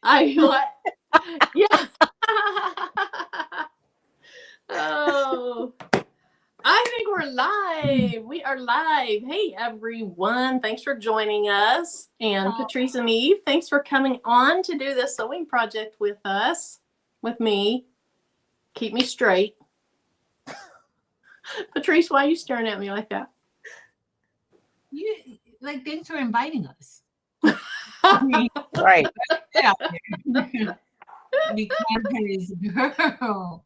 I what? Yeah. Oh, I think we're live. We are live. Hey, everyone. Thanks for joining us. And Patrice and Eve, thanks for coming on to do this sewing project with us, with me. Keep me straight. Patrice, why are you staring at me like that? Thanks for inviting us. Right. Yeah. Because, girl.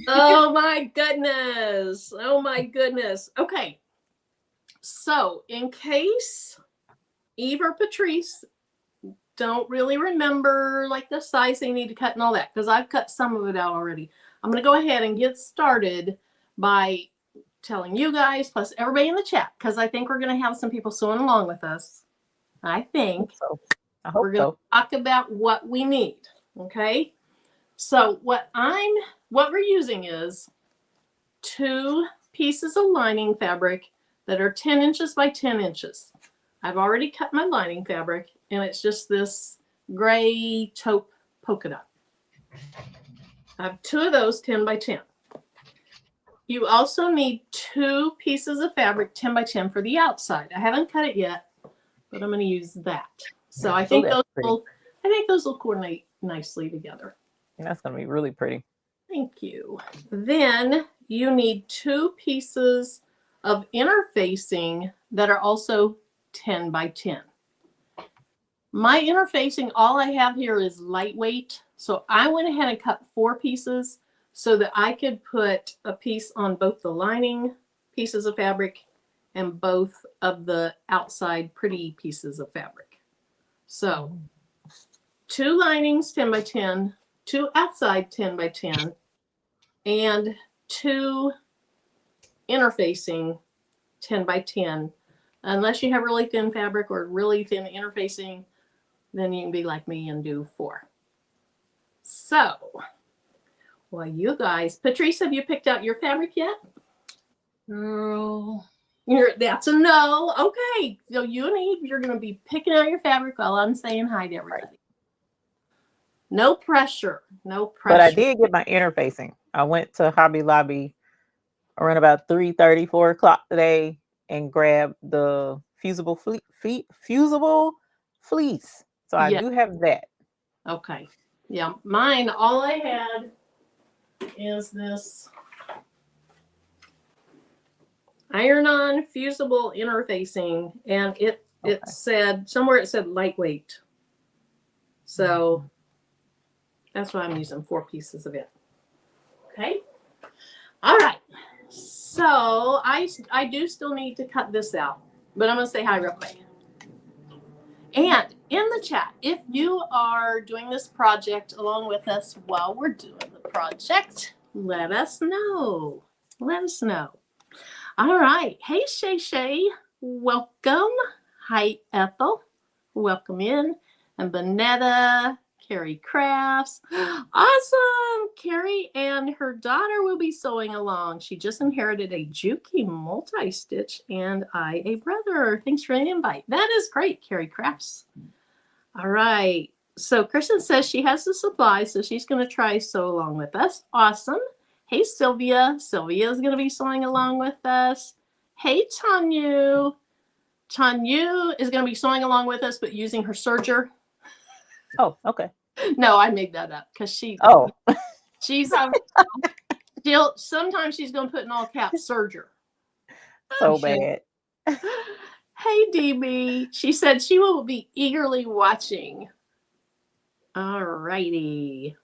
Oh my goodness. Oh my goodness. Okay. So, in case Eve or Patrice don't really remember like the size they need to cut and all that, because I've cut some of it out already, I'm going to go ahead and get started by telling you guys, plus everybody in the chat, because I think we're going to have some people sewing along with us. I think So I hope we're going to so. talk about what we need. Okay. So what we're using is 2 pieces of lining fabric that are 10 inches by 10 inches. I've already cut my lining fabric, and it's just this gray taupe polka dot. I have 2 of those 10 by 10. You also need 2 pieces of fabric 10 by 10 for the outside. I haven't cut it yet, but I'm going to use that. So I think those will coordinate nicely together. That's going to be really pretty. Thank you. Then you need 2 pieces of interfacing that are also 10 by 10. My interfacing, all I have here is lightweight. So I went ahead and cut 4 pieces so that I could put a piece on both the lining pieces of fabric and both of the outside pretty pieces of fabric. So 2 linings 10 by 10, 2 outside 10 by 10, and 2 interfacing 10 by 10. Unless you have really thin fabric or really thin interfacing, then you can be like me and do 4. So, well, you guys, Patrice, have you picked out your fabric yet? Girl. That's a no. Okay. So you and Eve, you're going to be picking out your fabric while I'm saying hi to everybody. Right. No pressure. No pressure. But I did get my interfacing. I went to Hobby Lobby around about 3:30, 4 o'clock today and grabbed the fusible fleece. So I do have that. Okay. Yeah. Mine, all I had is this iron-on fusible interfacing, and it said somewhere it said lightweight. So that's why I'm using 4 pieces of it. Okay. All right. So I do still need to cut this out, but I'm going to say hi real quick. And in the chat, if you are doing this project along with us while we're doing the project, let us know. Let us know. All right. Hey, Shay Shay. Welcome. Hi, Ethel. Welcome in. And Bonetta, Carrie Crafts. Awesome. Carrie and her daughter will be sewing along. She just inherited a Juki multi-stitch and I a brother. Thanks for the invite. That is great, Carrie Crafts. All right. So Kristen says she has the supply, so she's going to try sew along with us. Awesome. Hey, Sylvia. Sylvia is going to be sewing along with us. Hey, Tanyu. Tanyu is going to be sewing along with us, but using her serger. Oh, okay. No, I made that up because she's sometimes she's going to put in all caps serger. So bad. Hey, DB. She said she will be eagerly watching. All righty.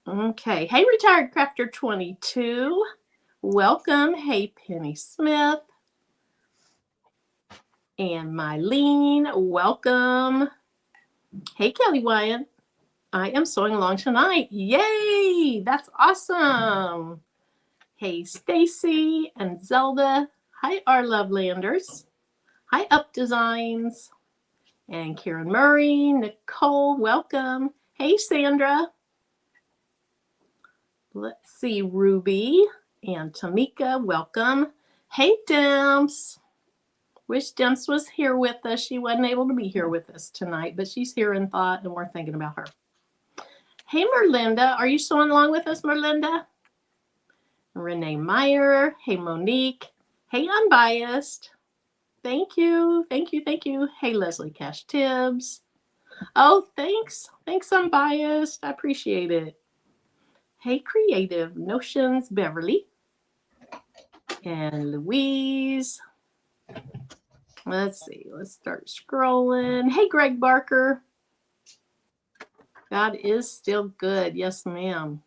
Okay. Hey, Retired Crafter 22. Welcome. Hey, Penny Smith. And Mylene, welcome. Hey, Kelly Wyatt. I am sewing along tonight. Yay! That's awesome. Hey, Stacy and Zelda. Hi, our Lovelanders. Hi, Up Designs. And Karen Murray, Nicole, welcome. Hey, Sandra. Let's see, Ruby and Tamika, welcome. Hey, Demps. Wish Demps was here with us. She wasn't able to be here with us tonight, but she's here in thought, and we're thinking about her. Hey, Merlinda. Are you sewing along with us, Merlinda? Renee Meyer. Hey, Monique. Hey, Unbiased. Thank you. Thank you. Thank you. Hey, Leslie Cash Tibbs. Oh, thanks. Thanks, Unbiased. I appreciate it. Hey, Creative Notions, Beverly. And Louise. Let's see. Let's start scrolling. Hey, Greg Barker. God is still good. Yes, ma'am.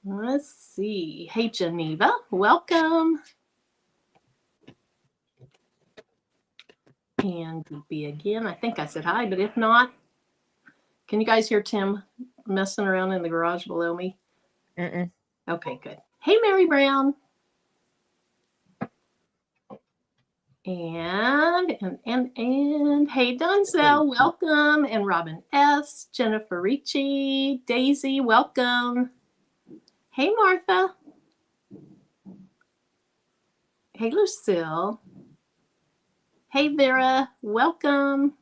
Let's see. Hey, Geneva. Welcome. And DB again. I think I said hi, but if not, can you guys hear Tim messing around in the garage below me? Mm-mm. Okay, good. Hey, Mary Brown. And hey, Donzel, welcome. And Robin S., Jennifer Ricci, Daisy, welcome. Hey, Martha. Hey, Lucille. Hey, Vera, welcome.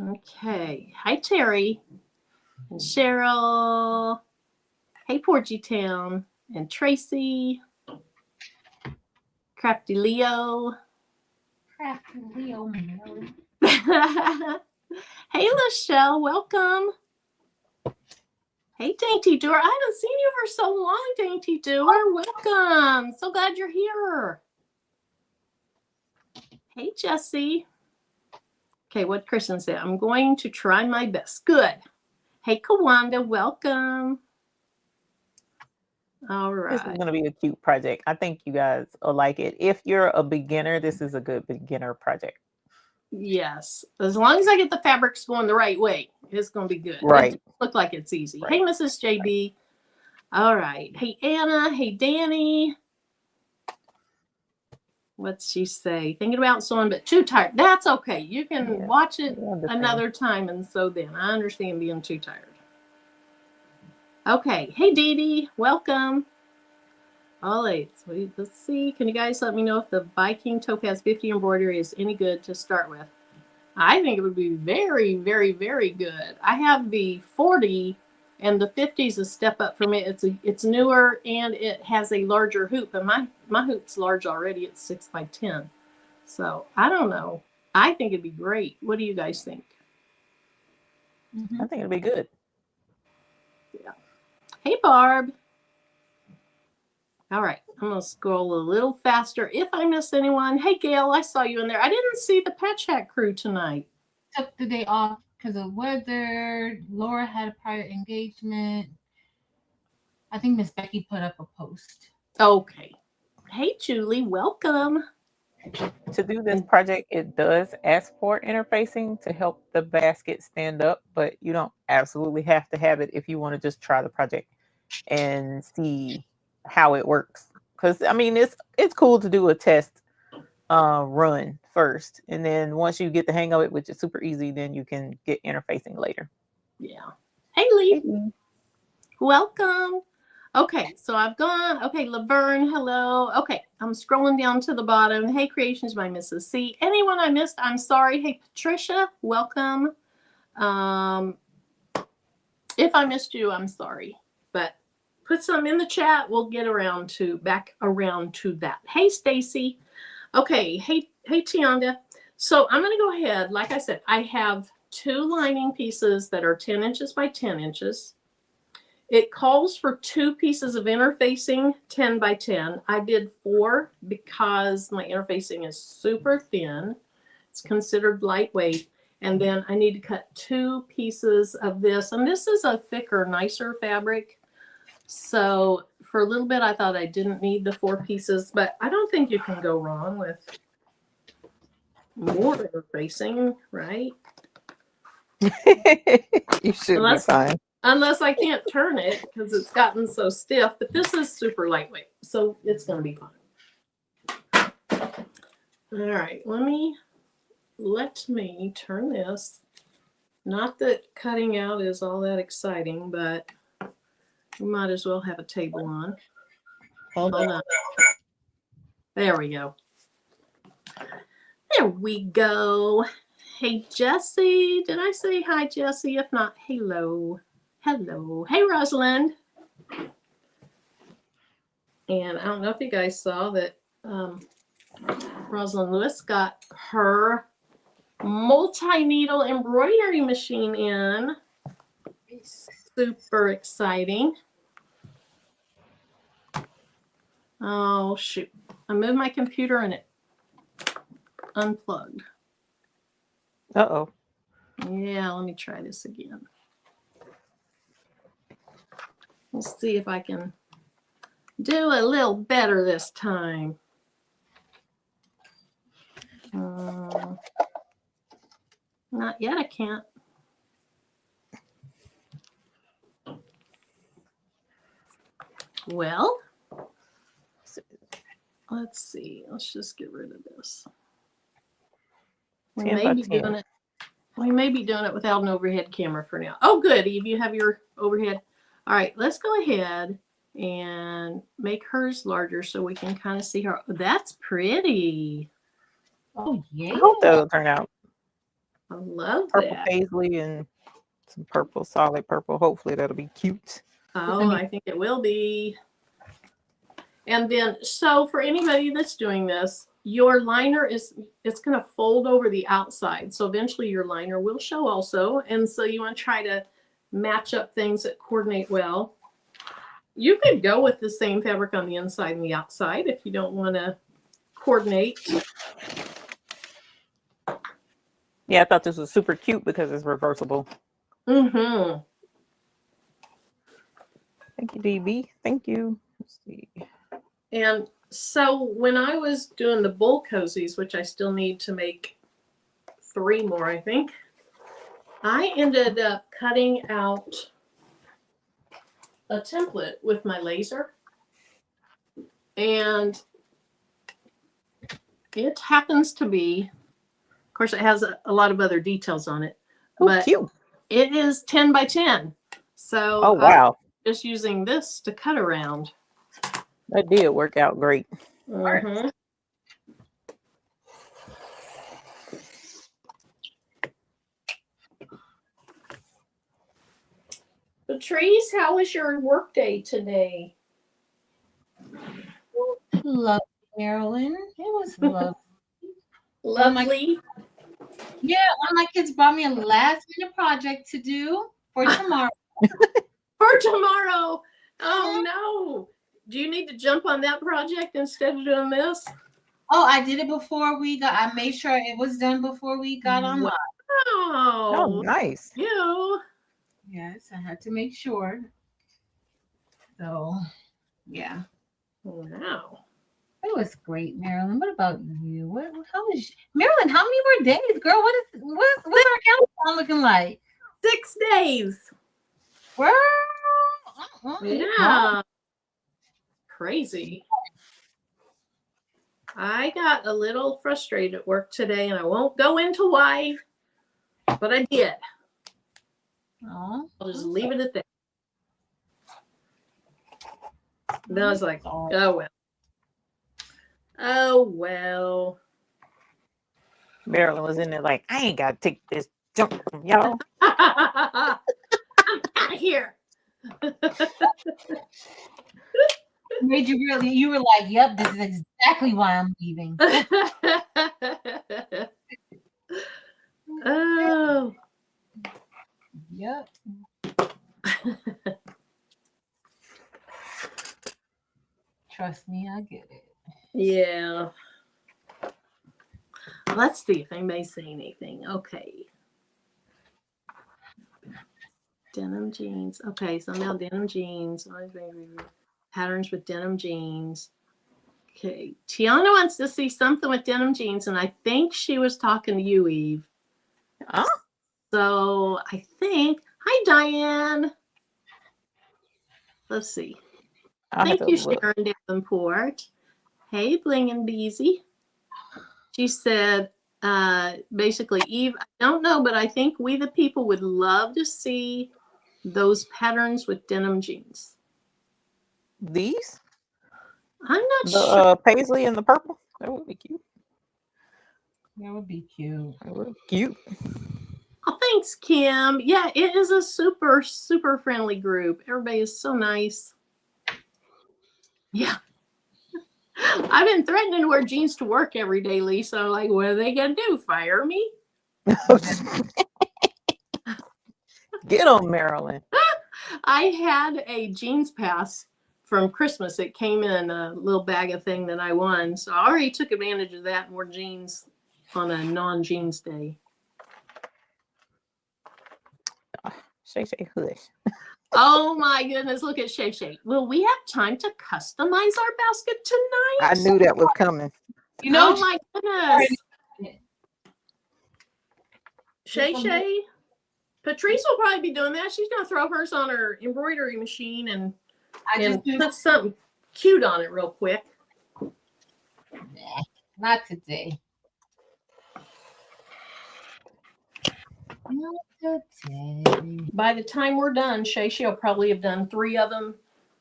Okay. Hi, Terry and Cheryl. Hey, Porgy Town and Tracy. Crafty Leo. Crafty Leo. Hey, Lachelle, welcome. Hey, Dainty Doer. I haven't seen you for so long, Dainty Doer. Welcome. So glad you're here. Hey, Jesse. Okay, what Kristen said. I'm going to try my best. Good. Hey, Kawanda, welcome. All right. This is going to be a cute project. I think you guys will like it. If you're a beginner, this is a good beginner project. Yes. As long as I get the fabrics going the right way, it's going to be good. Right. It look like it's easy. Right. Hey, Mrs. JB. All right. Hey, Anna. Hey, Danny. What's she say? Thinking about sewing, but too tired. That's okay. You can watch it another time and sew then. I understand being too tired. Okay. Hey, Dee Dee. Welcome. All right. Let's see. Can you guys let me know if the Viking Topaz 50 embroidery is any good to start with? I think it would be very, very, very good. I have the 40 and the 50 is a step up for me. It's newer and it has a larger hoop, and my hoop's large already. It's 6 by 10. So I don't know. I think it'd be great. What do you guys think? I think it'd be good. Yeah. Hey, Barb. All right. I'm going to scroll a little faster if I missed anyone. Hey, Gail, I saw you in there. I didn't see the Patch Hack crew tonight. Took the day off because of weather. Laura had a prior engagement. I think Miss Becky put up a post. Okay. Hey, Julie, welcome. To do this project, it does ask for interfacing to help the basket stand up, but you don't absolutely have to have it if you want to just try the project and see how it works. Because I mean, it's cool to do a test run first, and then once you get the hang of it, which is super easy, then you can get interfacing later. Yeah. Hey, Lee. Hey. Welcome. Okay, so I've gone. Okay, Laverne, hello. Okay, I'm scrolling down to the bottom. Hey, Creations by Mrs. C. Anyone I missed, I'm sorry. Hey, Patricia, welcome. If I missed you, I'm sorry. But put some in the chat. We'll get back around to that. Hey, Stacy. Okay, hey, Tianda. So I'm going to go ahead. Like I said, I have 2 lining pieces that are 10 inches by 10 inches. It calls for 2 pieces of interfacing 10 by 10. I did 4 because my interfacing is super thin. It's considered lightweight. And then I need to cut 2 pieces of this. And this is a thicker, nicer fabric. So for a little bit, I thought I didn't need the 4 pieces. But I don't think you can go wrong with more interfacing, right? You should be fine. Unless I can't turn it because it's gotten so stiff, but this is super lightweight, so it's going to be fine. All right, let me turn this. Not that cutting out is all that exciting, but we might as well have a table on. Hold on. There we go. There we go. Hey, Jessie. Did I say hi, Jessie? If not, hello. Hello. Hey, Rosalind. And I don't know if you guys saw that Rosalind Lewis got her multi-needle embroidery machine in. Super exciting. Oh, shoot. I moved my computer and it unplugged. Uh-oh. Yeah, let me try this again. Let's see if I can do a little better this time. Not yet, I can't. Well, let's see. Let's just get rid of this. We may be doing it. We may be doing it without an overhead camera for now. Oh, good, Eve. You have your overhead. All right, let's go ahead and make hers larger so we can kind of see her. That's pretty. Oh, yeah. I hope that'll turn out. I love Purple that. paisley and some purple, solid purple. Hopefully that'll be cute. Oh, I think it will be. And then, so for anybody that's doing this, your liner it's going to fold over the outside. So eventually your liner will show also. And so you want to try to match up things that coordinate well. You could go with the same fabric on the inside and the outside if you don't want to coordinate. Yeah, I thought this was super cute because it's reversible. Mm-hmm. Thank you, DB. Thank you. Let's see. And so when I was doing the bull cozies, which I still need to make 3 more, I think, I ended up cutting out a template with my laser. And it happens to be, of course, it has a lot of other details on it, but cute. It is 10 by 10. So oh, wow. I'm just using this to cut around. That did work out great. Mm-hmm. Patrice, how was your work day today? Lovely, Marilyn. It was lovely. Lovely. Yeah, one of my kids brought me a last-minute project to do for tomorrow. For tomorrow. Oh, no. Do you need to jump on that project instead of doing this? Oh, I did it before we got, I made sure it was done before we got online. Oh, nice. You. Yes, I had to make sure. So, yeah. Wow. It was great, Marilyn. What about you? How is Marilyn? How many more days, girl? What's our countdown looking like? 6 days. Girl, Yeah. Crazy. I got a little frustrated at work today, and I won't go into why, but I did. Oh, I'll just leave it at that. And I was like, oh well. Oh well. Marilyn was in there like, I ain't got to take this jump from y'all. I'm out of here. made you really, you were like, yep, this is exactly why I'm leaving. Oh. Yep. Trust me, I get it. Yeah. Let's see if anybody say anything. Okay. Denim jeans. Okay, so now denim jeans. Patterns with denim jeans. Okay. Tiana wants to see something with denim jeans, and I think she was talking to you, Eve. Huh? So I think, hi, Diane. Let's see. Thank you, Sharon Davenport. Hey, Bling and Beezy. She said, basically, Eve, I don't know, but I think we the people would love to see those patterns with denim jeans. These? I'm not The sure. paisley and the purple. That would be cute. That would be cute. That would be cute. Oh, thanks, Kim. Yeah, it is a super, super friendly group. Everybody is so nice. Yeah. I've been threatening to wear jeans to work every day, Lisa. I'm like, what are they going to do? Fire me? Get on, Marilyn. I had a jeans pass from Christmas. It came in a little bag of thing that I won. So I already took advantage of that and wore jeans on a non-jeans day. Shay Shay hush. Oh my goodness, look at Shay Shay. Will we have time to customize our basket tonight? I knew that was coming. You know, Oh my goodness. Shay Shay. Patrice will probably be doing that. She's going to throw hers on her embroidery machine and put something cute on it real quick. not today. Not today. By the time we're done, Shay Shay will probably have done 3 of them,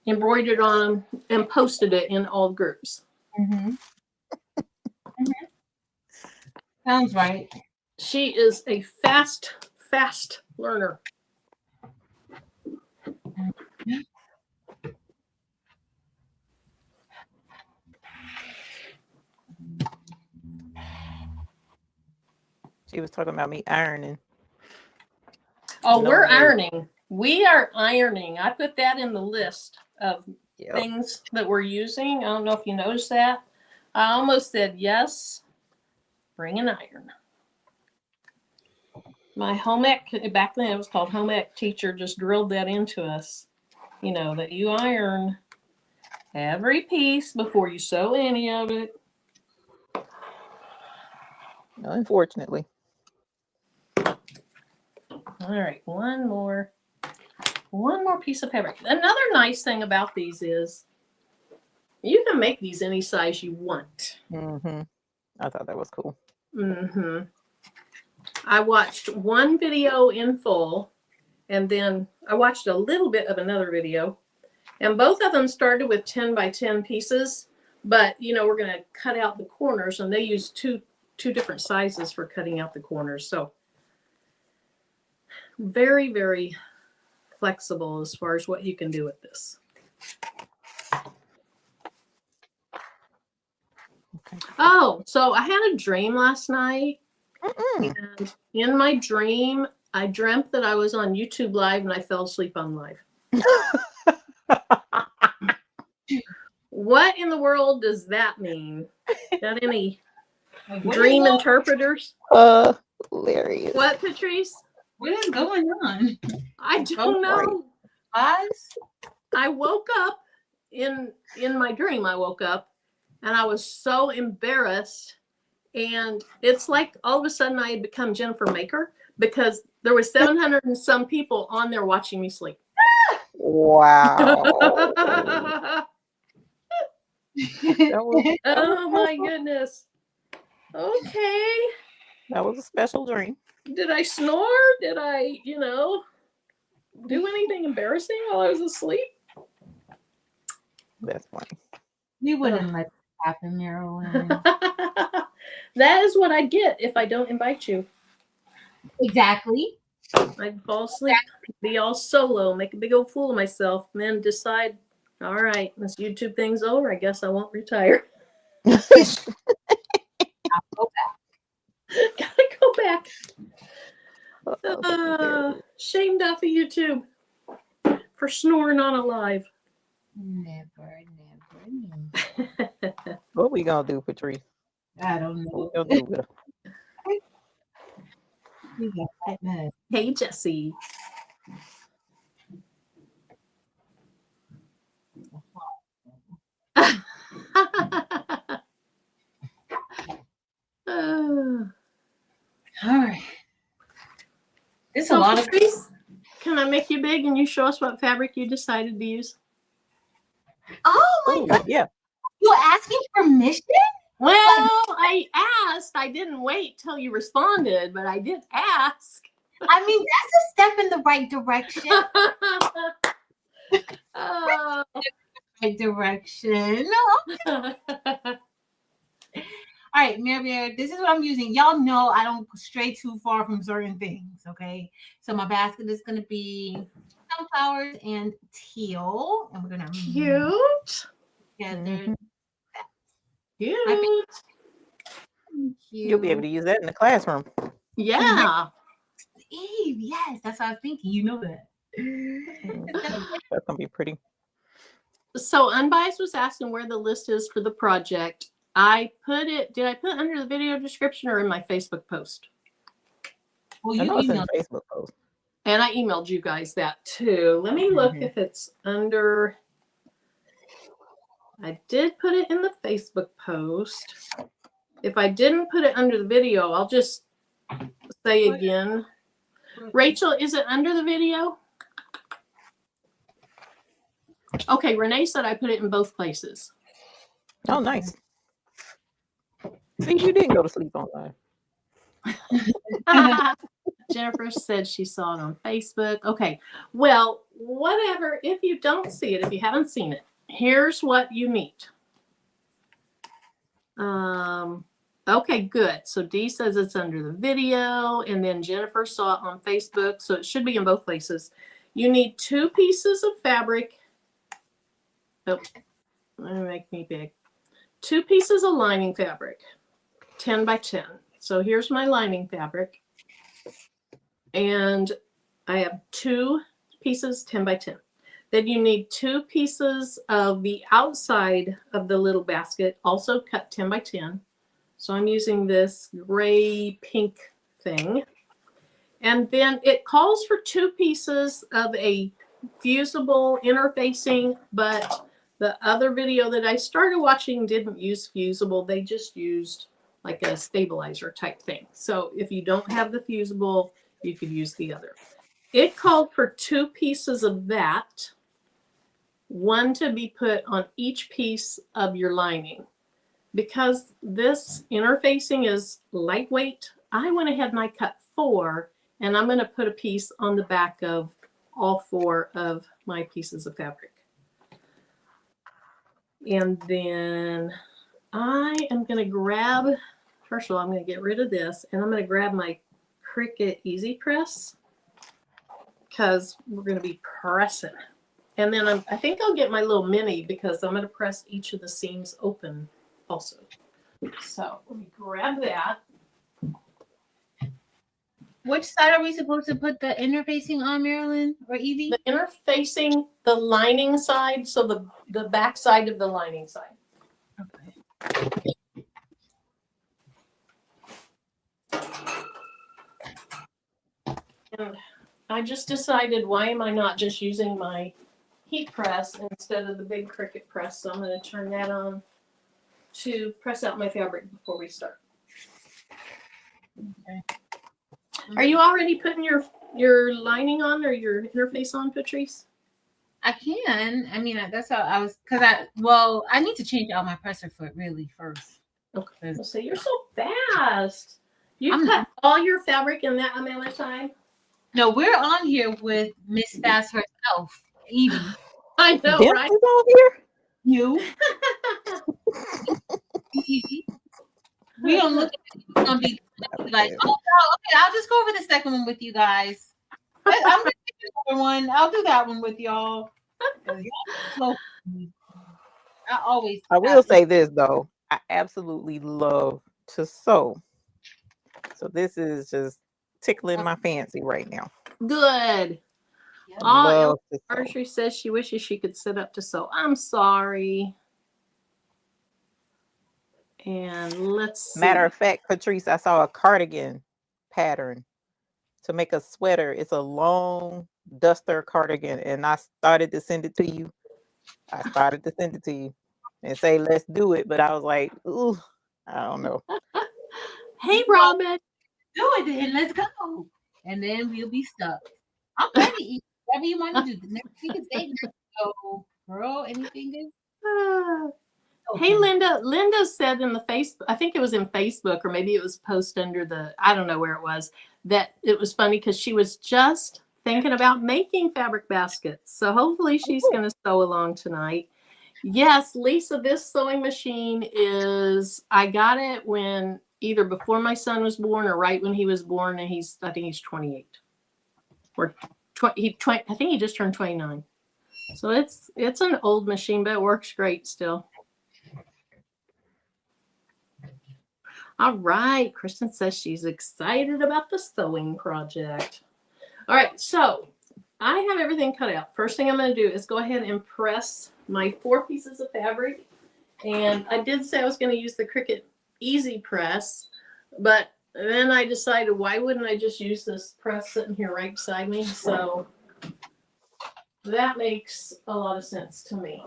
embroidered on them, and posted it in all groups. Mm-hmm. Sounds right. She is a fast learner. She was talking about me ironing. Oh, No, we're no. ironing. We are ironing. I put that in the list of Yep. things that we're using. I don't know if you noticed that. I almost said yes. Bring an iron. My home ec, back then it was called home ec teacher, just drilled that into us. You know, that you iron every piece before you sew any of it. Unfortunately. All right, one more piece of fabric. Another nice thing about these is you can make these any size you want. Mm-hmm. I thought that was cool. Mm-hmm. I watched one video in full, and then I watched a little bit of another video, and both of them started with 10 by 10 pieces, but you know, we're going to cut out the corners, and they use two different sizes for cutting out the corners. So very, very flexible as far as what you can do with this. Okay. Oh, so I had a dream last night. Mm-mm. And in my dream, I dreamt that I was on YouTube Live and I fell asleep on live. What in the world does that mean? Got any dream interpreters? Hilarious. What, Patrice? What is going on? I don't know. Eyes? I woke up in my dream. I woke up and I was so embarrassed. And it's like all of a sudden I had become Jennifer Maker because there was 700 and some people on there watching me sleep. Wow. Oh my goodness. Okay. That was a special dream. Did I snore? Did I, do anything embarrassing while I was asleep? That's funny. You wouldn't let it happen, Marilyn. That is what I get if I don't invite you. Exactly. I'd fall asleep, be all solo, make a big old fool of myself, and then decide, all right, this YouTube thing's over. I guess I won't retire. I'll go back. Gotta go back. Uh-oh. Shamed off of YouTube for snoring on a live. Never. What we gonna do, Patrice? I don't What know. we gonna do with her? We got 5 minutes. Hey, Jesse. All right. It's a So, lot of. Patrice, can I make you big and you show us what fabric you decided to use? Oh my Ooh, God! yeah. You're asking permission? Well, I asked. I didn't wait till you responded, but I did ask. I mean, that's a step in the right direction. right direction. No. All right, Mary, this is what I'm using. Y'all know I don't stray too far from certain things, okay? So my basket is going to be sunflowers and teal, and we're going to Cute. together. Cute. You'll be able to use that in the classroom. Yeah. Eve, yes, that's what I was thinking. You know that. That's gonna be pretty. So Unbiased was asking where the list is for the project. I put it, did I put it under the video description or in my Facebook post? Well, I you know it's in emailed. the Facebook post. And I emailed you guys that too. Let me look if it's under. I did put it in the Facebook post. If I didn't put it under the video, I'll just say again. Rachel, is it under the video? Okay, Renee said I put it in both places. Oh, nice. See, you didn't go to sleep online. Jennifer said she saw it on Facebook. Okay, well, whatever. If you don't see it, if you haven't seen it, here's what you need. Okay, good. So Dee says it's under the video, and then Jennifer saw it on Facebook, so it should be in both places. You need 2 pieces of fabric. Oh, let me make me big. 2 pieces of lining fabric, 10 by 10. So here's my lining fabric. And I have 2 pieces, 10 by 10. Then you need 2 pieces of the outside of the little basket, also cut 10 by 10. So I'm using this gray pink thing. And then it calls for 2 pieces of a fusible interfacing, but the other video that I started watching didn't use fusible. They just used like a stabilizer type thing. So if you don't have the fusible, you could use the other. It called for 2 pieces of that, 1 to be put on each piece of your lining. Because this interfacing is lightweight, I went ahead and I cut 4, and I'm going to put a piece on the back of all 4 of my pieces of fabric. And then I am going to grab, first of all, I'm going to get rid of this, and I'm going to grab my Cricut Easy Press because we're going to be pressing. And then I think I'll get my little mini because I'm going to press each of the seams open also. So let me grab that. Which side are we supposed to put the interfacing on, Marilyn or Evie? The interfacing, the lining side, so the back side of the lining side. Okay. And I just decided, why am I not just using my heat press instead of the big Cricut press? So I'm going to turn that on to press out my fabric before we start. Okay. Are you already putting your lining on or your interface on, Patrice? I can. I mean, that's how I was, I need to change out my presser foot really first. Okay. So you're so fast. You cut all your fabric in that amount of time? No, we're on here with Miss Fast herself, Evie. I know, Dip right? is on here? You. We don't look at it. We're gonna be like, oh, okay, I'll just go over the second one with you guys. I'm gonna take another one. I'll do that one with y'all. I will say this though. I absolutely love to sew. So this is just tickling my fancy right now. Good. Yep. Oh, Marjorie says she wishes she could sit up to sew. I'm sorry. And let's see. Matter of fact, Patrice, I saw a cardigan pattern to make a sweater. It's a long duster cardigan, and I started to send it to you. And say, let's do it. But I was like, ooh, I don't know. Hey, Robin. Do it then. Let's go. And then we'll be stuck. I'm ready. Whatever you want to do. The next week is date night. So, girl, anything good? Hey, Linda. Linda said in the Facebook, I think it was in Facebook, or maybe it was post under the, I don't know where it was, that it was funny because she was just thinking about making fabric baskets. So hopefully she's going to sew along tonight. Yes, Lisa, this sewing machine I got it when either before my son was born or right when he was born, and I think he's 28. Or I think he just turned 29. So it's an old machine, but it works great still. All right, Kristen says she's excited about the sewing project. All right, so I have everything cut out. First thing I'm going to do is go ahead and press my 4 pieces of fabric. And I did say I was going to use the Cricut Easy Press, but then I decided, why wouldn't I just use this press sitting here right beside me? So that makes a lot of sense to me.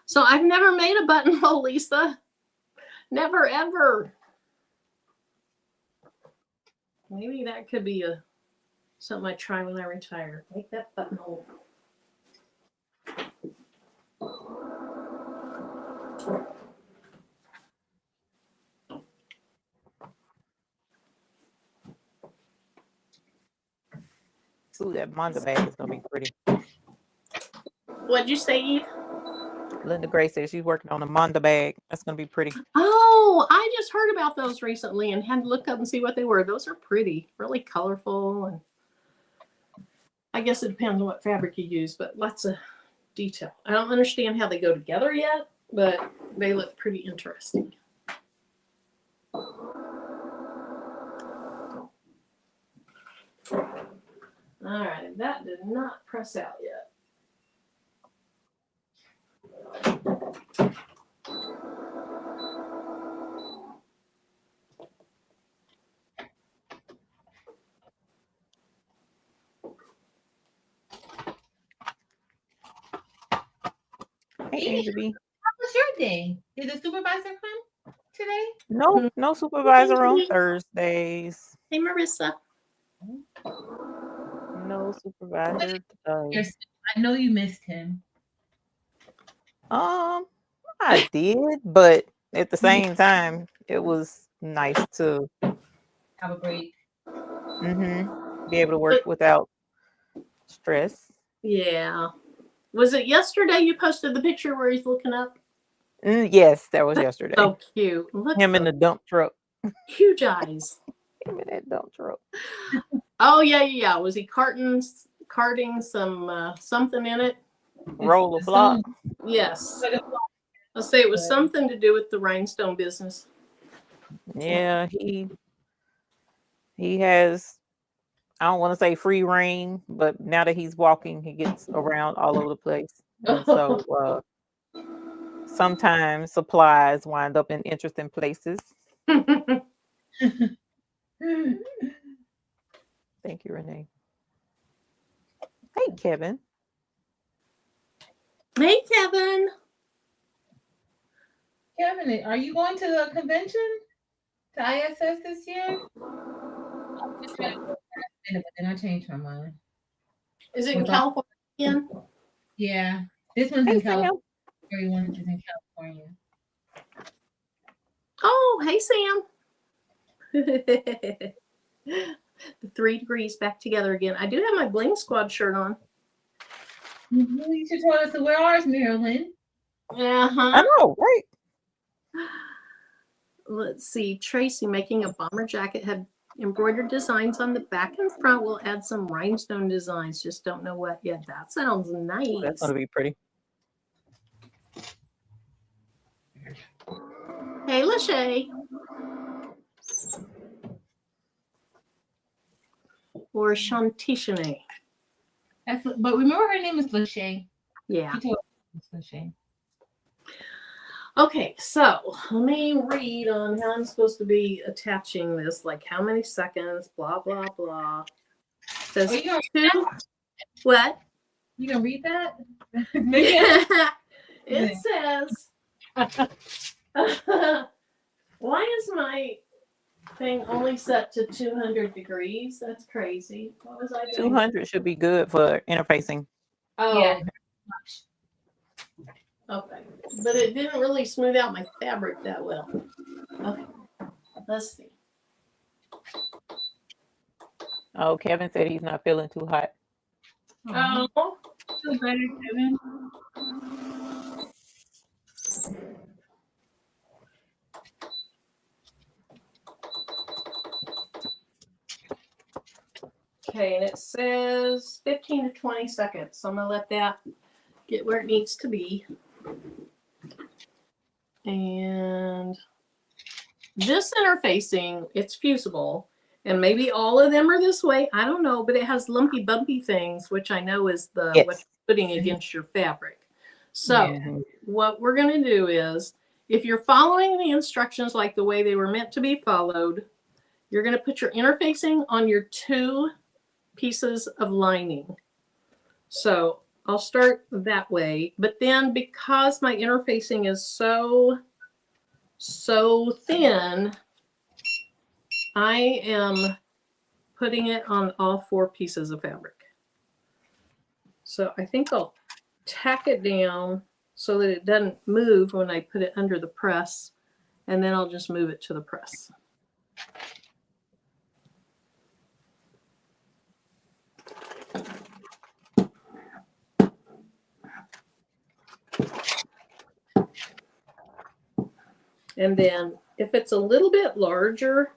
So I've never made a buttonhole, Lisa. Never, ever. Maybe that could be something I try when I retire. Make that buttonhole. Ooh, that Monda bag is gonna be pretty. What'd you say, Eve? Linda Gray says she's working on a Monda bag. That's gonna be pretty. Oh, I just heard about those recently and had to look up and see what they were. Those are pretty, really colorful, and I guess it depends on what fabric you use, but lots of detail. I don't understand how they go together yet, but they look pretty interesting. All right, that did not press out yet. Hey, Angel B. How was your day? Did the supervisor come today? No supervisor on Thursdays. Hey, Marissa. No supervisor today. I know you missed him. I did, but at the same time, it was nice to Have a break. be able to work without stress. Yeah. Was it yesterday you posted the picture where he's looking up? Yes, that was yesterday. So cute. Look, him in the dump truck. Huge eyes. Him in that dump truck. Oh yeah. Was he carting some something in it? Roll of block. Yes. I'll say it was something to do with the rhinestone business. Yeah, he has, I don't want to say free reign, but now that he's walking, he gets around all over the place. And so sometimes supplies wind up in interesting places. Thank you, Renee. Hey, Kevin. Hey, Kevin. Kevin, are you going to the convention? To ISS this year? But then I changed my mind. Is it in California again? Yeah. This one's in California. Everyone is in California. Oh, hey, Sam. The 3 degrees back together again. I do have my Bling Squad shirt on. You should tell us to wear ours, Marilyn. I know, right? Let's see. Tracy making a bomber jacket, had embroidered designs on the back and front. We'll add some rhinestone designs. Just don't know what yet. That sounds nice. Ooh, that's gonna be pretty. Hey, Lachey. Or Shantishane. But remember, her name is Lachey. Yeah. Lachey. Okay, so let me read on how I'm supposed to be attaching this, like how many seconds, blah, blah, blah. Says what? You gonna read that? It says, why is my thing only set to 200 degrees? That's crazy. What was I doing? 200 should be good for interfacing. Oh, yeah. Okay, but it didn't really smooth out my fabric that well. Okay, let's see. Oh, Kevin said he's not feeling too hot. Oh, Feel better, Kevin. okay, and it says 15 to 20 seconds. So I'm gonna let that get where it needs to be. And this interfacing, it's fusible. And maybe all of them are this way. I don't know, but it has lumpy, bumpy things, which I know is the Yes. what you're putting against your fabric. So what we're going to do is, if you're following the instructions like the way they were meant to be followed, you're going to put your interfacing on your 2 pieces of lining. So I'll start that way. But then because my interfacing is so thin, I am putting it on all 4 pieces of fabric. So I think I'll tack it down so that it doesn't move when I put it under the press, and then I'll just move it to the press. And then if it's a little bit larger,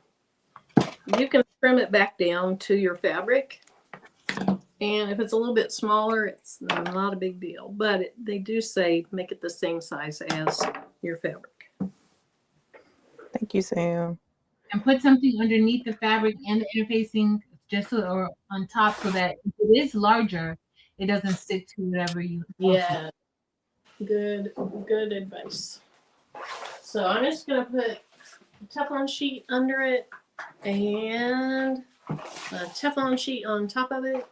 you can trim it back down to your fabric. And if it's a little bit smaller, it's not a big deal. But they do say make it the same size as your fabric. Thank you, Sam. And put something underneath the fabric and the interfacing just so, or on top, so that if it is larger, it doesn't stick to whatever you want. Yeah. Good advice. So I'm just going to put a Teflon sheet under it and a Teflon sheet on top of it.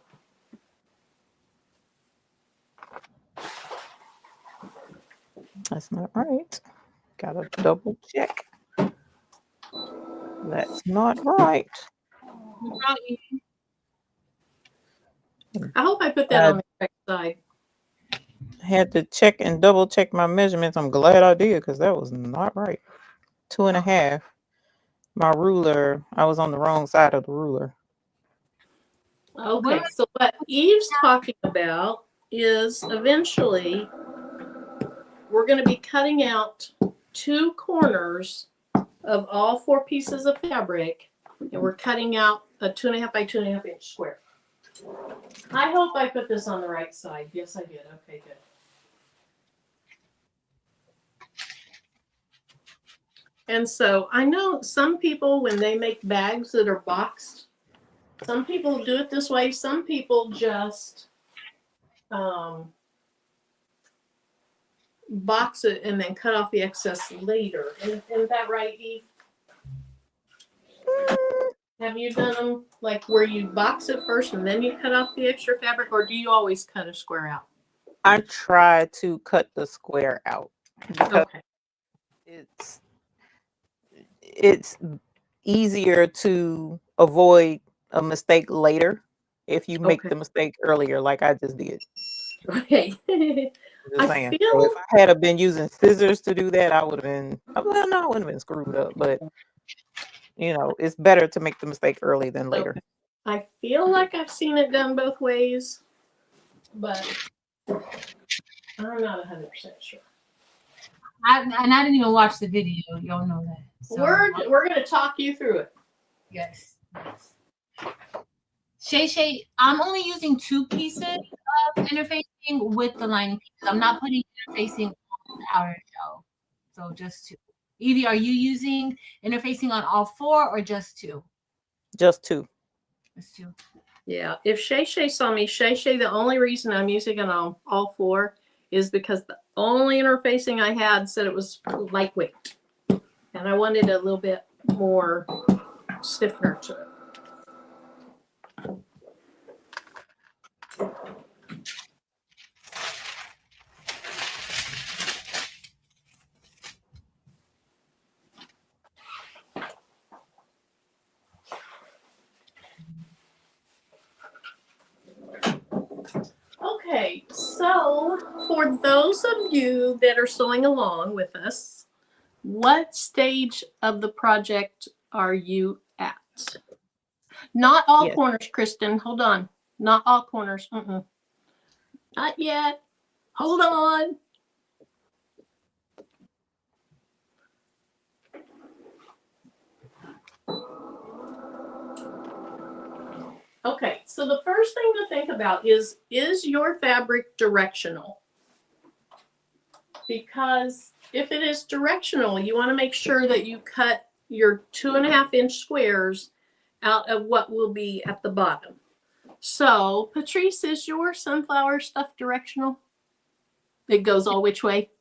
That's not right. Gotta double check. That's not right. I hope I put that on the correct side. Had to check and double check my measurements. I'm glad I did, because that was not right. 2.5. My ruler, I was on the wrong side of the ruler. Okay, so what Eve's talking about is eventually we're going to be cutting out 2 corners of all 4 pieces of fabric, and we're cutting out a 2.5 by 2.5 inch square. I hope I put this on the right side. Yes, I did. Okay, good. And so I know some people, when they make bags that are boxed, some people do it this way. Some people just box it and then cut off the excess later. Isn't that right, Eve? Have you done them like where you box it first and then you cut off the extra fabric, or do you always cut a square out? I try to cut the square out because it's easier to avoid a mistake later if you make the mistake earlier, like I just did. Okay. Just saying. So if I had been using scissors to do that, I would have been, well, no, I wouldn't have been screwed up, but you know, it's better to make the mistake early than later. I feel like I've seen it done both ways, but I'm not 100% sure. I didn't even watch the video. Y'all know that. So, we're going to talk you through it. Yes. Shay, I'm only using 2 pieces of interfacing with the lining pieces. I'm not putting interfacing on the outer shell. So just 2. Evie, are you using interfacing on all 4 or just 2? Just 2. Just 2. Yeah. If Shay saw me, Shay, the only reason I'm using it on all 4 is because the only interfacing I had said it was lightweight. And I wanted a little bit more stiffener to it. Okay, so for those of you that are sewing along with us, what stage of the project are you at? Not all Yes. corners, Kristen. Hold on. Not all corners. Not yet. Hold on. Okay, so the first thing to think about is your fabric directional? Because if it is directional, you want to make sure that you cut your 2.5-inch squares out of what will be at the bottom. So, Patrice, is your sunflower stuff directional? It goes all which way?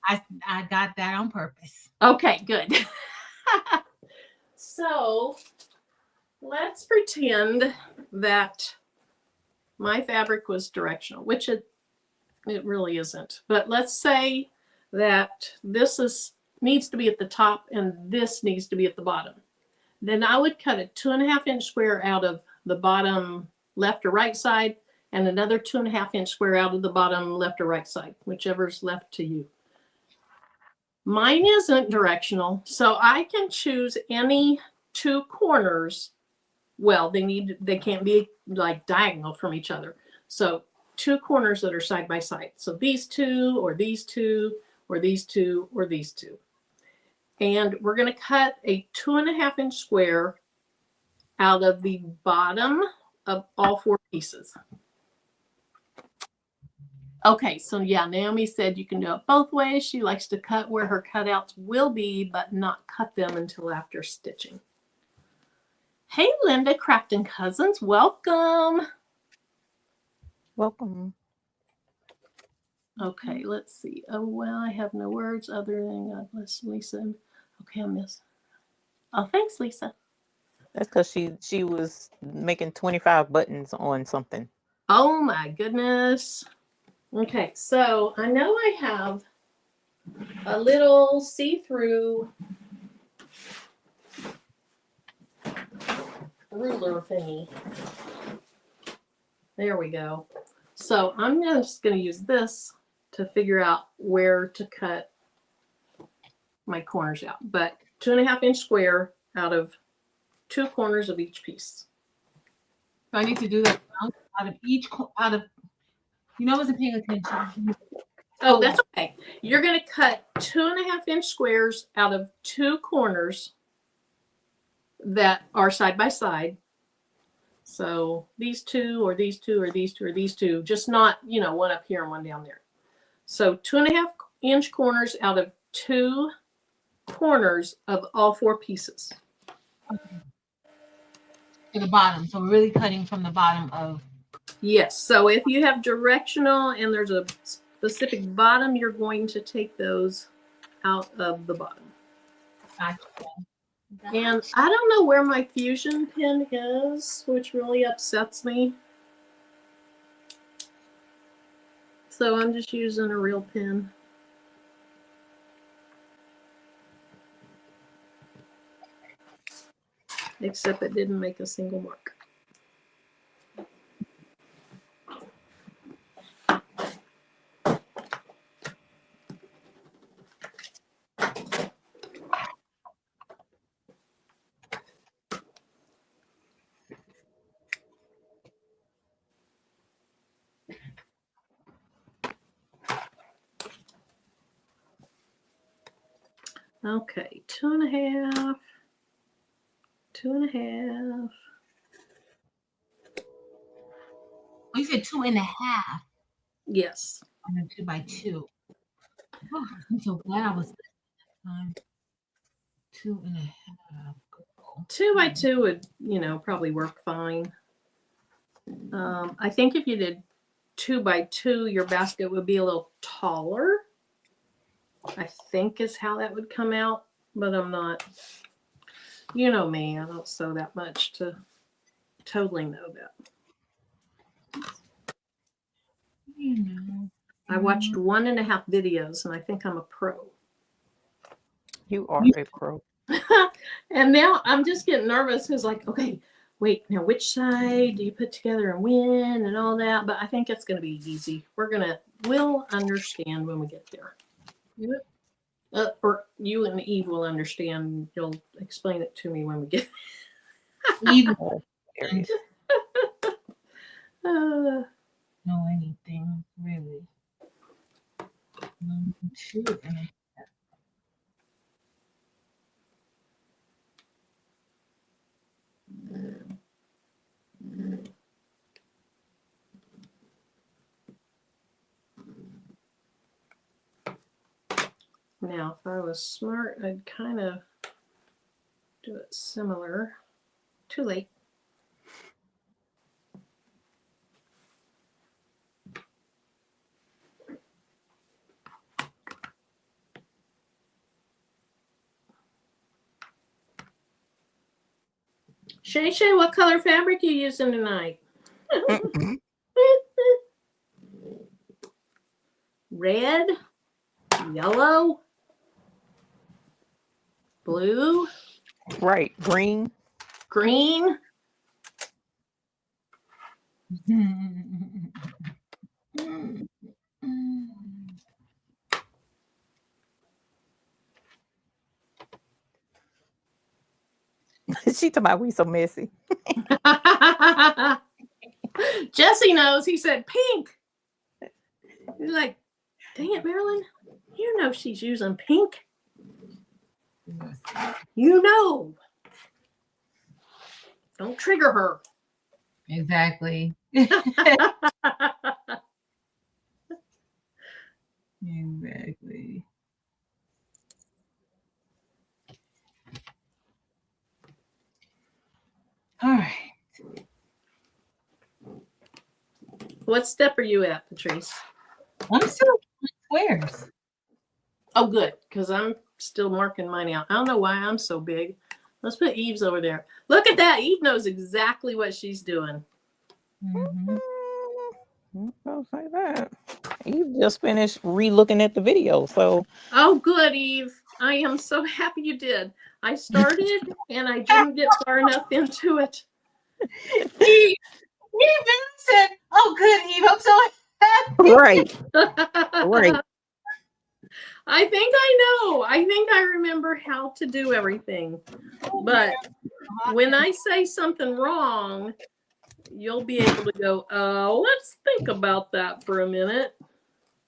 I got that on purpose. Okay, good. So, let's pretend that my fabric was directional, which it really isn't. But let's say that this needs to be at the top and this needs to be at the bottom. Then I would cut a 2.5-inch square out of the bottom left or right side and another 2.5-inch square out of the bottom left or right side, whichever's left to you. Mine isn't directional, so I can choose any two corners. Well, they can't be like diagonal from each other. So two corners that are side by side. So these two, or these two, or these two, or these two. And we're going to cut a 2.5-inch square out of the bottom of all 4 pieces. Okay, so yeah, Naomi said you can do it both ways. She likes to cut where her cutouts will be, but not cut them until after stitching. Hey, Linda, Crafton Cousins, welcome. Welcome. Okay, let's see. Oh, well, I have no words other than God bless Lisa. Okay, I missed. Oh, thanks, Lisa. That's because she was making 25 buttons on something. Oh my goodness. Okay, so I know I have a little see-through ruler thingy. There we go. So I'm just going to use this to figure out where to cut my corners out. But 2.5-inch square out of 2 corners of each piece. So I need to do that out of you know, I wasn't paying attention. Oh, that's okay. You're going to cut 2.5-inch squares out of 2 corners that are side by side. So these two, or these two, or these two, or these two, just not, you know, one up here and one down there. So 2.5-inch corners out of 2 corners of all 4 pieces. Okay. To the bottom. So we're really cutting from the bottom of. Yes. So if you have directional and there's a specific bottom, you're going to take those out of the bottom. Gotcha. And I don't know where my fusion pin is, which really upsets me. So I'm just using a real pin. Except it didn't make a single mark. Okay, 2.5, 2.5. Oh, you said 2.5. Yes. On a 2 by 2. Oh, I'm so glad I was 2.5. 2 by 2 would, you know, probably work fine. I think if you did 2 by 2, your basket would be a little taller. I think is how that would come out, but I'm not. You know me, I don't sew that much to totally know that. You know. I watched 1.5 videos and I think I'm a pro. You are a pro. And now I'm just getting nervous because, like, okay, wait, now which side do you put together and when and all that? But I think it's going to be easy. We'll understand when we get there. Or you and Eve will understand. You'll explain it to me when we get Eve, Hilarious. Know anything really. 1, 2, and Now, if I was smart, I'd kind of do it similar. Too late. Shay Shay, what color fabric are you using tonight? Red, yellow, blue, Right. Green. green. She talking about we so messy. Jesse knows. He said pink. He's like, dang it, Marilyn. You know she's using pink. You know. Don't trigger her. Exactly. Exactly. All right. What step are you at, Patrice? I'm still squares. Oh, good, because I'm still marking mine out. I don't know why I'm so big. Let's put Eve's over there. Look at that. Eve knows exactly what she's doing. Mm-hmm. Don't say that. You just finished re-looking at the video, so Oh, good, Eve. I am so happy you did. I started and I didn't get far enough into it. Eve said, "Oh, good, Eve. I'm so happy." right, right. I think I know. I think I remember how to do everything. But when I say something wrong, you'll be able to go, let's think about that for a minute.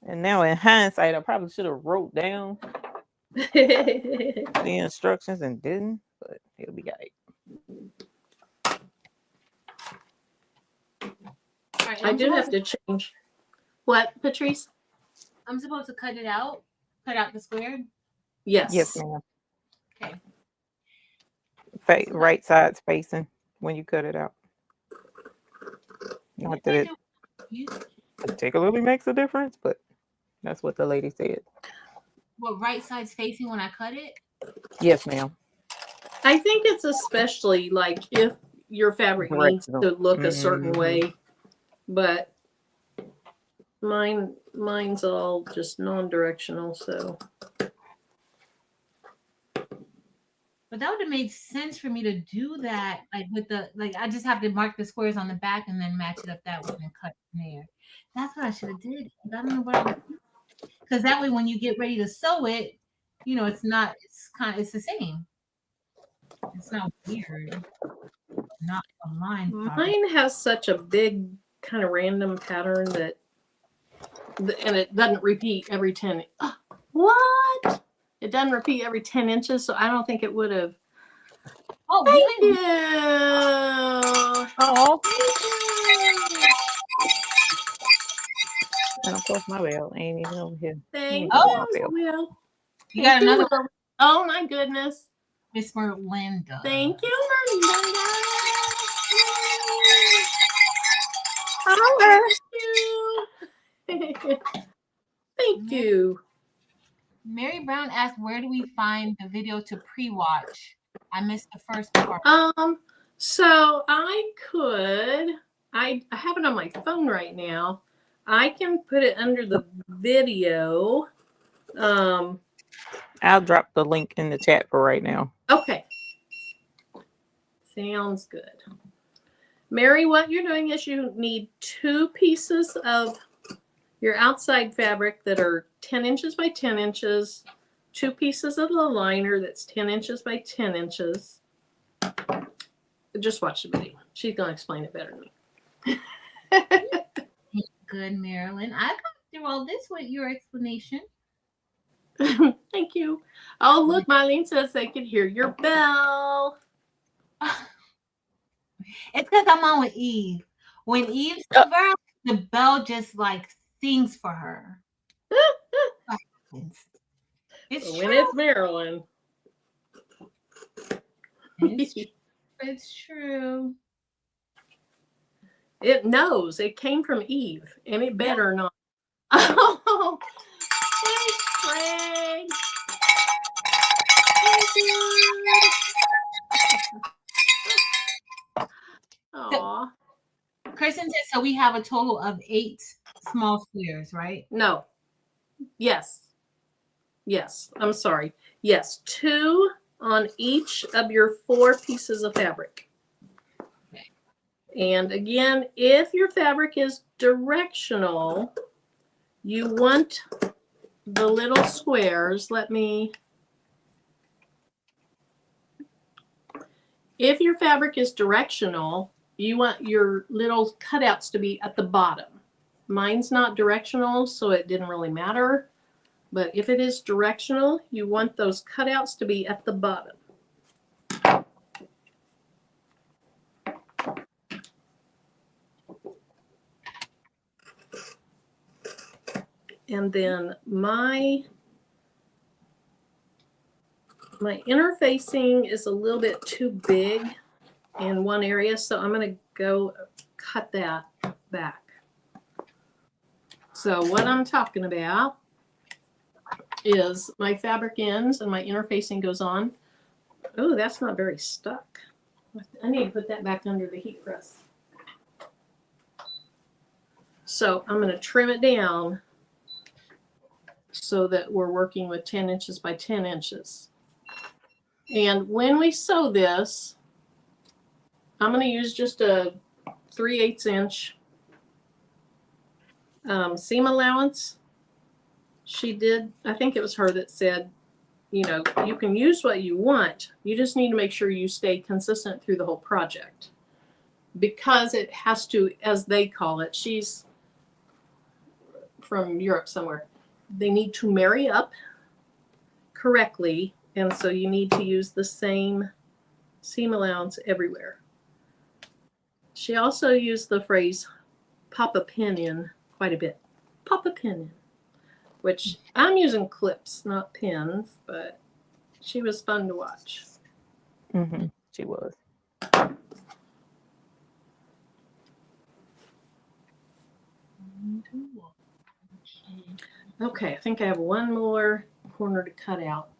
And now in hindsight, I probably should have wrote down the instructions and didn't, but it'll be great. Right, I do have to change. What, Patrice? I'm supposed to cut it out? Cut out the square? Yes. Yes, ma'am. Okay. Right side spacing when you cut it out. Not that it particularly makes a difference, but that's what the lady said. What, right side spacing when I cut it? Yes, ma'am. I think it's especially like if your fabric needs to look a certain way, but mine's all just non-directional, so. But that would have made sense for me to do that, like with the, like I just have to mark the squares on the back and then match it up that way and cut from there. That's what I should have did. I don't know what I was doing. Because that way when you get ready to sew it, you know, it's the same. It's not weird. Not a line. Mine has such a big kind of random pattern that, and it doesn't repeat every 10. What? It doesn't repeat every 10 inches, so I don't think it would have. Oh, Thank you. Oh. And of course, my bell ain't even over here. Thank Oh, you, Will. You got another one. Oh my goodness. Miss Miranda. Thank you, Miranda. Thank you. Thank you. Mary Brown asked, where do we find the video to pre-watch? I missed the first part. So I have it on my phone right now. I can put it under the video. I'll drop the link in the chat for right now. Okay. Sounds good. Mary, what you're doing is you need 2 pieces of your outside fabric that are 10 inches by 10 inches, 2 pieces of the liner that's 10 inches by 10 inches. Just watch the video. She's gonna explain it better than me. Good, Marilyn. I got through all this with your explanation. Thank you. Oh, look, Mylene says they can hear your bell. It's because I'm on with Eve. When Eve's around, the bell just like sings for her. It's When true. it's Marilyn. It's true. It knows it came from Eve, and it better not. Oh, thanks, Frank. Aw. Kristen said, so we have a total of 8 small squares, right? No. Yes. Yes. I'm sorry. Yes. 2 on each of your 4 pieces of fabric. Okay. And again, if your fabric is directional, you want the little squares. If your fabric is directional, you want your little cutouts to be at the bottom. Mine's not directional, so it didn't really matter. But if it is directional, you want those cutouts to be at the bottom. And then my interfacing is a little bit too big in one area, so I'm going to go cut that back. So what I'm talking about is my fabric ends and my interfacing goes on. Oh, that's not very stuck. I need to put that back under the heat press. So I'm going to trim it down so that we're working with 10 inches by 10 inches. And when we sew this, I'm going to use just a 3/8 inch seam allowance. She did, I think it was her that said, you know, you can use what you want. You just need to make sure you stay consistent through the whole project. Because it has to, as they call it, she's from Europe somewhere. They need to marry up correctly, and so you need to use the same seam allowance everywhere. She also used the phrase pop a pin in quite a bit. Pop a pin in, which I'm using clips, not pins, but she was fun to watch. Mm-hmm. She was. Okay, I think I have one more corner to cut out.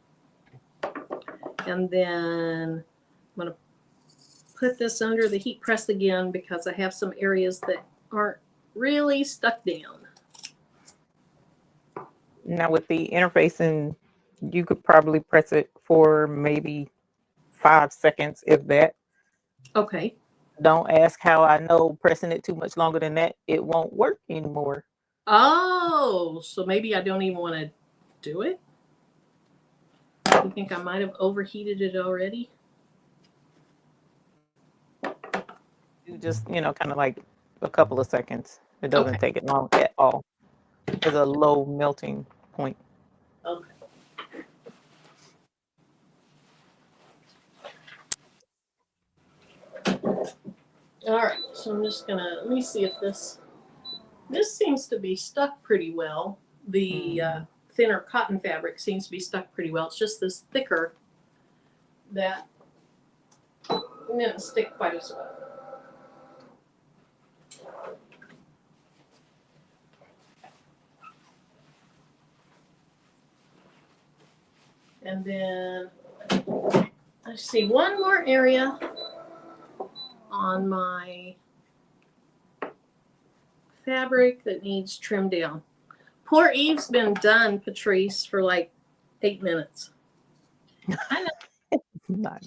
And then I'm going to put this under the heat press again because I have some areas that aren't really stuck down. Now with the interfacing, you could probably press it for maybe 5 seconds, if that. Okay. Don't ask how I know pressing it too much longer than that, it won't work anymore. Oh, so maybe I don't even want to do it? You think I might have overheated it already? You just, kind of like a couple of seconds. It doesn't Okay. take it long at all. There's a low melting point. Okay. All right, so I'm just gonna, let me see if this seems to be stuck pretty well. The thinner cotton fabric seems to be stuck pretty well. It's just this thicker that didn't stick quite as well. And then I see one more area on my fabric that needs trimmed down. Poor Eve's been done, Patrice, for like 8 minutes. I know. Not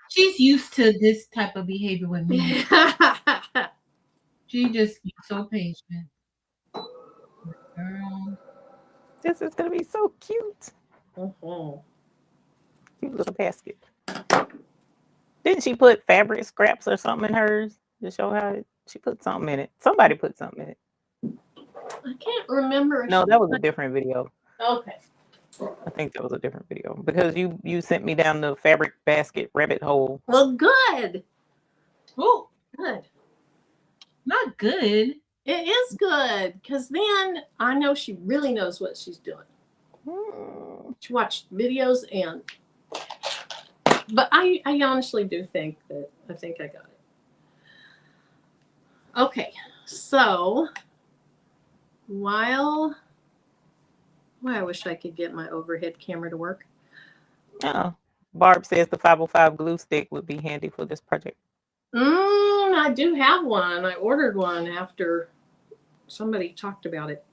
She's used to this type of behavior with me. She just gets so patient. Girl. This is gonna be so cute. Mm-hmm. Cute little basket. Didn't she put fabric scraps or something in hers to show how she put something in it? Somebody put something in it. I can't remember. No, that was a different video. Okay. I think that was a different video because you sent me down the fabric basket rabbit hole. Well, good. Oh, Good. not good. It is good because then I know she really knows what she's doing. She watched videos but I honestly do think that I think I got it. Okay, so I wish I could get my overhead camera to work. Oh, Barb says the 505 glue stick would be handy for this project. I do have one. I ordered one after somebody talked about it.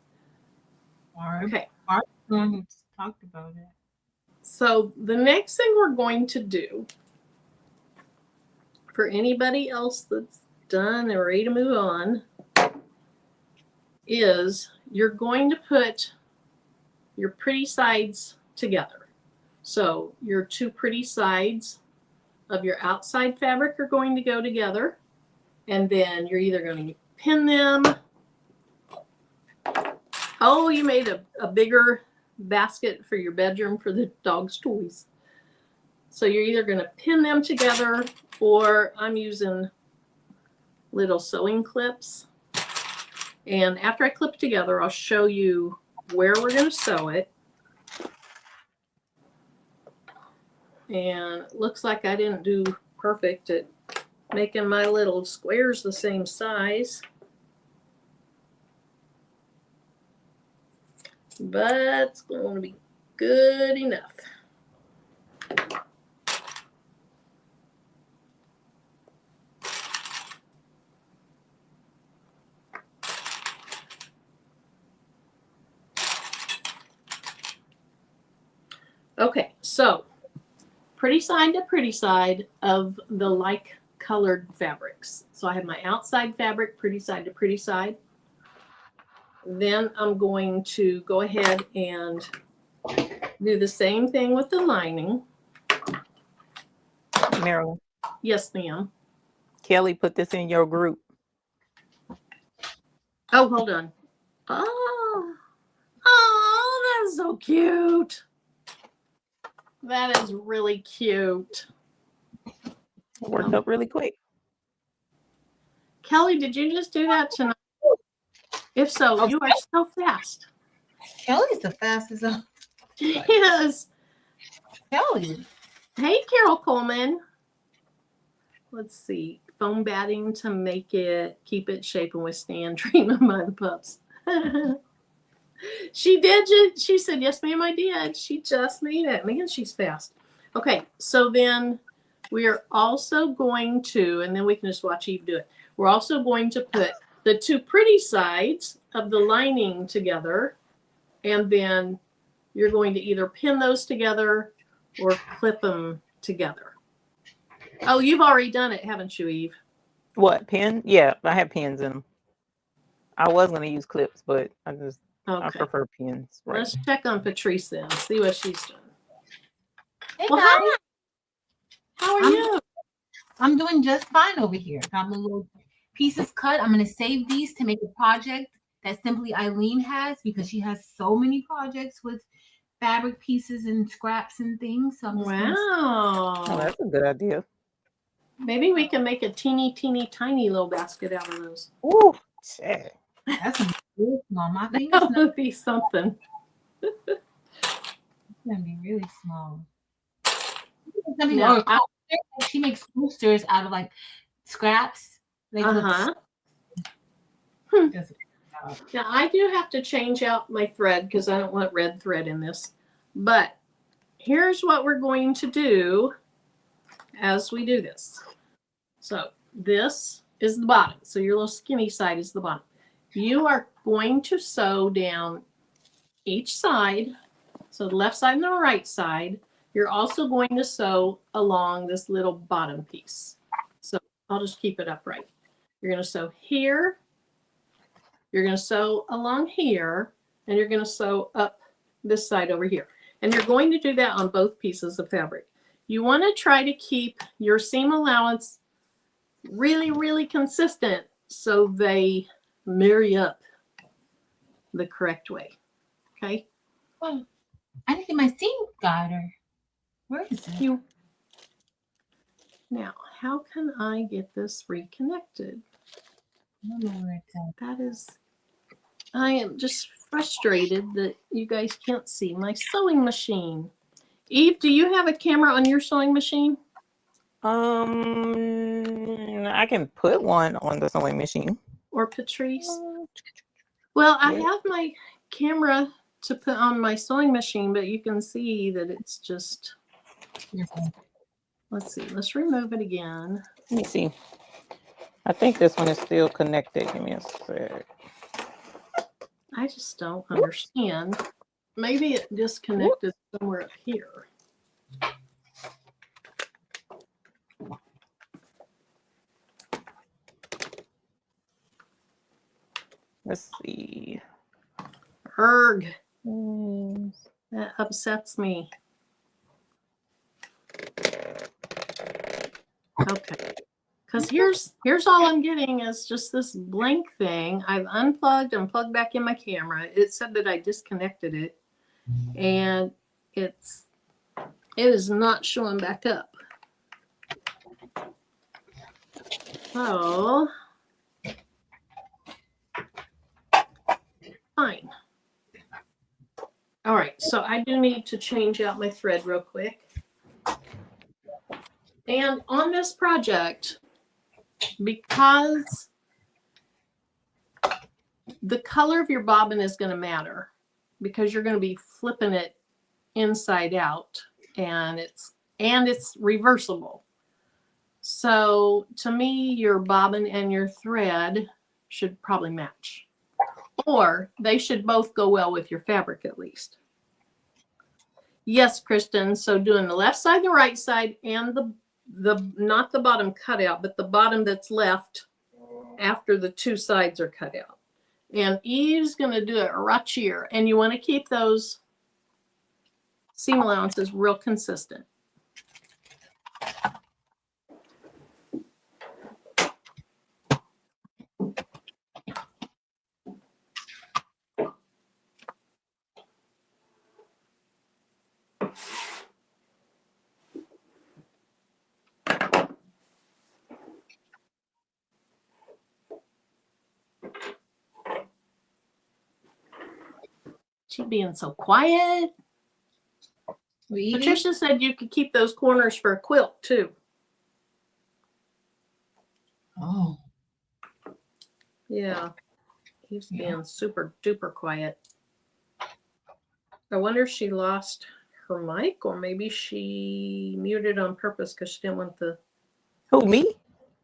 Okay. Barb's the one who talked about it. So the next thing we're going to do for anybody else that's done and ready to move on is you're going to put your pretty sides together. So your two pretty sides of your outside fabric are going to go together, and then you're either going to pin them. Oh, you made a bigger basket for your bedroom for the dog's toys. So you're either going to pin them together, or I'm using little sewing clips. And after I clip together, I'll show you where we're going to sew it. And it looks like I didn't do perfect at making my little squares the same size. But it's going to be good enough. Okay, so pretty side to pretty side of the like colored fabrics. So I have my outside fabric, pretty side to pretty side. Then I'm going to go ahead and do the same thing with the lining. Marilyn, Yes, ma'am. Kelly put this in your group. Oh, hold on. Oh, that's so cute. That is really cute. It worked up really quick. Kelly, did you just do that tonight? If so, you are so fast. Kelly's the fastest. She is. Kelly. Hey, Carol Coleman. Let's see. Foam batting to make it, keep it shape and withstand treatment by the pups. She did. She said, yes, ma'am, I did. She just made it. Man, she's fast. Okay, so then we are also going to, and then we can just watch Eve do it. We're also going to put the two pretty sides of the lining together, and then you're going to either pin those together or clip them together. Oh, you've already done it, haven't you, Eve? What, pin? Yeah, I have pins in them. I was going to use clips, but I prefer pins. Right. Let's check on Patrice then, see what she's done. Hey, Well, guys. hi. How are you? I'm doing just fine over here. Got my little pieces cut. I'm going to save these to make a project that Simply Eileen has, because she has so many projects with fabric pieces and scraps and things. So Wow. Oh, that's a good idea. Maybe we can make a teeny, tiny little basket out of those. Ooh, shit. That's really small. My fingers That would be something. It's gonna be really small. No, She makes coasters out of like scraps. Now I do have to change out my thread because I don't want red thread in this. But here's what we're going to do as we do this. So this is the bottom. So your little skinny side is the bottom. You are going to sew down each side. So the left side and the right side. You're also going to sew along this little bottom piece. So I'll just keep it upright. You're going to sew here. You're going to sew along here. And you're going to sew up this side over here. And you're going to do that on both pieces of fabric. you want to try to keep your seam allowance really, really consistent so they marry up the correct way. Okay. Oh, I didn't get my seam guider. Where is it? Now, how can I get this reconnected? I don't know where it's at. That is, I am just frustrated that you guys can't see my sewing machine. Eve, do you have a camera on your sewing machine? I can put one on the sewing machine. Or Patrice? Well, I have my camera to put on my sewing machine, but you can see that it's just, let's see, let's remove it again. Let me see. I think this one is still connected. Give me a sec. I just don't understand. Maybe it disconnected somewhere up here. Let's see. Erg. That upsets me. Okay. Because here's all I'm getting is just this blank thing. I've unplugged and plugged back in my camera. It said that I disconnected it, and it is not showing back up. So fine. All right, so I do need to change out my thread real quick. And on this project, because the color of your bobbin is going to matter, because you're going to be flipping it inside out, and it's reversible. So to me, your bobbin and your thread should probably match, or they should both go well with your fabric at least. Yes, Kristen. So doing the left side, the right side, and the not the bottom cutout, but the bottom that's left after the two sides are cut out. And Eve's going to do it right here. And you want to keep those seam allowances real consistent. She's being so quiet. Patricia said you could keep those corners for a quilt too. Oh. Yeah. He's being super duper quiet. I wonder if she lost her mic, or maybe she muted on purpose because she didn't want the... Who, me?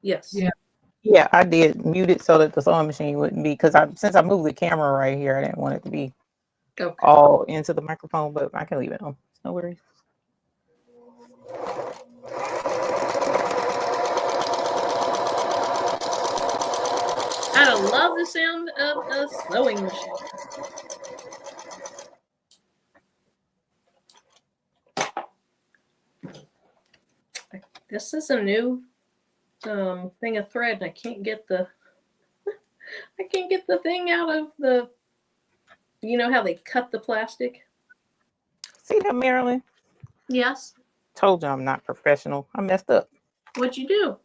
Yes. Yeah. Yeah, I did mute it so that the sewing machine wouldn't be, because since I moved the camera right here, I didn't want it to be all into the microphone, but I can leave it on. No worries. I love the sound of a sewing machine. This is a new thing of thread, and I can't get the thing out of the, you know how they cut the plastic? See that, Marilyn? Yes. Told you I'm not professional. I messed up. What'd you do?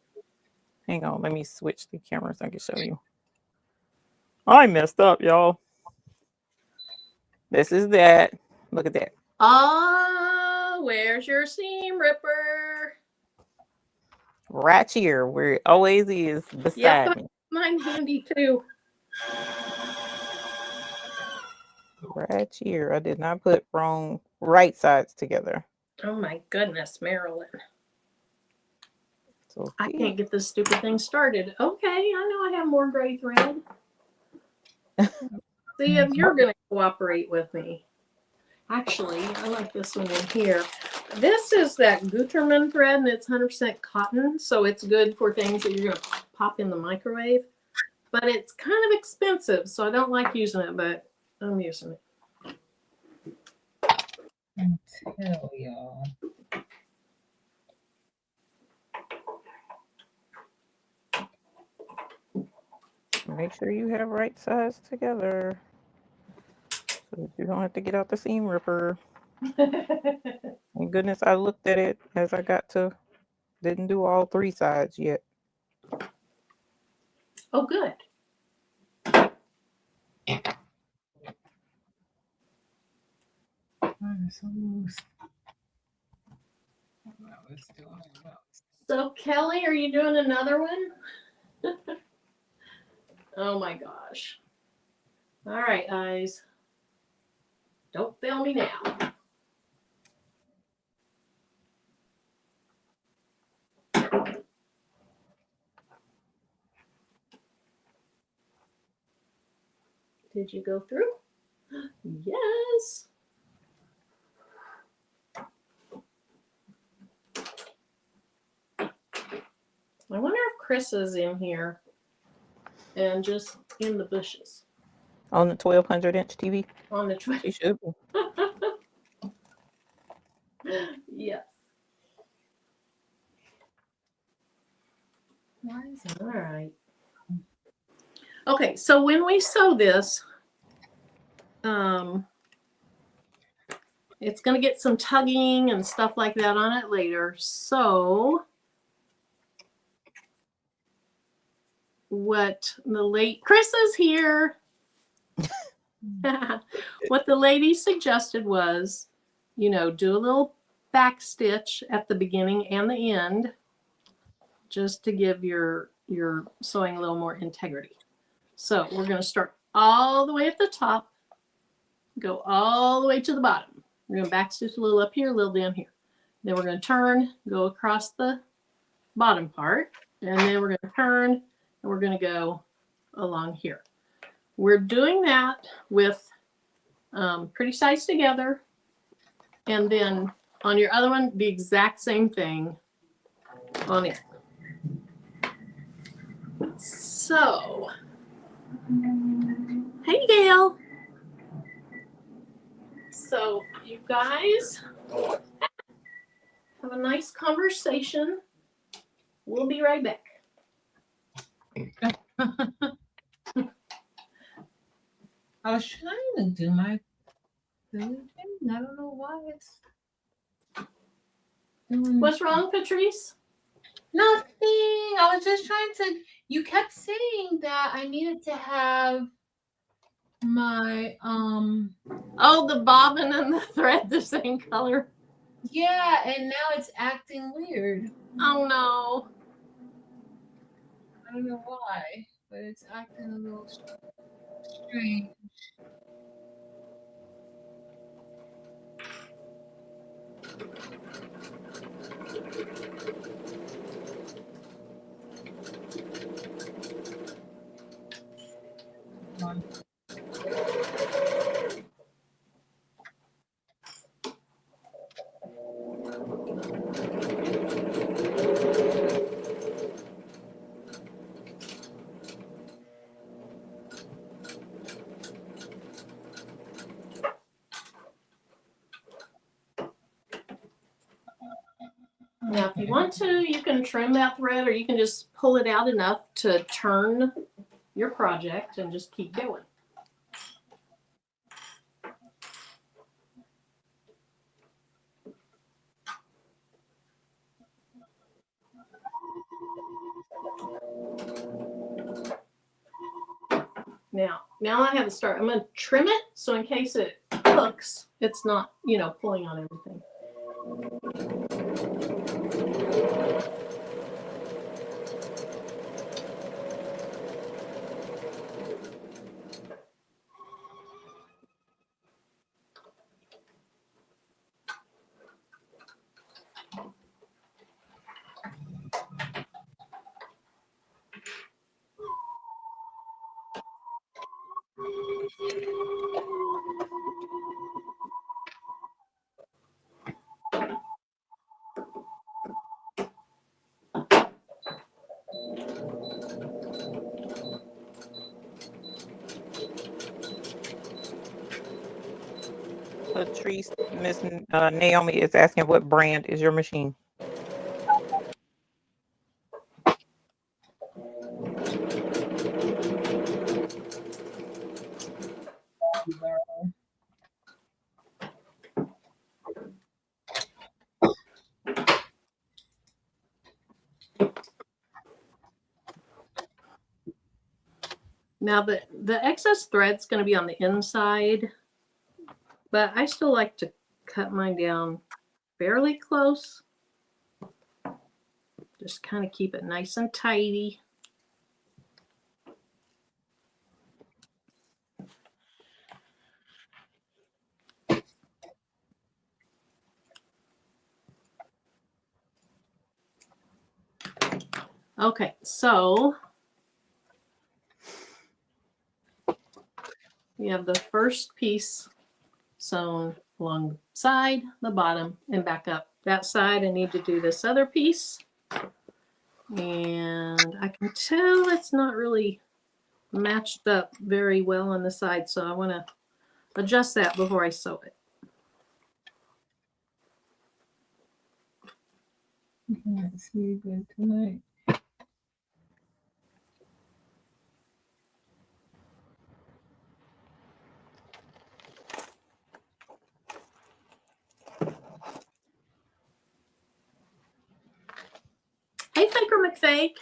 Hang on, let me switch the camera so I can show you. I messed up, y'all. This is that. Look at that. Ah, where's your seam ripper? Right here, where it always is, beside me. Mine's handy too. Right here. I did not put wrong right sides together. Oh my goodness, Marilyn. So I can't get this stupid thing started. Okay, I know I have more gray thread. See if you're going to cooperate with me. Actually, I like this one in here. This is that Gutermann thread, and it's 100% cotton, so it's good for things that you're going to pop in the microwave. But it's kind of expensive, so I don't like using it, but I'm using it. Tell y'all. Make sure you have right size together so that you don't have to get out the seam ripper. Thank goodness I looked at it as I got to, didn't do all 3 sides yet. Oh, good. So Kelly, are you doing another one? Oh my gosh. All right, guys. Don't fail me now. Did you go through? Yes. I wonder if Chris is in here and just in the bushes. On the 1200-inch TV? On the She should be. Yes. All right. Okay, so when we sew this, it's going to get some tugging and stuff like that on it later. So what the late Chris is here. What the lady suggested was, you know, do a little back stitch at the beginning and the end, just to give your sewing a little more integrity. So we're going to start all the way at the top, go all the way to the bottom. We're going to back stitch a little up here, a little down here. Then we're going to turn, go across the bottom part, and then we're going to turn, and we're going to go along here. We're doing that with pretty sides together, and then on your other one, the exact same thing on it. So, hey Gail. So you guys have a nice conversation. We'll be right back. I was trying to do my food. I don't know why it's doing. What's wrong, Patrice? Nothing. I was just trying to. You kept saying that I needed to have my Oh, the bobbin and the thread the same color. Yeah, and now it's acting weird. Oh no. I don't know why, but it's acting a little strange. Now, if you want to, you can trim that thread, or you can just pull it out enough to turn your project and just keep going. Now I have to start. I'm going to trim it so in case it hooks, it's not, you know, pulling on everything. Patrice, Miss Naomi is asking what brand is your machine? Now the excess thread's going to be on the inside, but I still like to cut mine down fairly close. Just kind of keep it nice and tidy. Okay, so we have the first piece sewn along the side, the bottom, and back up. That side, I need to do this other piece. And I can tell it's not really matched up very well on the side, so I want to adjust that before I sew it. Can't see good tonight. Hey, Faker McFake.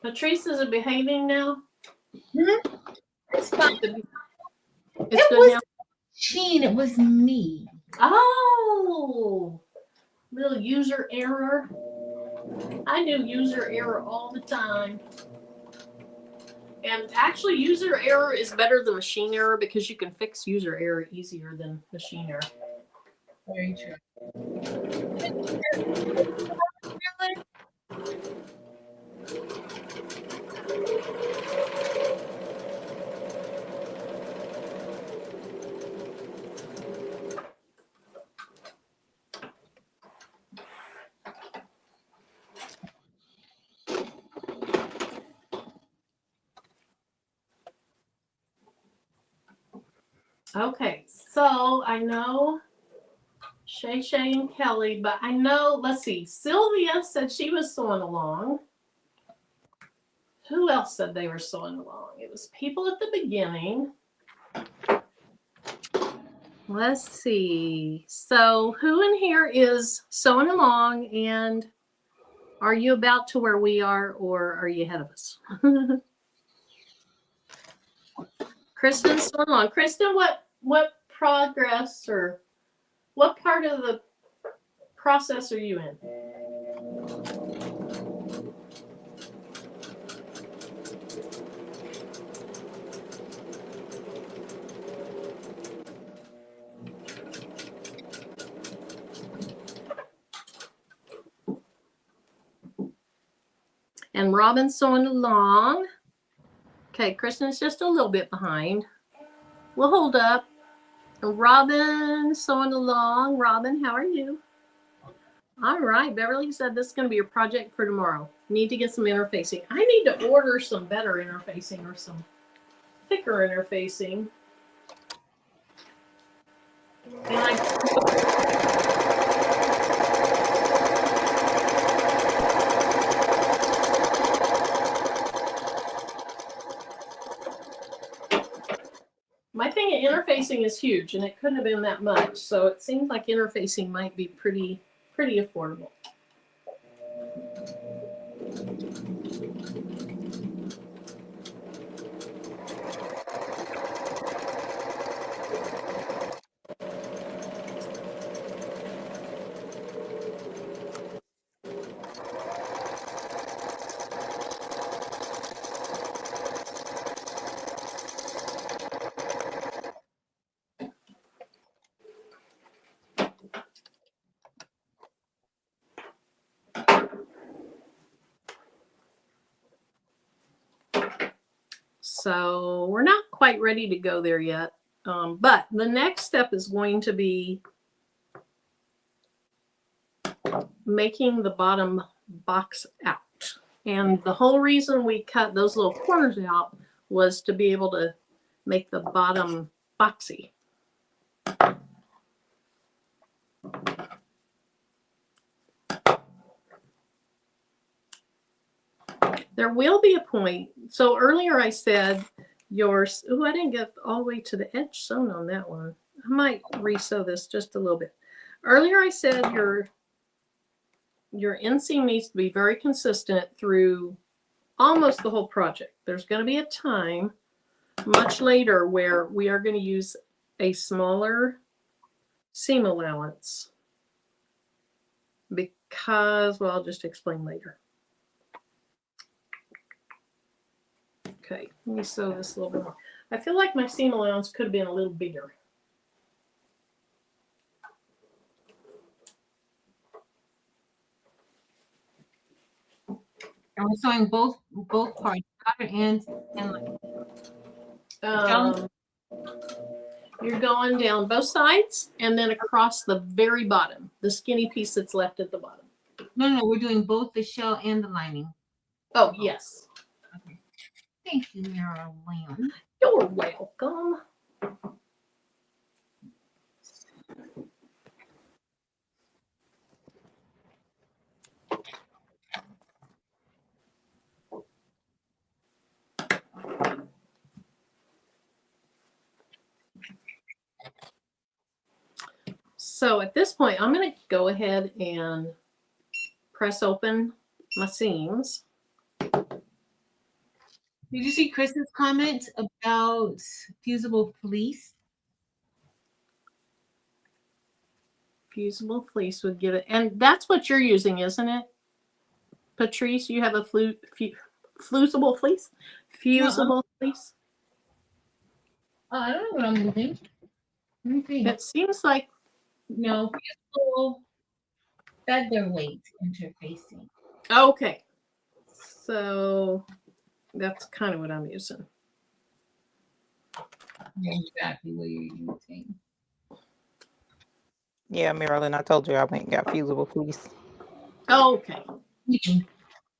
Patrice, is it behaving now? Mm-hmm. It's fine. It's good was now? Sheen, it was me. Oh, little user error. I do user error all the time. And actually, user error is better than machine error because you can fix user error easier than machine error. Very true. Okay, so I know Shay and Kelly, but I know, let's see, Sylvia said she was sewing along. Who else said they were sewing along? It was people at the beginning. Let's see. So who in here is sewing along, and are you about to where we are, or are you ahead of us? Kristen's sewing along. Kristen, what progress or what part of the process are you in? And Robin's sewing along. Okay, Kristen's just a little bit behind. We'll hold up. And Robin sewing along. Robin, how are you? All right, Beverly said this is going to be your project for tomorrow. Need to get some interfacing. I need to order some better interfacing or some thicker interfacing. And my thing at interfacing is huge, and it couldn't have been that much. So it seems like interfacing might be pretty affordable. So we're not quite ready to go there yet. But the next step is going to be making the bottom box out. And the whole reason we cut those little corners out was to be able to make the bottom boxy. There will be a point. So earlier I said yours. Oh, I didn't get all the way to the edge sewn on that one. I might resew this just a little bit. Earlier I said your inseam needs to be very consistent through almost the whole project. There's going to be a time much later where we are going to use a smaller seam allowance because, well, I'll just explain later. Okay, let me sew this a little bit more. I feel like my seam allowance could have been a little bigger. And we're sewing both parts, outer ends and You're going down both sides and then across the very bottom, the skinny piece that's left at the bottom. no, we're doing both the shell and the lining. Oh, yes. Okay. Thank you, Marilyn. You're welcome. So at this point, I'm going to go ahead and press open my seams. Did you see Chris's comment about fusible fleece? Fusible fleece would give it, and that's what you're using, isn't it, Patrice? You have a fusible fleece? Fusible fleece? I don't know what I'm using. Let me see. It seems like No, fusible featherweight interfacing. okay. So that's kind of what I'm using. Exactly what you're using. Yeah, Marilyn, I told you I went and got fusible fleece. Okay.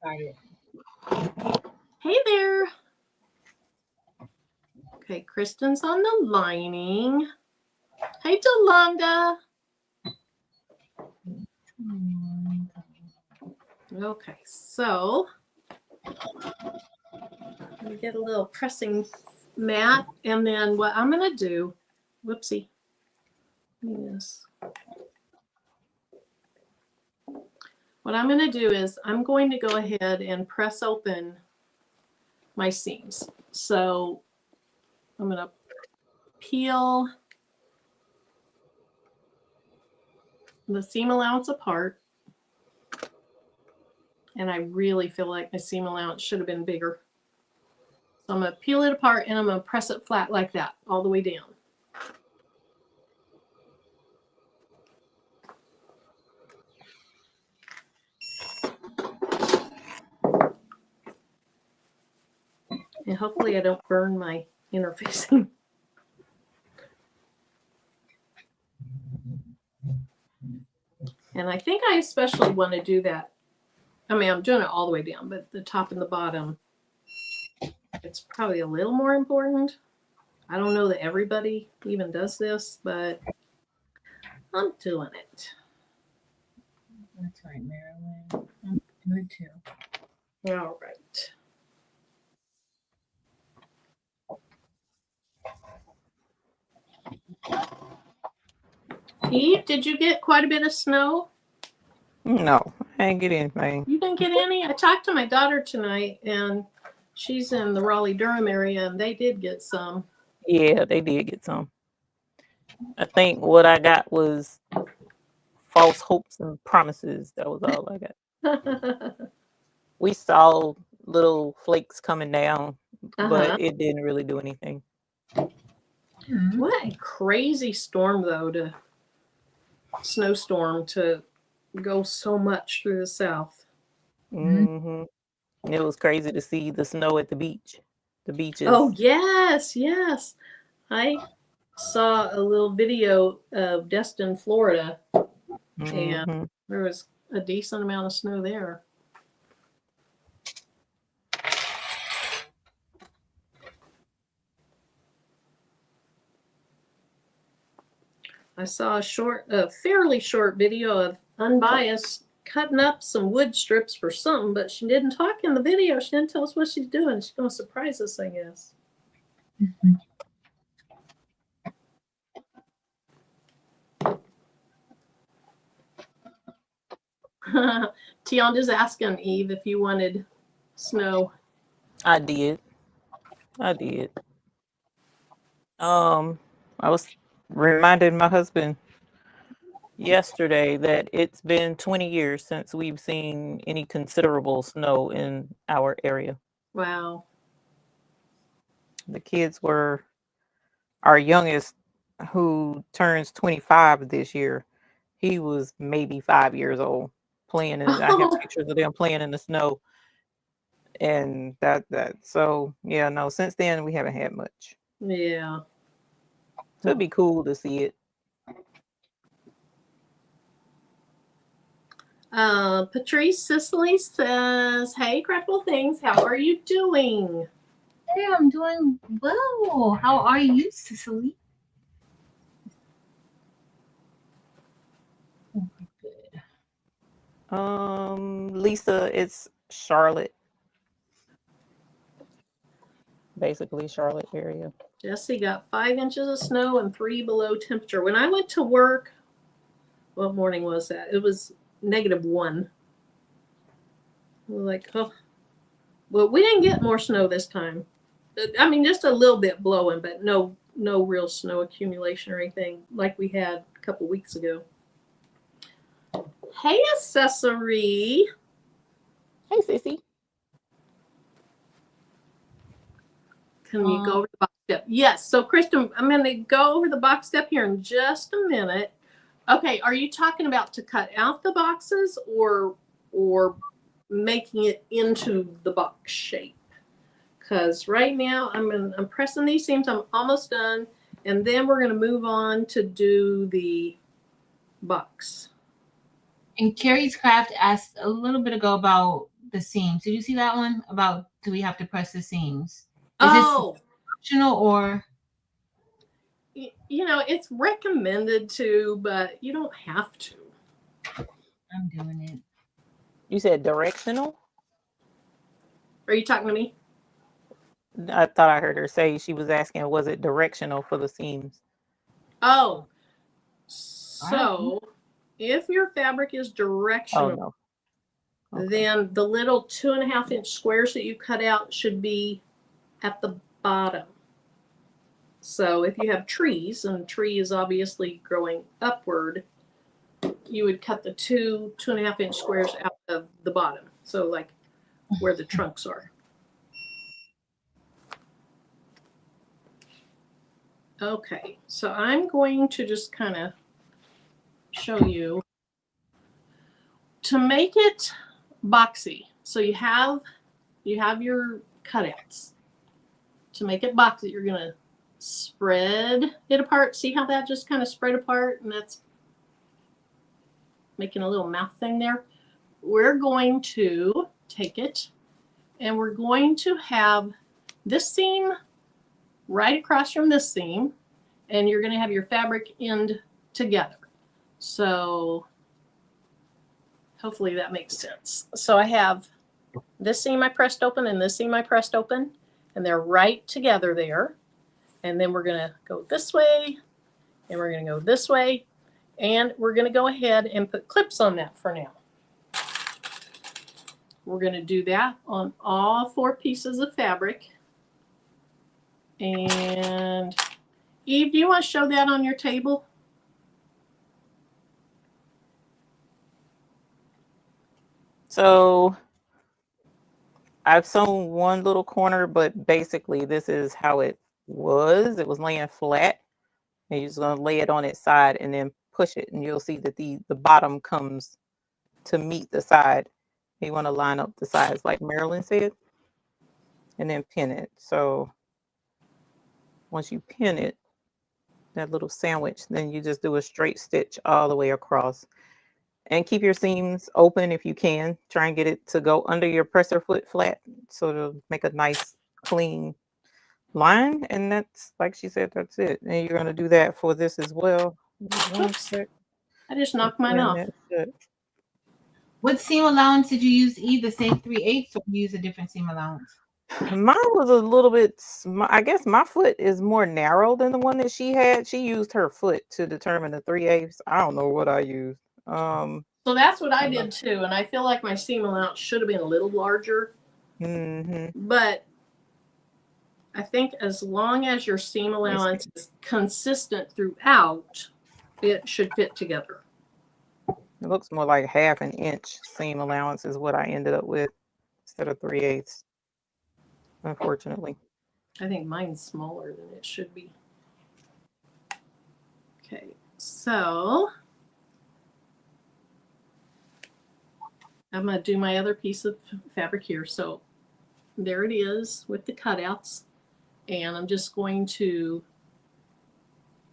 Got it. Hey there. Okay, Kristen's on the lining. Hey, Delonda. Okay, so we get a little pressing mat, and then what I'm going to do, whoopsie. Yes. What I'm going to do is I'm going to go ahead and press open my seams. So I'm going to peel the seam allowance apart. And I really feel like my seam allowance should have been bigger. So I'm going to peel it apart and I'm going to press it flat like that all the way down. And hopefully I don't burn my interfacing. And I think I especially want to do that. I mean, I'm doing it all the way down, but the top and the bottom, it's probably a little more important. I don't know that everybody even does this, but I'm doing it. That's right, Marilyn. I'm good too. All right. Eve, did you get quite a bit of snow? No, I ain't get anything. You didn't get any? I talked to my daughter tonight, and she's in the Raleigh-Durham area, and they did get some. Yeah, they did get some. I think what I got was false hopes and promises. That was all I got. We saw little flakes coming down, but it didn't really do anything. What a crazy storm, though, snowstorm to go so much through the South. Mm-hmm. It was crazy to see the snow at the beach. The beaches. Oh, yes, yes. I saw a little video of Destin, Florida, and there was a decent amount of snow there. I saw a fairly short video of Unbiased cutting up some wood strips for something, but she didn't talk in the video. She didn't tell us what she's doing. She's going to surprise us, I guess. Tionda's asking Eve if you wanted snow. I did. I was reminding my husband yesterday that it's been 20 years since we've seen any considerable snow in our area. Wow. The kids were our youngest, who turns 25 this year. He was maybe 5 years old playing, and I have pictures of them playing in the snow. And so yeah, no, since then we haven't had much. Yeah. So it'd be cool to see it. Patrice Cicely says, hey, Credible Things, how are you doing? Hey, I'm doing well. How are you, Cicely? Good. Lisa, it's Charlotte. Basically Charlotte area. Jesse got 5 inches of snow and 3 below temperature. When I went to work, what morning was that? It was -1. We were like, oh, well, we didn't get more snow this time. I mean, just a little bit blowing, but no real snow accumulation or anything like we had a couple weeks ago. Hey, Accessory. Hey, Sissy. Can you go over the box step? Yes. So, Kristen, I'm going to go over the box step here in just a minute. Okay. Are you talking about to cut out the boxes or making it into the box shape? Because right now I'm pressing these seams. I'm almost done. And then we're going to move on to do the box. And Carrie's Craft asked a little bit ago about the seams. Did you see that one? About do we have to press the seams? Is this optional or? You know, it's recommended to, but you don't have to. I'm doing it. You said directional? Are you talking to me? I thought I heard her say she was asking, was it directional for the seams? Oh, so if your fabric is directional, then the little 2.5-inch squares that you cut out should be at the bottom. So if you have trees, and tree is obviously growing upward, you would cut the 2.5-inch squares out of the bottom. So like where the trunks are. Okay, so I'm going to just kind of show you to make it boxy. So you have your cutouts. To make it boxy, you're going to spread it apart. See how that just kind of spread apart, and that's making a little mouth thing there. We're going to take it and we're going to have this seam right across from this seam, and you're going to have your fabric end together. So hopefully that makes sense. So I have this seam I pressed open and this seam I pressed open, and they're right together there. And then we're going to go this way, and we're going to go this way, and we're going to go ahead and put clips on that for now. We're going to do that on all 4 pieces of fabric. And Eve, do you want to show that on your table? So I've sewn one little corner, but basically this is how it was. It was laying flat, and you're just going to lay it on its side and then push it, and you'll see that the bottom comes to meet the side. You want to line up the sides like Marilyn said, and then pin it. So once you pin it, that little sandwich, then you just do a straight stitch all the way across. And keep your seams open if you can. Try and get it to go under your presser foot flat, so to make a nice clean line. And that's, like she said, that's it. And you're going to do that for this as well. Oops. I just knocked mine off. What seam allowance did you use, Eve? The same 3/8, or you use a different seam allowance? Mine was a little bit, I guess my foot is more narrow than the one that she had. She used her foot to determine the 3/8. I don't know what I used. So that's what I did too. And I feel like my seam allowance should have been a little larger. But I think as long as your seam allowance is consistent throughout, it should fit together. It looks more like 1/2 inch seam allowance is what I ended up with instead of 3/8. Unfortunately. I think mine's smaller than it should be. Okay, so I'm going to do my other piece of fabric here. So there it is with the cutouts. And I'm just going to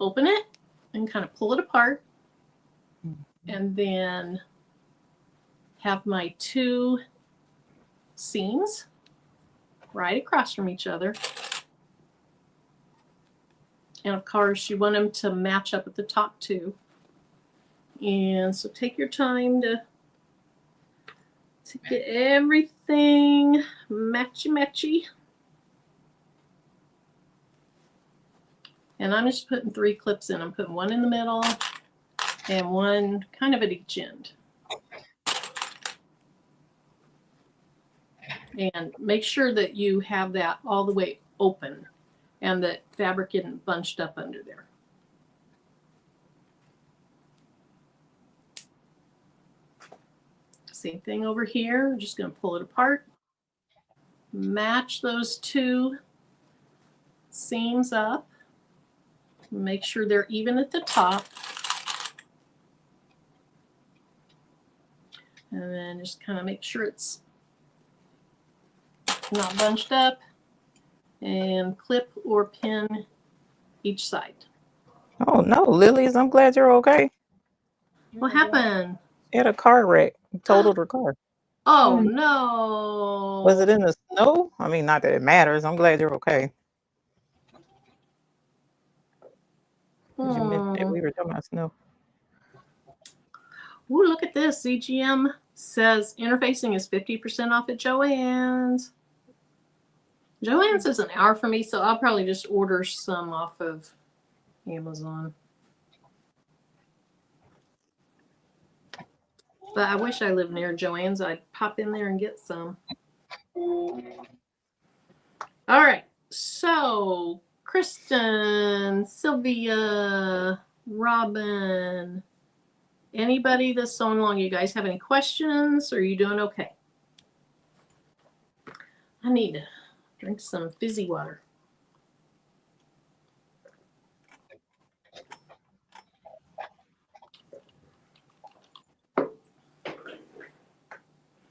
open it and kind of pull it apart. And then have my 2 seams right across from each other. And of course, you want them to match up at the top too. And so take your time to get everything matchy-matchy. And I'm just putting 3 clips in. I'm putting 1 in the middle and 1 kind of at each end. And make sure that you have that all the way open and that fabric isn't bunched up under there. Same thing over here. I'm just going to pull it apart. Match those 2 seams up. Make sure they're even at the top. And then just kind of make sure it's not bunched up. And clip or pin each side. Oh no, Lilies, I'm glad you're okay. What happened? She had a car wreck. Totaled her car. Oh no. Was it in the snow? I mean, not that it matters. I'm glad you're okay. You meant that we were talking about snow. Ooh, look at this. CGM says interfacing is 50% off at Joann's. Joann's is an hour for me, so I'll probably just order some off of Amazon. But I wish I lived near Joann's. I'd pop in there and get some. All right. So, Kristen, Sylvia, Robin, anybody that's sewing along, you guys have any questions? Or are you doing okay? I need to drink some fizzy water.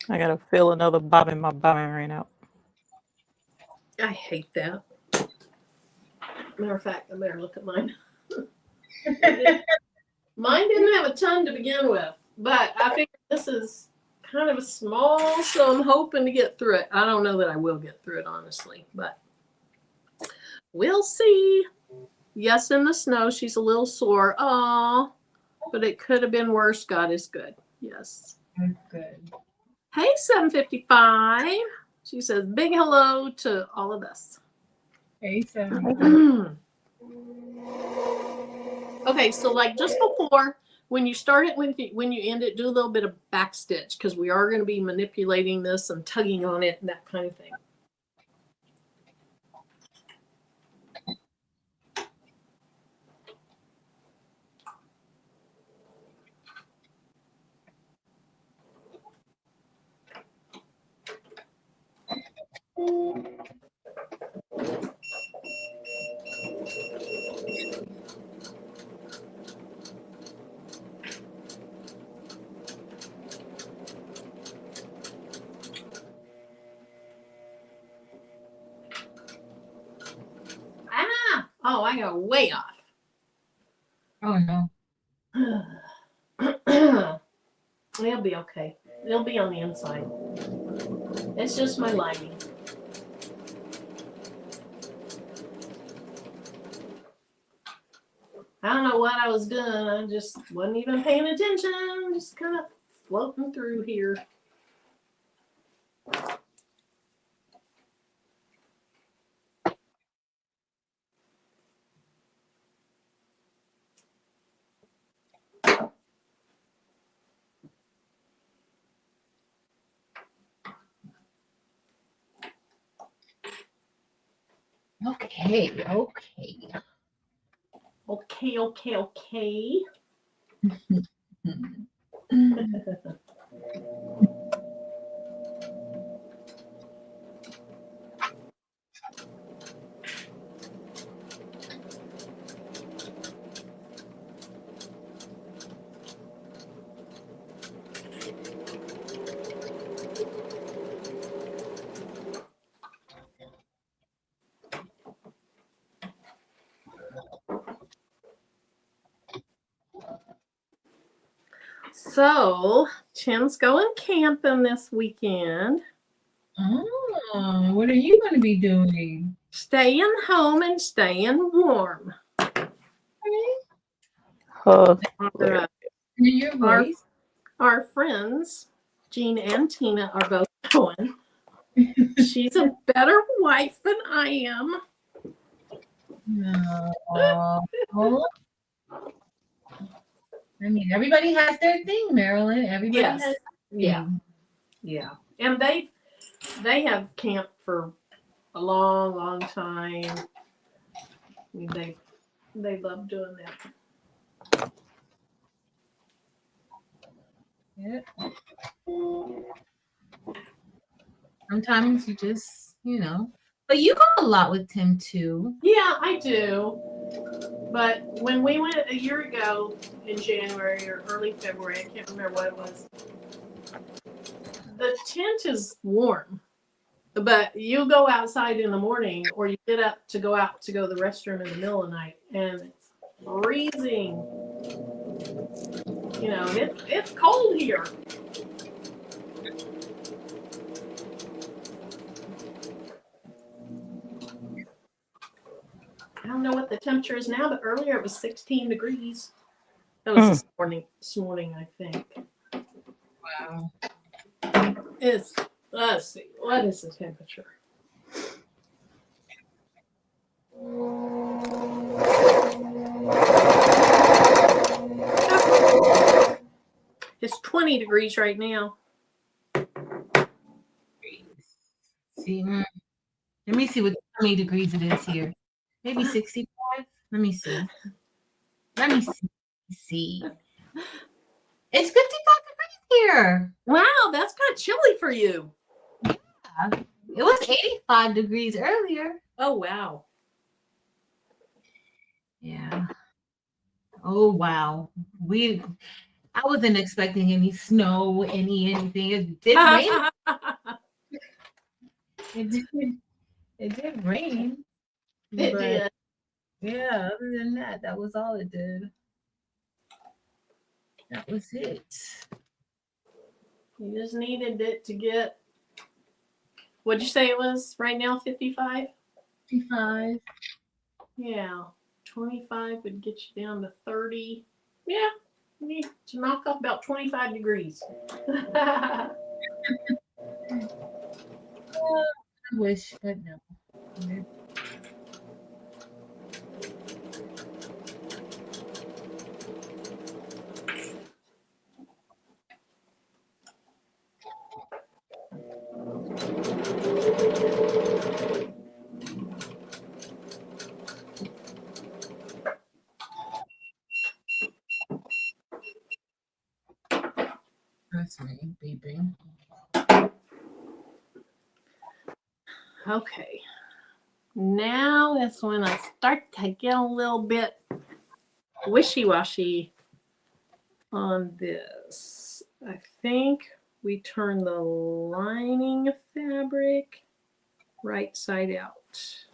I gotta fill another bobbin. My bobbin ran out. I hate that. Matter of fact, I better look at mine. Mine didn't have a ton to begin with, but I figured this is kind of a small, so I'm hoping to get through it. I don't know that I will get through it, honestly, but we'll see. Yes, in the snow, she's a little sore. Aw, but it could have been worse. God is good. Yes. Good. Hey, 755. She says, big hello to all of us. Hey, 7. Okay, so like just before, when you start it, when you end it, do a little bit of back stitch because we are going to be manipulating this and tugging on it and that kind of thing. Oh, I got way off. Oh no. It'll be okay. It'll be on the inside. It's just my lining. I don't know what I was doing. I just wasn't even paying attention. Just kind of floating through here. Okay. Okay. So, Tim's going camping this weekend. Oh, what are you going to be doing? Staying home and staying warm. Hilarious. Your voice. Our friends, Jean and Tina, are both going. She's a better wife than I am. No. I mean, everybody has their thing, Marilyn. Everybody Yes. has Yeah. Yeah. And they have camped for a long time. I mean, they love doing that. Yeah. Sometimes you just, but you go a lot with Tim too. Yeah, I do. But when we went a year ago in January or early February, I can't remember what it was, the tent is warm. But you go outside in the morning or you get up to go out to go to the restroom in the middle of the night and it's freezing. It's cold here. I don't know what the temperature is now, but earlier it was 16 degrees. That was this morning, I think. Wow. Let's see, what is the temperature? It's 20 degrees right now. See, let me see how many degrees it is here. Maybe 65. Let me see. It's 55 degrees here. Wow, that's kind of chilly for you. Yeah. It was 85 degrees earlier. Oh, wow. Yeah. Oh, wow. I wasn't expecting any snow, anything. It did rain. It did rain. It did. Yeah, other than that, that was all it did. That was it. You just needed it to get, what'd you say it was right now, 55? 55. Yeah, 25 would get you down to 30. Yeah, you need to knock off about 25 degrees. I wish, but no. That's me beeping. Okay. Now is when I start to get a little bit wishy-washy on this. I think we turn the lining of fabric right side out.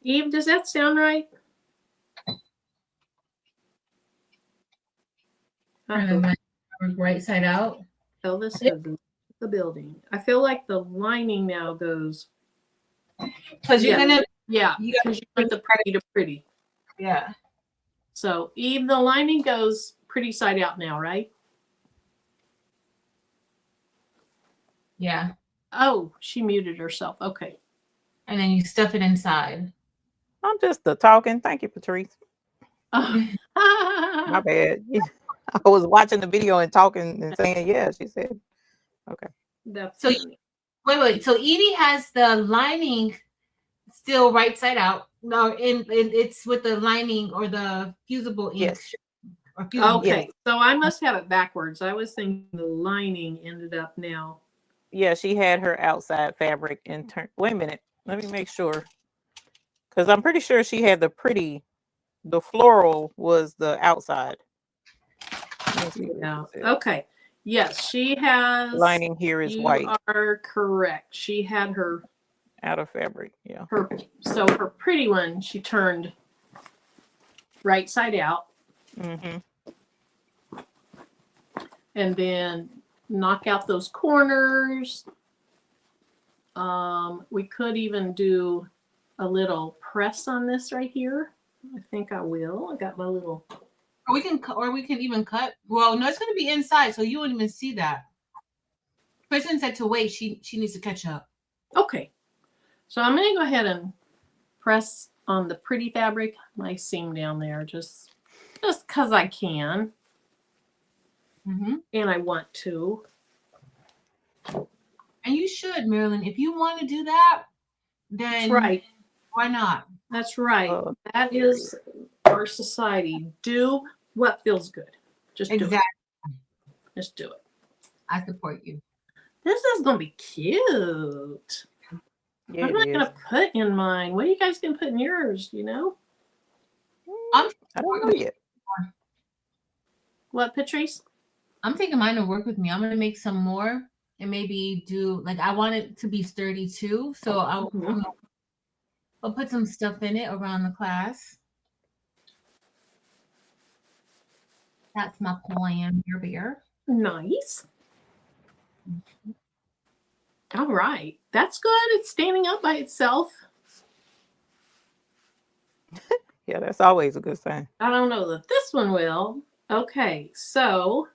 Eve, does that sound right? Right side out. Elvis has the building. I feel like the lining now goes. Because you're gonna. Yeah, because you want the pretty to pretty. Yeah. So Eve, the lining goes pretty side out now, right? Yeah. Oh, she muted herself. Okay. And then you stuff it inside. I'm just talking. Thank you, Patrice. Oh. My bad. I was watching the video and talking and saying, yeah, she said, okay. That's So funny. wait. So Evie has the lining still right side out. No, it's with the lining or the fusible ink. Yes. Or fusible. Okay, Yes. so I must have it backwards. I was thinking the lining ended up now. Yeah, she had her outside fabric in turn. Wait a minute. Let me make sure. Because I'm pretty sure she had the floral was the outside. Let me see what Yeah. it says. Okay. Yes, she has. Lining here is You white. are correct. She had her Out of fabric. Yeah. so her pretty one, she turned right side out Mm-hmm. and then knock out those corners. We could even do a little press on this right here. I think I will. I got my little. Or we can even cut. Well, no, it's going to be inside, so you wouldn't even see that. Kristen said to wait. She needs to catch up. Okay. So I'm going to go ahead and press on the pretty fabric, my seam down there, just because I can. Mm-hmm. And I want to. And you should, Marilyn. If you want to do that, then That's right. Why not? That's right. That is our society. Do what feels good. Just do it. Just do it. I support you. This is going to be cute. Yeah, what am I going to put in mine? What are you guys going to put in yours? You know? I don't know yet. What, Patrice? I'm thinking mine will work with me. I'm going to make some more and maybe do, like, I want it to be sturdy too. So I'll put some stuff in it around the class. That's my plan, bear. Nice. All right. That's good. It's standing up by itself. Yeah, that's always a good sign. I don't know that this one will. Okay, so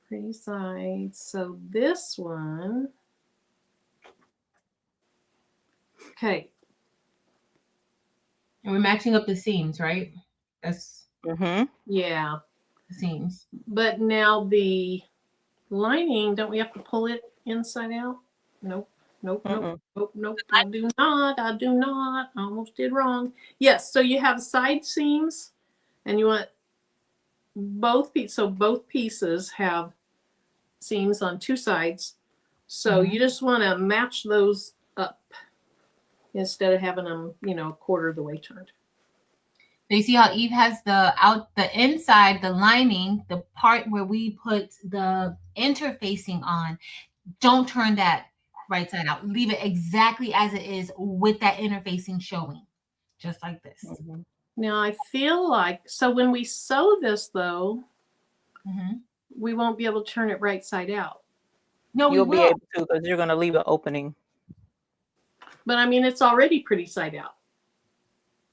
pretty sides. So this one. Okay. And we're matching up the seams, right? That's yeah. The seams. But now the lining, don't we have to pull it inside out? Nope. Nope. Nope. Nope. Nope. I do not. I do not. I almost did wrong. Yes. So you have side seams, and you want both pieces. So both pieces have seams on two sides. So you just want to match those up instead of having them, a quarter of the way turned. So you see how Eve has the inside, the lining, the part where we put the interfacing on. Don't turn that right side out. Leave it exactly as it is with that interfacing showing, just like this. Now I feel like, so when we sew this though, we won't be able to turn it right side out. No, you'll be able to, because you're going to leave an opening. But I mean, it's already pretty side out.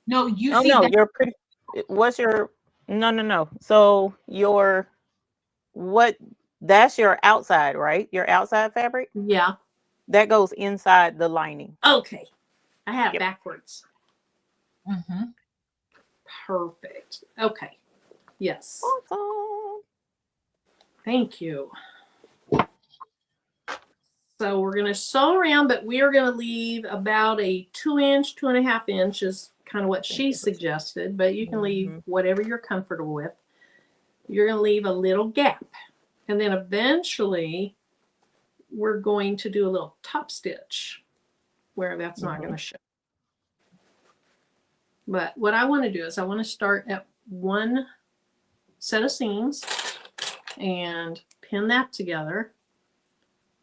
No, you see. No, you're pretty. What's your? No. So that's your outside, right? Your outside fabric. Yeah. That goes inside the lining. Okay. I have it backwards. Perfect. Okay. Yes. Awesome. Thank you. So we're going to sew around, but we are going to leave about a 2-inch, 2.5 inch is kind of what she suggested, but you can leave whatever you're comfortable with. You're going to leave a little gap. And then eventually we're going to do a little top stitch where that's not going to show. But what I want to do is I want to start at one set of seams and pin that together.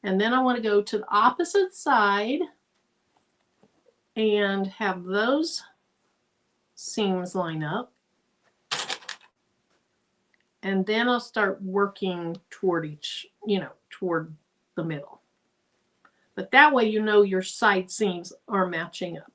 And then I want to go to the opposite side and have those seams line up. And then I'll start working toward toward the middle. But that way your side seams are matching up.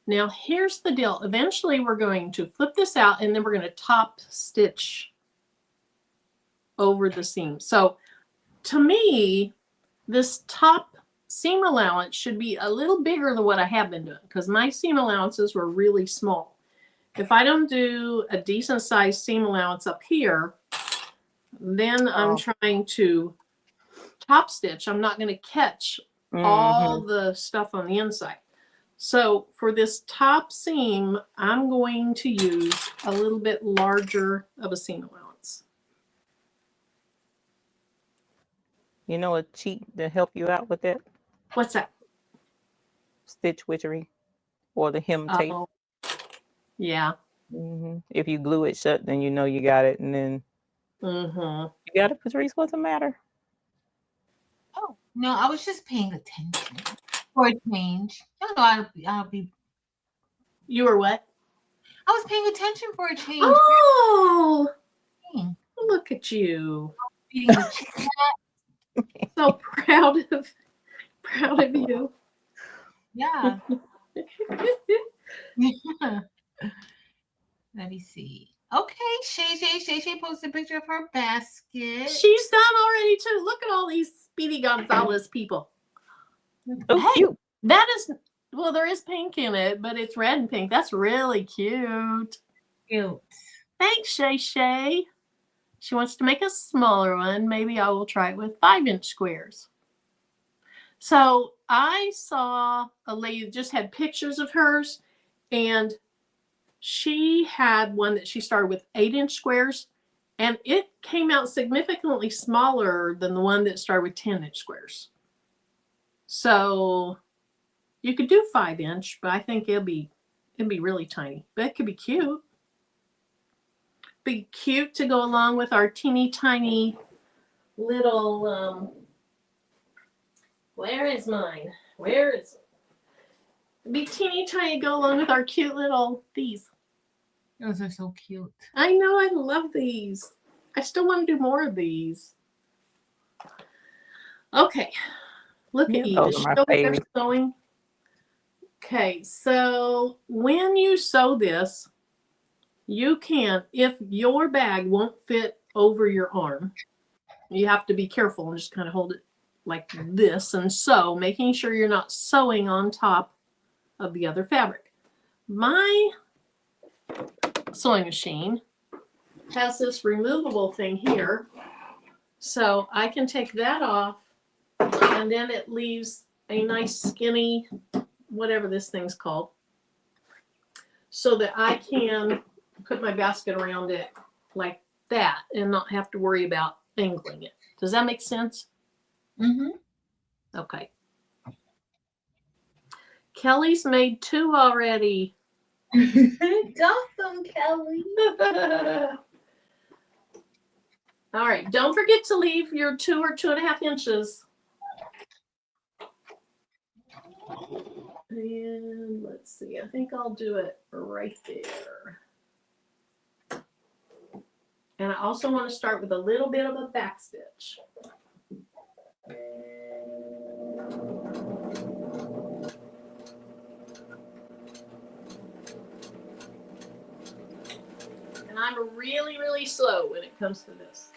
Now here's the deal. Eventually we're going to flip this out and then we're going to top stitch over the seam. So to me, this top seam allowance should be a little bigger than what I have been doing because my seam allowances were really small. If I don't do a decent sized seam allowance up here, then I'm trying to top stitch. I'm not going to catch all the stuff on the inside. So for this top seam, I'm going to use a little bit larger of a seam allowance. You know a cheat to help you out with that? What's that? Stitch witchery or the hem tape. Oh, yeah. If you glue it shut, then you know you got it, and then you got it, Patrice. What's the matter? Oh no, I was just paying attention for a change. I'll be. You were what? I was paying attention for a change. Oh, look at you! So proud of you. Yeah. Let me see. Okay, Shay posted a picture of her basket. She's done already too. Look at all these Speedy Gonzalez people. Oh, cute. That is, well, there is pink in it, but it's red and pink. That's really cute. Cute. Thanks, Shay. She wants to make a smaller one. Maybe I will try it with 5-inch squares. So I saw a lady that just had pictures of hers, and she had one that she started with 8-inch squares, and it came out significantly smaller than the one that started with 10-inch squares. So you could do 5-inch, but I think it'd be really tiny. But it could be cute. Be cute to go along with our teeny tiny little where is mine? Where is it? It'd be teeny tiny to go along with our cute little these. Those are so cute. I know, I love these. I still want to do more of these. Okay. Look at you. Those are my favorite. Sewing. Okay, so when you sew this, you can, if your bag won't fit over your arm, you have to be careful and just kind of hold it like this and sew, making sure you're not sewing on top of the other fabric. My sewing machine has this removable thing here, so I can take that off, and then it leaves a nice skinny, whatever this thing's called, so that I can put my basket around it like that and not have to worry about angling it. Does that make sense? Okay. Kelly's made 2 already. Got them, Kelly. All right. Don't forget to leave your 2 or 2.5 inches. And let's see. I think I'll do it right there. And I also want to start with a little bit of a back stitch. And I'm really, really slow when it comes to this.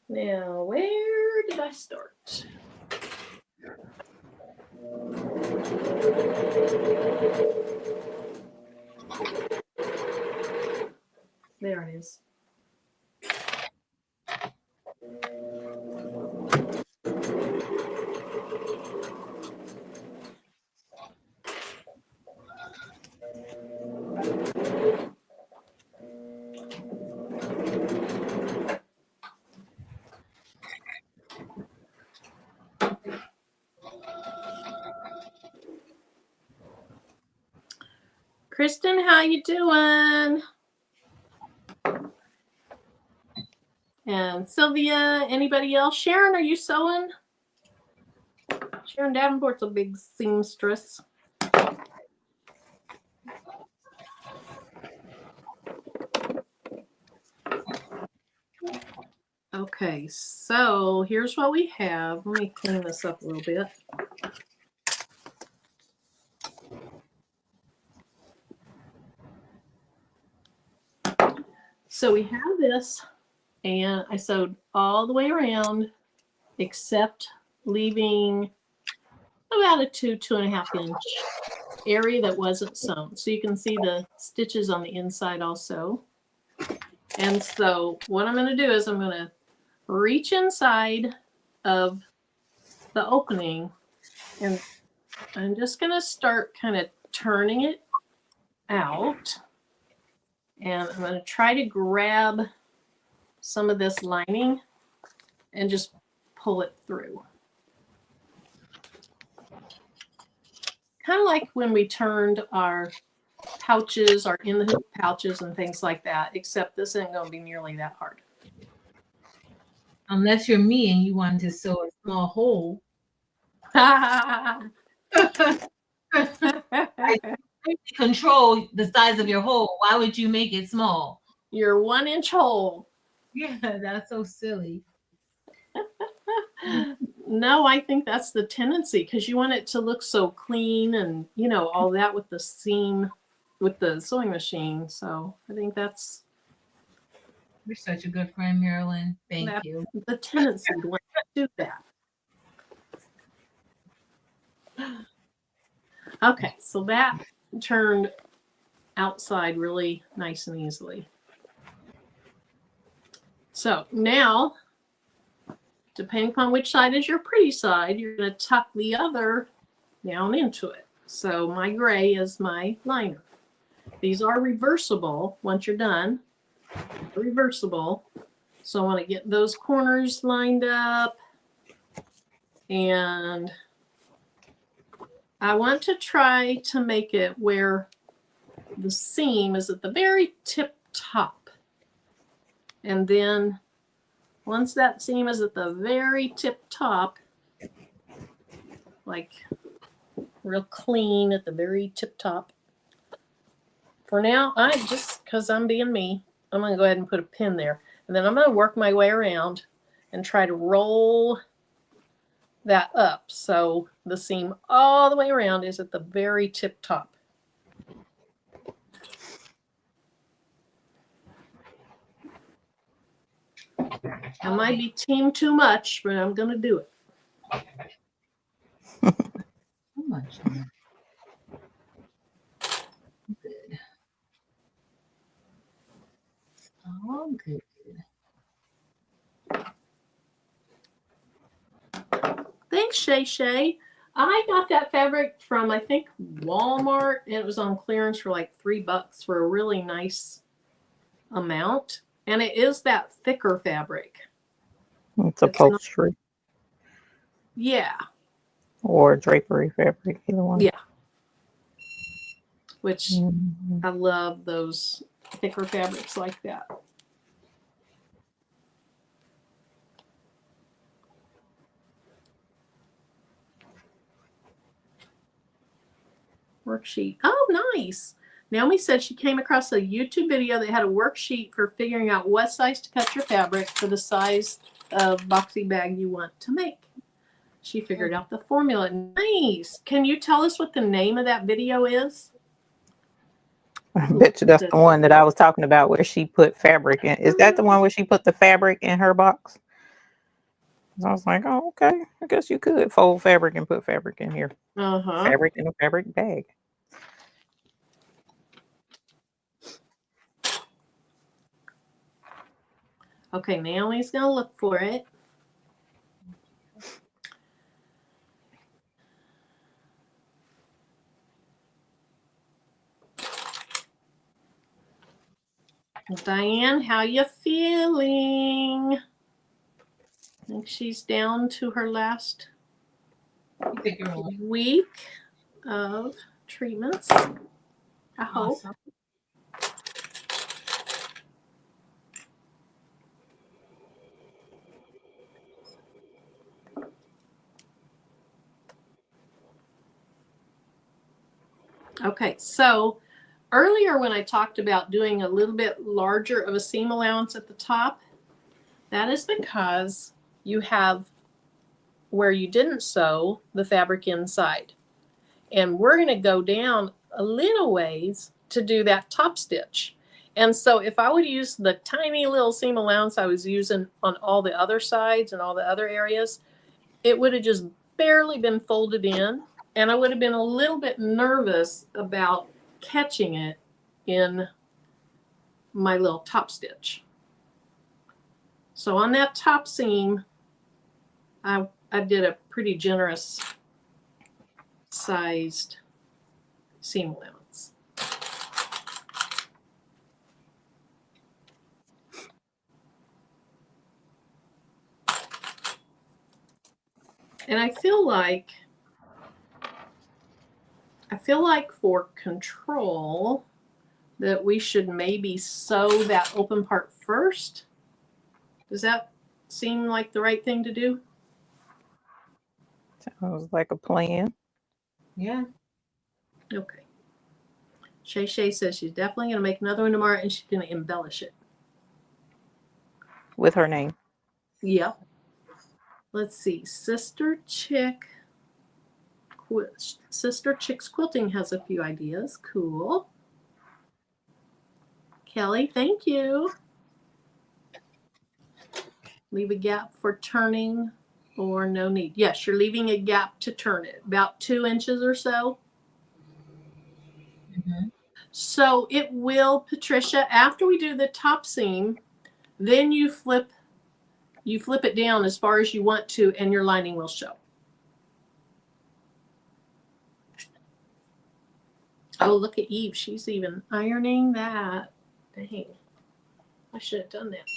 Now, where did I start? There it is. Kristen, how you doing? And Sylvia, anybody else? Sharon, are you sewing? Sharon Davenport's a big seamstress. Okay, so here's what we have. Let me clean this up a little bit. So we have this, and I sewed all the way around except leaving about a 2.5 inch area that wasn't sewn. So you can see the stitches on the inside also. And so what I'm going to do is I'm going to reach inside of the opening, and I'm just going to start kind of turning it out. And I'm going to try to grab some of this lining and just pull it through. Kind of like when we turned our pouches, our in the hoop pouches and things like that, except this isn't going to be nearly that hard. Unless you're me and you want to sew a small hole. Control the size of your hole. Why would you make it small? Your 1 inch hole. Yeah, that's so silly. No, I think that's the tendency, because you want it to look so clean and, you know, all that with the seam, with the sewing machine. So I think that's... You're such a good friend, Marilyn. Thank you. The tendency to want to do that. Okay, so that turned outside really nice and easily. So now, depending upon which side is your pretty side, you're going to tuck the other down into it. So my gray is my liner. These are reversible once you're done. They're reversible. So I want to get those corners lined up. And I want to try to make it where the seam is at the very tip top. And then once that seam is at the very tip top, like real clean at the very tip top. For now, I just, because I'm being me, I'm going to go ahead and put a pin there. And then I'm going to work my way around and try to roll that up so the seam all the way around is at the very tip top. I might be team too much, but I'm going to do it. Too much. Good. Oh, good. Thanks, Shay Shay. I got that fabric from, I think, Walmart, and it was on clearance for like $3 for a really nice amount. And it is that thicker fabric. It's upholstery. Yeah. Or drapery fabric, either one. Yeah. Which I love those thicker fabrics like that. Worksheet. Oh, nice. Naomi said she came across a YouTube video that had a worksheet for figuring out what size to cut your fabric for the size of boxy bag you want to make. She figured out the formula. Nice. Can you tell us what the name of that video is? I bet you that's the one that I was talking about where she put fabric in. Is that the one where she put the fabric in her box? I was like, oh, okay. I guess you could fold fabric and put fabric in here. Fabric in a fabric bag. Okay, Naomi's going to look for it. Diane, how you feeling? I think she's down to her last week of treatments. I hope. Awesome. Okay, so earlier when I talked about doing a little bit larger of a seam allowance at the top, that is because you have where you didn't sew the fabric inside. And we're going to go down a little ways to do that top stitch. And so if I would use the tiny little seam allowance I was using on all the other sides and all the other areas, it would have just barely been folded in. And I would have been a little bit nervous about catching it in my little top stitch. So on that top seam, I did a pretty generous sized seam allowance. And I feel like for control that we should maybe sew that open part first. Does that seem like the right thing to do? Sounds like a plan. Yeah. Okay. Shay Shay says she's definitely going to make another one tomorrow and she's going to embellish it. With her name. Yep. Let's see. Sister Chick's Quilting has a few ideas. Cool. Kelly, thank you. Leave a gap for turning or no need. Yes, you're leaving a gap to turn it, about 2 inches or so. Mm-hmm. So it will, Patricia, after we do the top seam, then you flip it down as far as you want to, and your lining will show. Oh, look at Eve. She's even ironing that. Dang. I should have done that.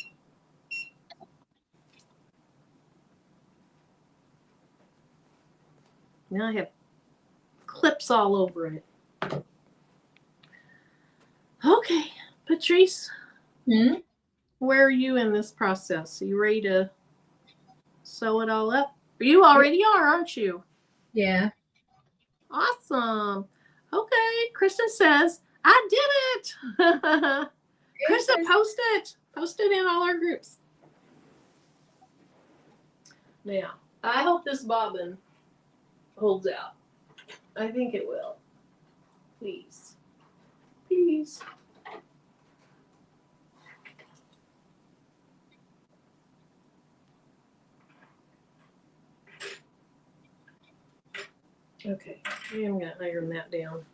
Now I have clips all over it. Okay, Patrice, where are you in this process? Are you ready to sew it all up? You already are, aren't you? Yeah. Awesome. Okay, Kristen says, I did it. Kristen, post it. Post it in all our groups. Now, I hope this bobbin holds out. I think it will. Please. Please. Okay, I am going to iron that down.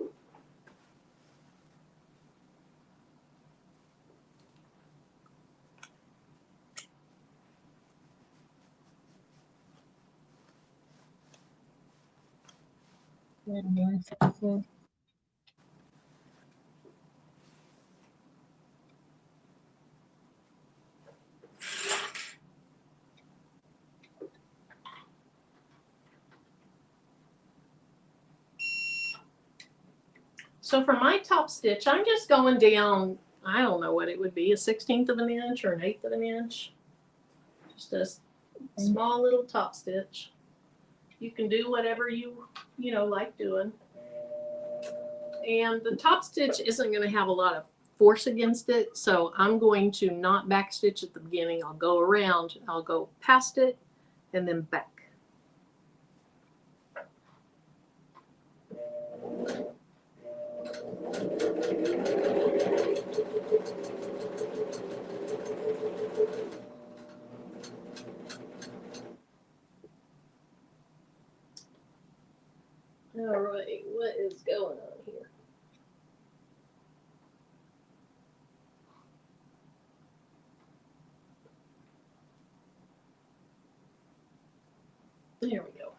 So for my top stitch, I'm just going down, I don't know what it would be, a 1/16 of an inch or an 1/8 of an inch. Just a small little top stitch. You can do whatever you like doing. And the top stitch isn't going to have a lot of force against it, so I'm going to not back stitch at the beginning. I'll go around, I'll go past it, and then back. All right, what is going on here? There we go.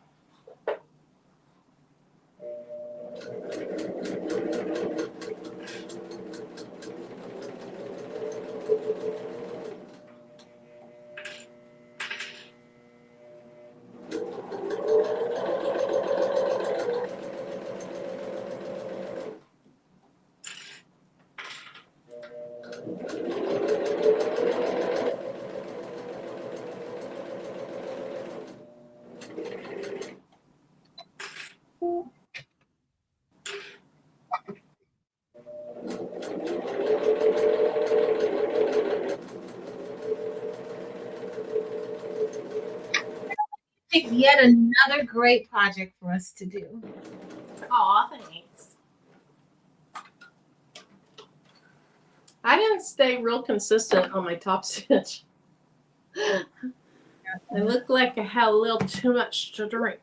Yet another great project for us to do. Aw, thanks. I didn't stay real consistent on my top stitch. I look like I had a little too much to drink.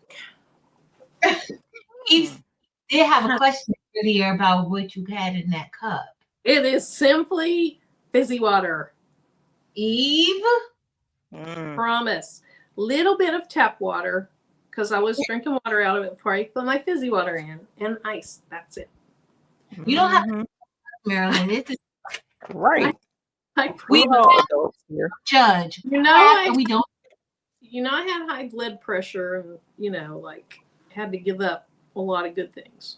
Eve did have a question earlier about what you had in that cup. It is simply fizzy water. Eve? Promise. Little bit of tap water, because I was drinking water out of it before I put my fizzy water in, and ice. That's it. You don't have to, Marilyn. This is right. We all adults here. Judge. You know, we don't. You know, I had high blood pressure, and you know, like had to give up a lot of good things.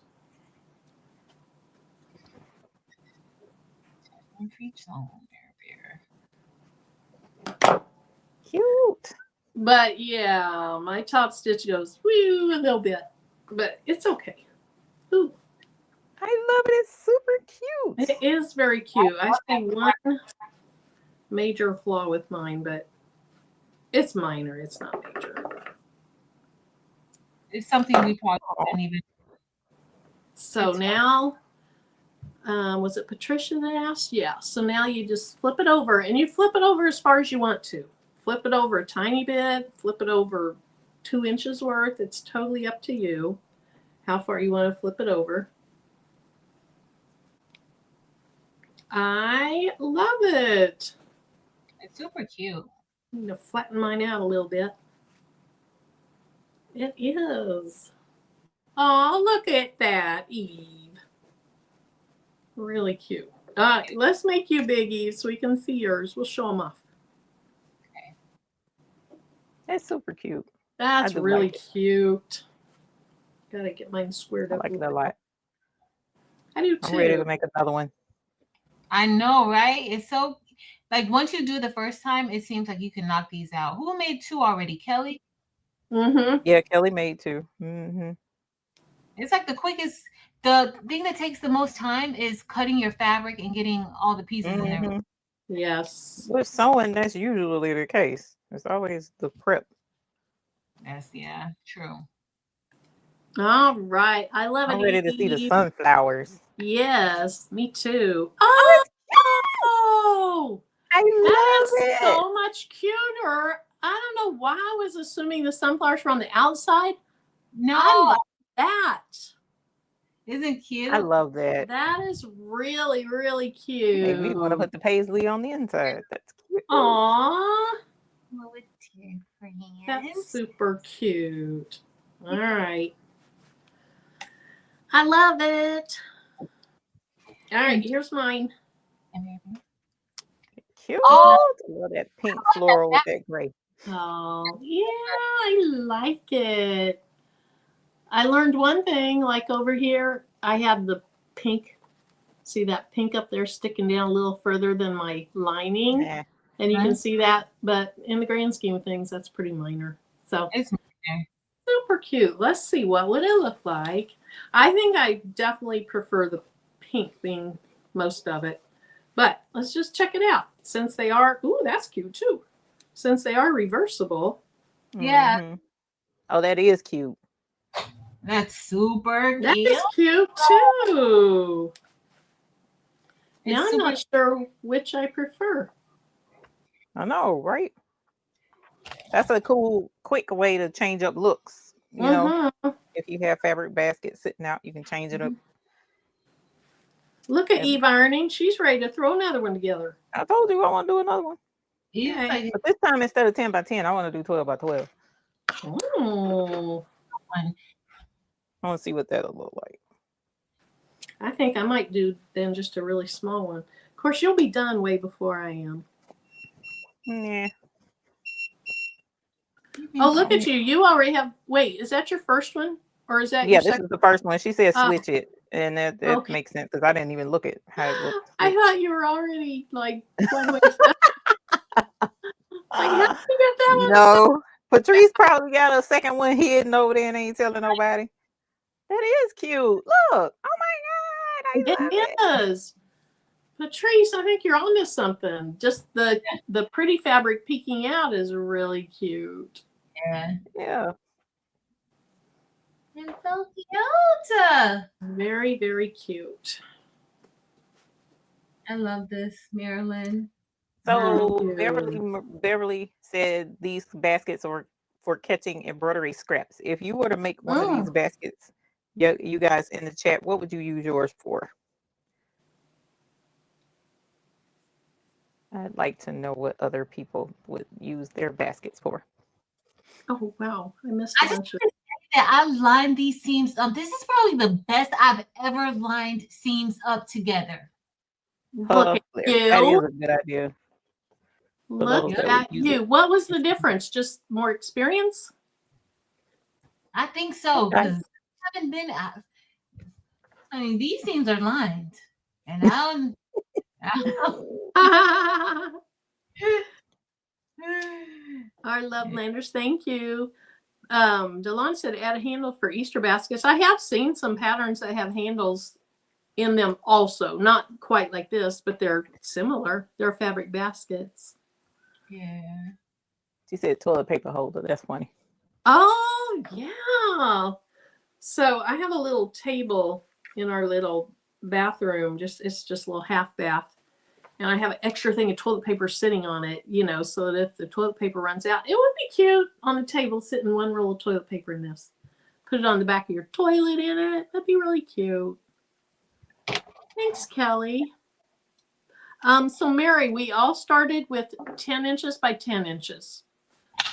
Cute. But yeah, my top stitch goes woo a little bit, but it's okay. Ooh. I love it. It's super cute. It is very cute. I see one major flaw with mine, but it's minor. It's not major. It's something we probably didn't even. So now, was it Patricia that asked? Yeah. So now you just flip it over, and you flip it over as far as you want to. Flip it over a tiny bit, flip it over 2 inches worth. It's totally up to you how far you want to flip it over. I love it. It's super cute. I'm going to flatten mine out a little bit. It is. Oh, look at that, Eve. Really cute. Let's make you big, Eve, so we can see yours. We'll show them off. It's super cute. That's really cute. Gotta get mine squared up. I like it a lot. I do too. I'm ready to make another one. I know, right? It's so like once you do the first time, it seems like you can knock these out. Who made 2 already? Kelly? Yeah, Kelly made 2. It's like the quickest. The thing that takes the most time is cutting your fabric and getting all the pieces in there. Yes. With sewing, that's usually the case. It's always the prep. Yes, yeah, true. All right. I love it. I'm ready to see the sunflowers. Yes, me too. Oh, I love it. So much cuter. I don't know why I was assuming the sunflowers were on the outside. No, I love that. Isn't cute? I love that. That is really, really cute. Maybe we want to put the paisley on the inside. That's cute. Aww. That's That's super cute. All right. I love it. All right, here's mine. Cute. Oh, I love that pink floral with that gray. Oh, yeah, I like it. I learned one thing, like over here, I have the pink. See that pink up there sticking down a little further than my lining? Yeah. And you can see that, but in the grand scheme of things, that's pretty minor. So it's super cute. Let's see, what would it look like? I think I definitely prefer the pink being most of it. But let's just check it out. Since they are, ooh, that's cute too. Since they are reversible. Yeah. Oh, that is cute. That's super cute. That is cute too. Now I'm not sure which I prefer. I know, right? That's a cool, quick way to change up looks. You know, if you have fabric baskets sitting out, you can change it up. Look at Eve ironing. She's ready to throw another one together. I told you I want to do another one. Okay. But this time, instead of 10 by 10, I want to do 12 by 12. Oh. I want to see what that'll look like. I think I might do then just a really small one. Of course, you'll be done way before I am. Yeah. Oh, look at you. You already have, wait, is that your first one? Or is that yeah, your this is the first one. She said switch it. And that Okay. makes sense because I didn't even look at how it looked. I thought you were already like quite a ways done. Like, how did you get that one? No, Patrice probably got a second one hidden over there and ain't telling nobody. That is cute. Look. Oh my God. I love It it. is. Patrice, I think you're onto something. Just the pretty fabric peeking out is really cute. Yeah. Yeah. It's so cute. Very, very cute. I love this, Marilyn. So Thank you. Beverly said these baskets are for catching embroidery scraps. If you were to make one of these baskets, you guys in the chat, what would you use yours for? I'd like to know what other people would use their baskets for. Oh wow, I missed a bunch of. That I lined these seams up. This is probably the best I've ever lined seams up together. Look at That you. is a good idea. Look at you. What was the difference? Just more experience? I think so, because I haven't been. I mean, these seams are lined, and our Lovelanders, thank you. Delon said add a handle for Easter baskets. I have seen some patterns that have handles in them also. Not quite like this, but they're similar. They're fabric baskets. Yeah. She said toilet paper holder. That's funny. Oh, yeah. So I have a little table in our little bathroom. It's just a little half bath. And I have an extra thing of toilet paper sitting on it, you know, so that if the toilet paper runs out, it would be cute on the table, sitting one roll of toilet paper in this. Put it on the back of your toilet in it. That'd be really cute. Thanks, Kelly. So Mary, we all started with 10 inches by 10 inches.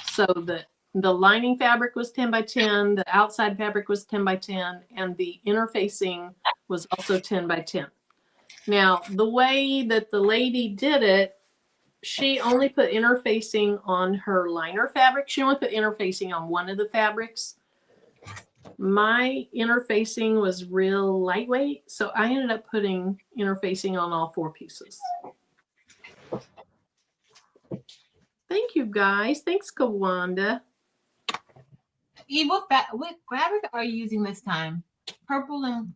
So the lining fabric was 10 by 10, the outside fabric was 10 by 10, and the interfacing was also 10 by 10. Now, the way that the lady did it, she only put interfacing on her liner fabric. She only put interfacing on one of the fabrics. My interfacing was real lightweight, so I ended up putting interfacing on all 4 pieces. Thank you, guys. Thanks, Kawanda. Eve, what fabric are you using this time? Purple and...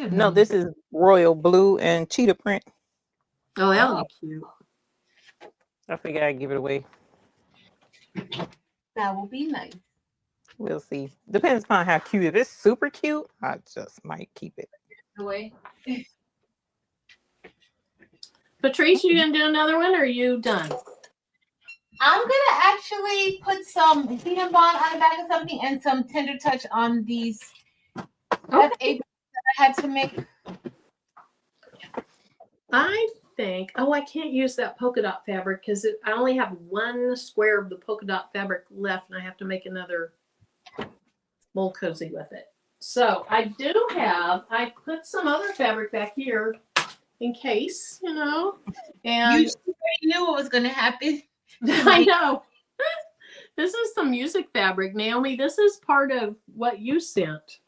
No, this is royal blue and cheetah print. Oh, that'll be cute. I figured I'd give it away. That will be nice. We'll see. Depends upon how cute. If it's super cute, I just might keep it. Away. Patrice, you gonna do another one, or are you done? I'm gonna actually put some heat and bond on the back of something and some tender touch on these aprons that I had to make. I think, oh, I can't use that polka dot fabric because I only have one square of the polka dot fabric left, and I have to make another mold cozy with it. So I do have, I put some other fabric back here in case, you know. And you knew what was going to happen. I know. This is some music fabric, Naomi. This is part of what you sent.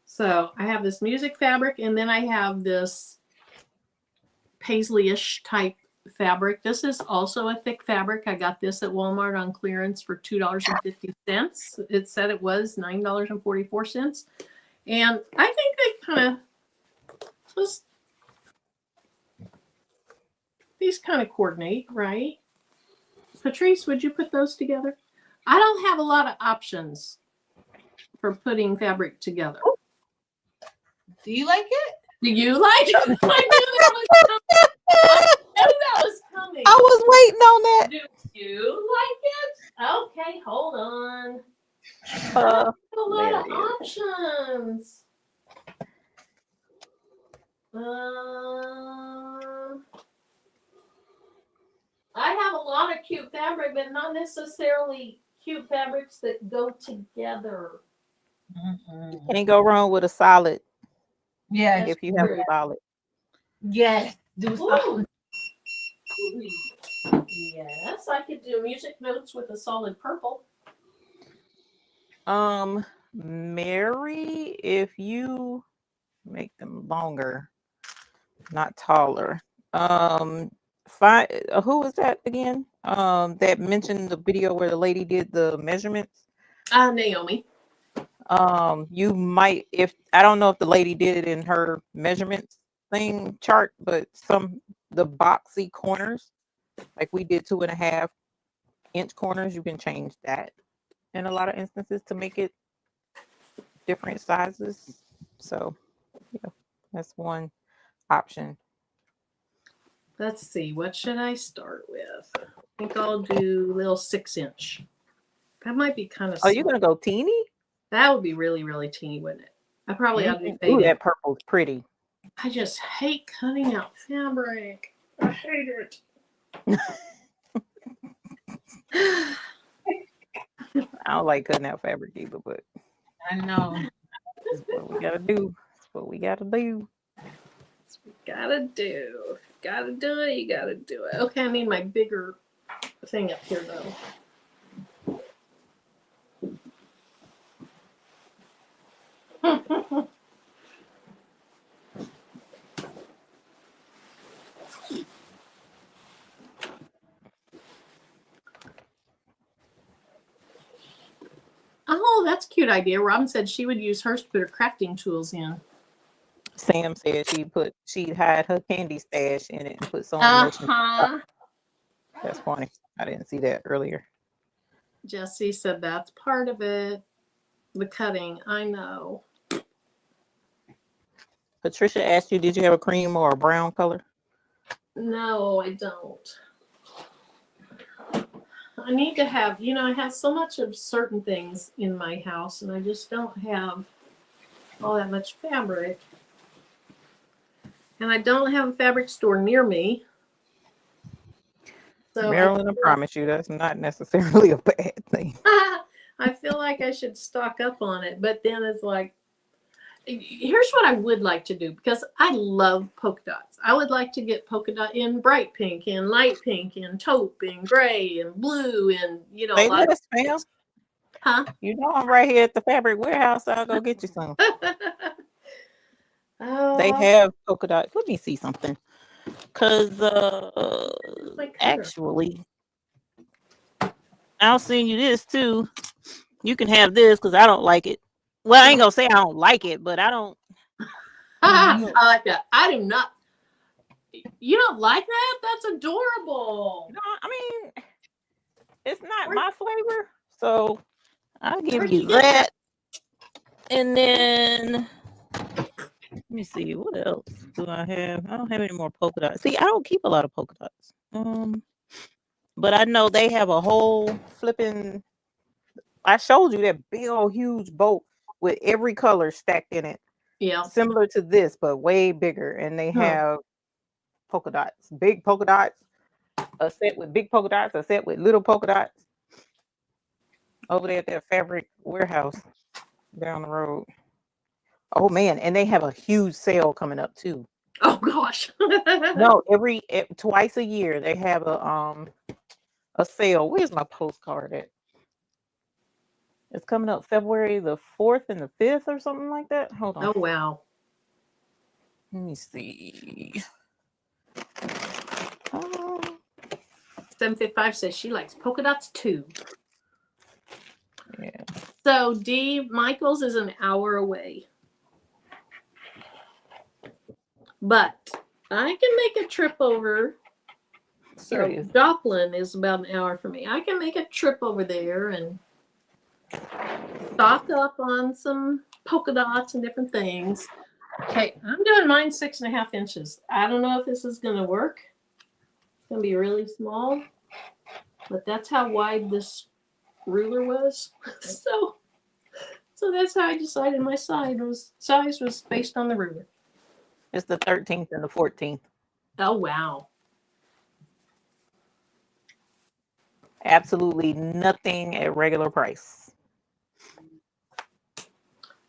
So I have this music fabric, and then I have this paisley-ish type fabric. This is also a thick fabric. I got this at Walmart on clearance for $2.50. It said it was $9.44. And I think they kind of just, these kind of coordinate, right? Patrice, would you put those together? I don't have a lot of options for putting fabric together. Do you like it? Do you like it? I knew that was coming. I was waiting on that. Do you like it? Okay, hold on. A lot of options. I have a lot of cute fabric, but not necessarily cute fabrics that go together. Can't go wrong with a solid. Yeah, if you have a solid. Yes, do solid. Yes, I could do music notes with a solid purple. Mary, if you make them longer, not taller. Who was that again? That mentioned the video where the lady did the measurements. Naomi. You might, if I don't know if the lady did it in her measurements thing chart, but the boxy corners, like we did 2.5-inch corners, you can change that in a lot of instances to make it different sizes. So yeah, that's one option. Let's see, what should I start with? I think I'll do little 6-inch. That might be kind of Oh, you're gonna go teeny? That would be really, really teeny, wouldn't it? I probably ought to do Ooh, faded. that purple's pretty. I just hate cutting out fabric. I hate it. I don't like cutting out fabric either, but I know. that's what we gotta do. That's what we gotta do. That's what we gotta do. If you gotta do it, you gotta do it. Okay, I need my bigger thing up here though. Oh, that's a cute idea. Robin said she would use hers to put her crafting tools in. Sam said she'd hide her candy stash in it and put some motion. That's funny. I didn't see that earlier. Jessie said that's part of it. The cutting, I know. Patricia asked you, did you have a cream or a brown color? No, I don't. I need to have, I have so much of certain things in my house, and I just don't have all that much fabric. And I don't have a fabric store near me. So Marilyn, I promise you, that's not necessarily a bad thing. I feel like I should stock up on it, but then it's like, here's what I would like to do, because I love polka dots. I would like to get polka dot in bright pink and light pink and taupe and gray and blue and Say less, fam. Huh? You know I'm right here at the fabric warehouse. I'll go get you some. Oh, They have polka dots. Let me see something. Because actually, I'll send you this too. You can have this because I don't like it. Well, I ain't gonna say I don't like it, but I don't. I like that. I do not. You don't like that? That's adorable. No, I mean, it's not my flavor, so I'll give you that. And then let me see, what else do I have? I don't have any more polka dots. See, I don't keep a lot of polka dots. But I know they have a whole flipping. I showed you that big old huge boat with every color stacked in it. Yeah. Similar to this, but way bigger. And they have polka dots, big polka dots, a set with big polka dots, a set with little polka dots. Over there at that fabric warehouse down the road. Oh man, and they have a huge sale coming up too. Oh gosh. No, twice a year they have a sale. Where's my postcard at? It's coming up February the 4th and the 5th or something like that. Hold on. Oh wow. Let me see. 755 says she likes polka dots too. Yeah. So D, Michael's is an hour away. But I can make a trip over. So Joplin is about an hour from me. I can make a trip over there and stock up on some polka dots and different things. Okay, I'm doing mine 6.5 inches. I don't know if this is going to work. It's going to be really small, but that's how wide this ruler was. So that's how I decided my size was based on the ruler. It's the 13th and the 14th. Oh wow. Absolutely nothing at regular price.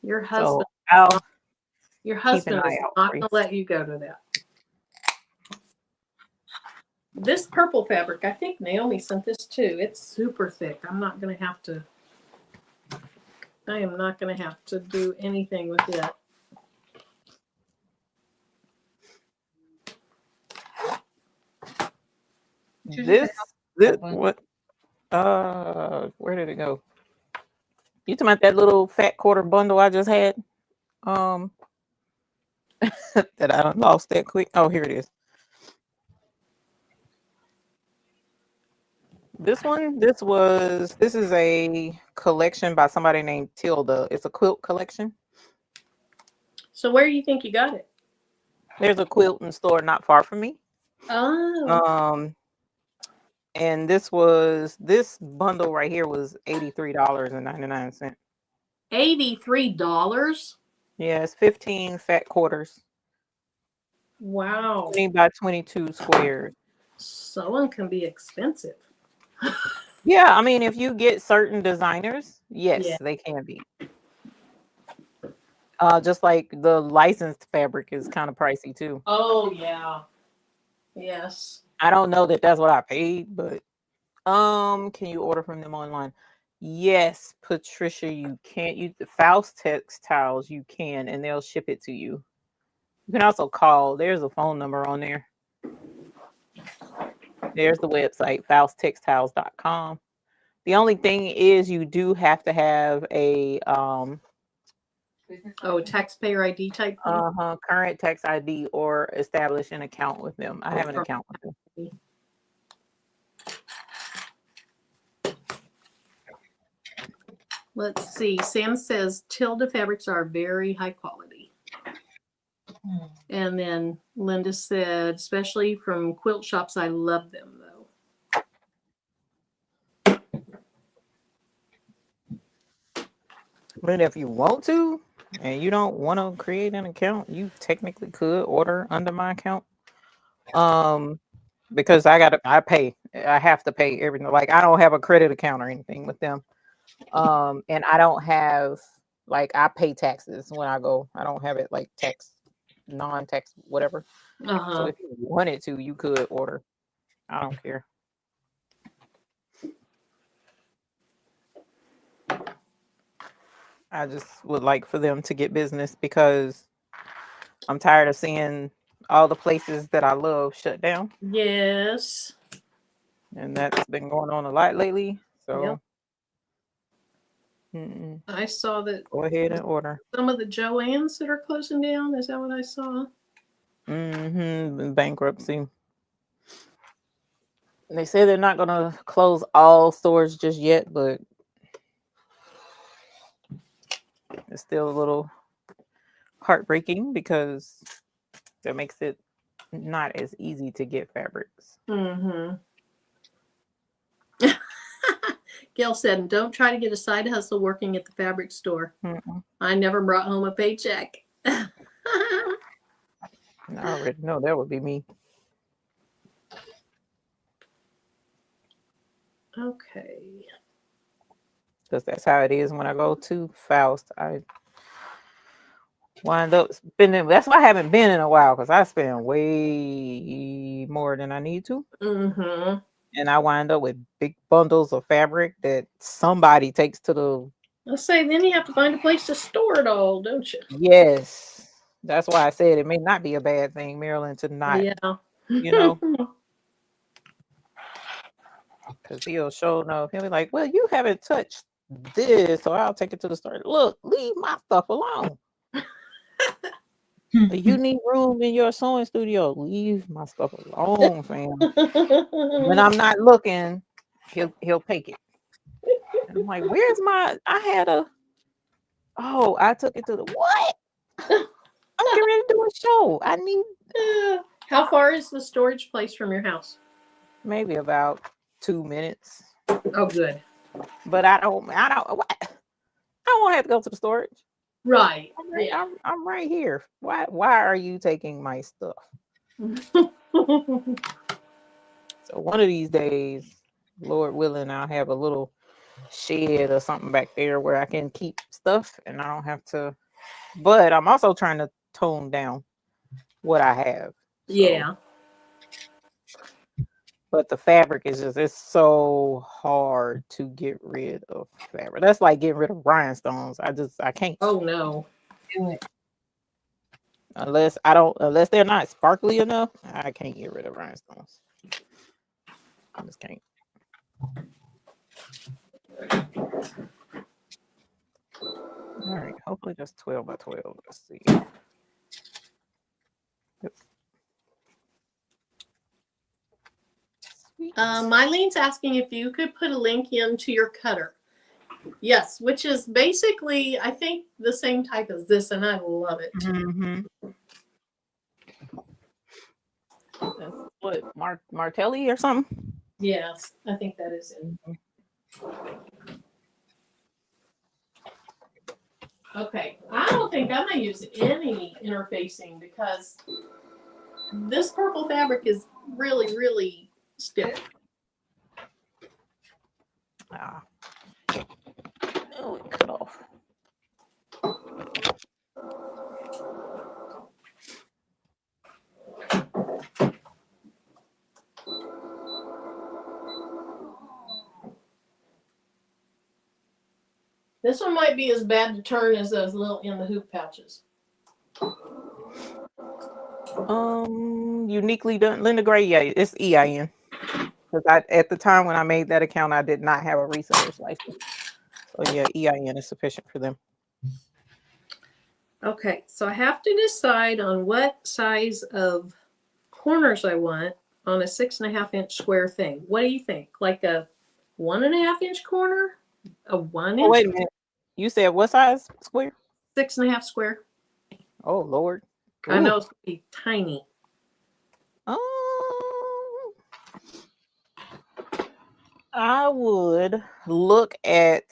Your husband, so your husband is not going to let you go to that. This purple fabric, I think Naomi sent this too. It's super thick. I am not going to have to do anything with it. this what where did it go? You talking about that little fat quarter bundle I just had? That I done lost that quick. Oh, here it is. This is a collection by somebody named Tilda. It's a quilt collection. So where do you think you got it? There's a quilting store not far from me. Oh. And this bundle right here was $83.99. $83? Yeah, it's 15 fat quarters. Wow. 20 by 22 squares. Sewing can be expensive. Yeah, I mean, if you get certain designers, yes, Yeah. they can be. Just like the licensed fabric is kind of pricey too. Oh yeah. Yes. I don't know that that's what I paid, but can you order from them online? Yes, Patricia, you can. You the Faust Textiles, you can, and they'll ship it to you. You can also call. There's a phone number on there. There's the website, fausttextiles.com. The only thing is you do have to have a taxpayer ID type thing. current tax ID or establish an account with them. I have an account with them. Let's see. Sam says Tilda fabrics are very high quality. And then Linda said, especially from quilt shops, I love them though. But if you want to and you don't want to create an account, you technically could order under my account. Because I have to pay everything. Like I don't have a credit account or anything with them. And I don't have I pay taxes when I go. I don't have it like non-tax, whatever. So if you wanted to, you could order. I don't care. I just would like for them to get business because I'm tired of seeing all the places that I love shut down. Yes. And that's been going on a lot lately. So I saw that. Go ahead and order. Some of the Joann's that are closing down. Is that what I saw? Bankruptcy. They say they're not going to close all stores just yet, but it's still a little heartbreaking because that makes it not as easy to get fabrics. Gail said, don't try to get a side hustle working at the fabric store. I never brought home a paycheck. I already know that would be me. Okay. Because that's how it is when I go to Faust. I wind up spending. That's why I haven't been in a while because I spend way more than I need to. And I wind up with big bundles of fabric that somebody takes to the. Let's say then you have to find a place to store it all, don't you? Yes. That's why I said it may not be a bad thing, Marilyn, to not, because he'll show enough. He'll be like, well, you haven't touched this, so I'll take it to the store. Look, leave my stuff alone. You need room in your sewing studio. Leave my stuff alone, fam. When I'm not looking, he'll take it. And I'm like, where's my? I took it to the what? I'm getting ready to do a show. I need. How far is the storage place from your house? Maybe about 2 minutes. Oh, good. But I don't want to have to go to the storage. Right. I'm right here. Why are you taking my stuff? So one of these days, Lord willing, I'll have a little shed or something back there where I can keep stuff and I don't have to. But I'm also trying to tone down what I have. Yeah. But the fabric is it's so hard to get rid of fabric. That's like getting rid of rhinestones. I can't. Oh no. Do it. Unless they're not sparkly enough, I can't get rid of rhinestones. just can't. All right, hopefully that's 12 by 12. Let's see. Yep. Sweet. Mylene's asking if you could put a link into your cutter. Yes, which is basically, I think, the same type as this, and I love it. Mm-hmm. That's what, Martelli or something? Yes, I think that is it. Okay, I don't think I'm going to use any interfacing because this purple fabric is really, really stiff. Ah. Oh, it cut off. This one might be as bad to turn as those little in the hoop pouches. Uniquely done. Linda Gray, yeah, it's EIN. Because at the time when I made that account, I did not have a reseller's license. So yeah, EIN is sufficient for them. Okay, so I have to decide on what size of corners I want on a 6.5 inch square thing. What do you think? Like a 1.5 inch corner? A 1 inch? Oh, wait a minute. You said what size square? 6.5 square. Oh, Lord. I know it's going to be tiny. I would look at,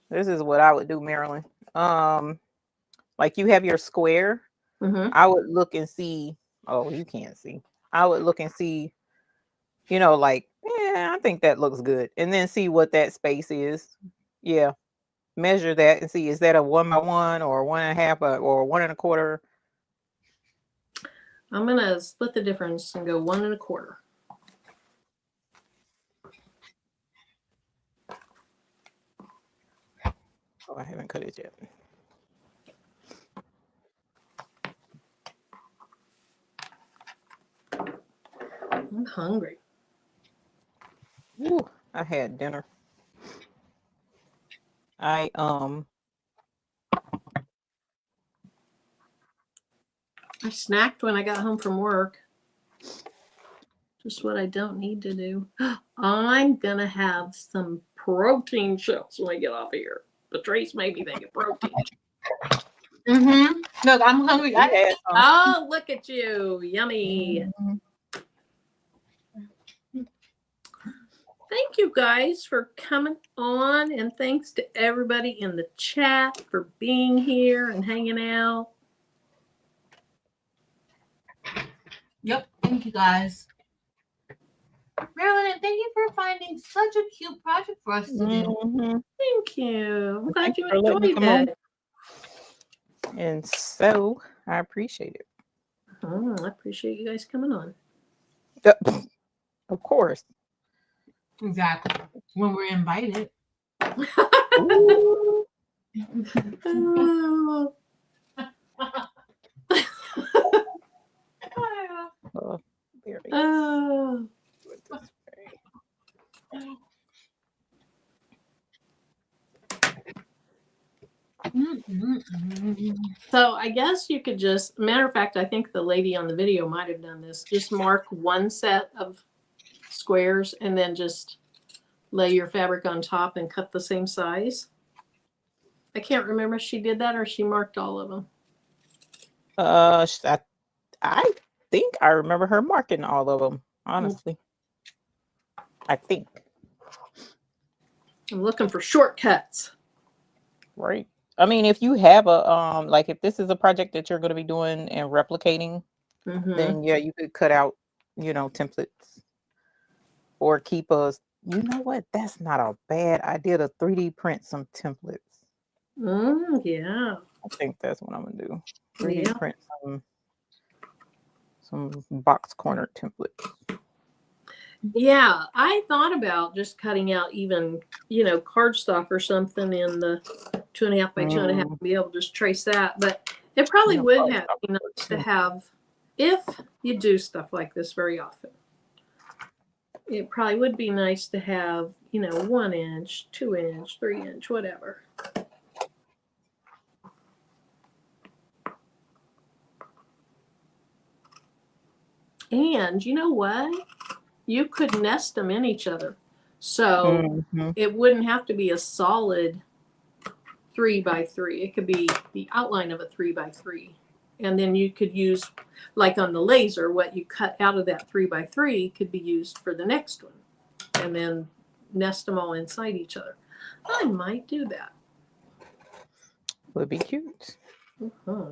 this is what I would do, Marilyn. Like you have your square. Mm-hmm. I would look and see. Oh, you can't see. I would look and see, like, yeah, I think that looks good. And then see what that space is. Yeah. Measure that and see, is that a 1 by 1 or 1.5 or 1 1/4? I'm going to split the difference and go 1 1/4. Oh, I haven't cut it yet. I'm hungry. Ooh, I had dinner. I snacked when I got home from work. Just what I don't need to do. I'm going to have some protein shakes when I get off of here. The Trace made me think of protein. Mm-hmm. Look, I'm hungry. Oh, look at you. Yummy. Mm-hmm. Thank you guys for coming on. And thanks to everybody in the chat for being here and hanging out. Yep. Thank you, guys. Marilyn, thank you for finding such a cute project for us to do. Mm-hmm. Thank you. I'm glad you for letting me enjoyed come it. on. And so I appreciate it. I appreciate you guys coming on. Of course. Exactly. When we're invited. Oh. There it is. Oh. So I guess you could just, matter of fact, I think the lady on the video might have done this. Just mark one set of squares and then just lay your fabric on top and cut the same size. I can't remember if she did that or she marked all of them. I think I remember her marking all of them, honestly. I think. I'm looking for shortcuts. Right. I mean, if you have a like if this is a project that you're going to be doing and replicating, then yeah, you could cut out, templates or keep a, you know what? That's not a bad idea to 3D print some templates. Yeah. I think that's what I'm going to do. 3D print some box corner templates. Yeah, I thought about just cutting out even, cardstock or something in the 2.5 by 2.5 to be able to just trace that. But it probably would be nice to have, if you do stuff like this very often, it probably would be nice to have, 1 inch, 2 inch, 3 inch, whatever. And you know what? You could nest them in each other. So it wouldn't have to be a solid 3x3. It could be the outline of a 3x3. And then you could use, like on the laser, what you cut out of that 3x3 could be used for the next one. And then nest them all inside each other. I might do that. Would be cute. Uh-huh.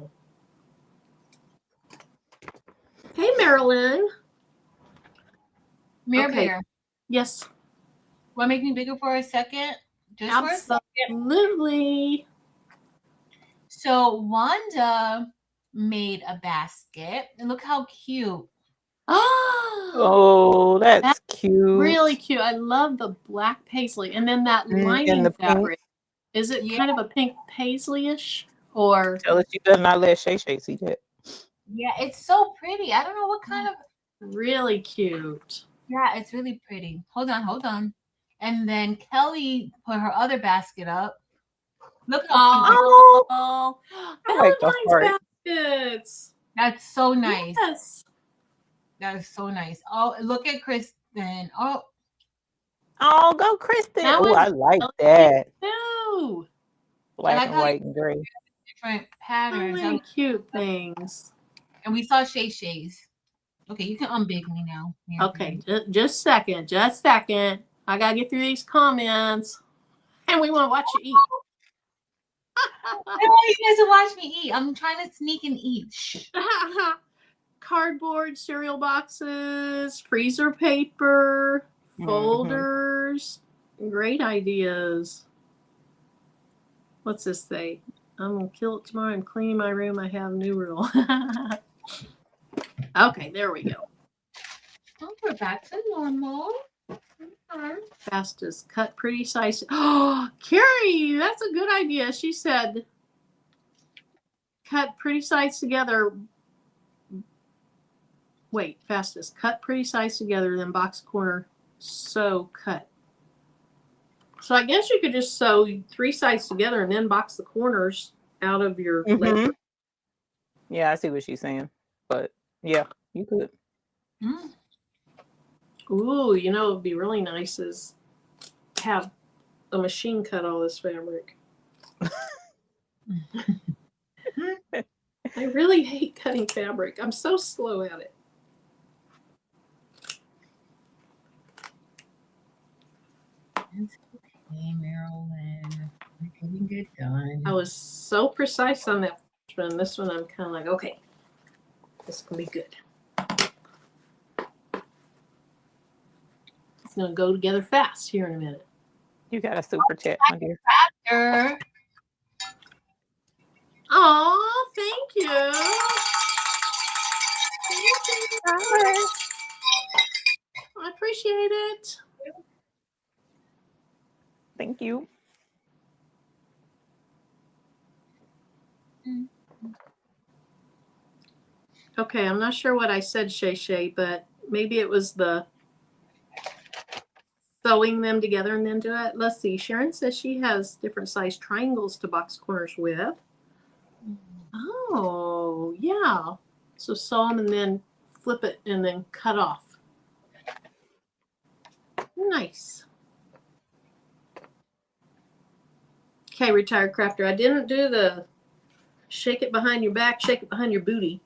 Hey, Marilyn. Mirror Okay. Bear. Yes. Want to make me bigger for a second? Just for a second. Absolutely. So Wanda made a basket. And look how cute. Oh, that's cute. Really cute. I love the black paisley. And then that lining the fabric. Is it kind of a pink paisley-ish? Or Tell us you better not let Shay Shay see that. Yeah, it's so pretty. I don't know what kind of. Really cute. Yeah, it's really pretty. Hold on. And then Kelly put her other basket up. Look how cute. Oh, I like the Valentine's heart. baskets. That's so nice. Yes. That is so nice. Oh, look at Kristen. Oh, Go Kristen. That Oh, was I like really that. No. Black like and how white and gray. different So patterns. many cute things. And we saw Shay Shay's. Okay, you can unbig me now. Yeah. Okay, just a second. I gotta get through these comments. And we want to watch you eat. I want you guys to watch me eat. I'm trying to sneak and eat. Shh. Cardboard cereal boxes, freezer paper, folders. Great ideas. What's this say? I'm going to kill it tomorrow. I'm cleaning my room. I have a new rule. Okay, there we go. Oh, we're back to normal. Fastest cut pretty size. Oh, Carrie, that's a good idea. She said cut pretty sides together. Wait, fastest cut pretty sides together, then box corner, sew, cut. So I guess you could just sew 3 sides together and then box the corners out of your layer. Yeah, I see what she's saying. But yeah, you could. Ooh, it would be really nice is have a machine cut all this fabric. I really hate cutting fabric. I'm so slow at it. Hey, Marilyn. We're getting it done. I was so precise on that one. This one I'm kind of like, okay, this can be good. It's going to go together fast here in a minute. You got a super chat, my dear. Oh, thank you. I appreciate it. Thank you. Okay, I'm not sure what I said, Shay Shay, but maybe it was the sewing them together and then do it. Let's see. Sharon says she has different size triangles to box corners with. Oh, yeah. So sew them and then flip it and then cut off. Nice. Okay, retired crafter. I didn't do the shake it behind your back, shake it behind your booty.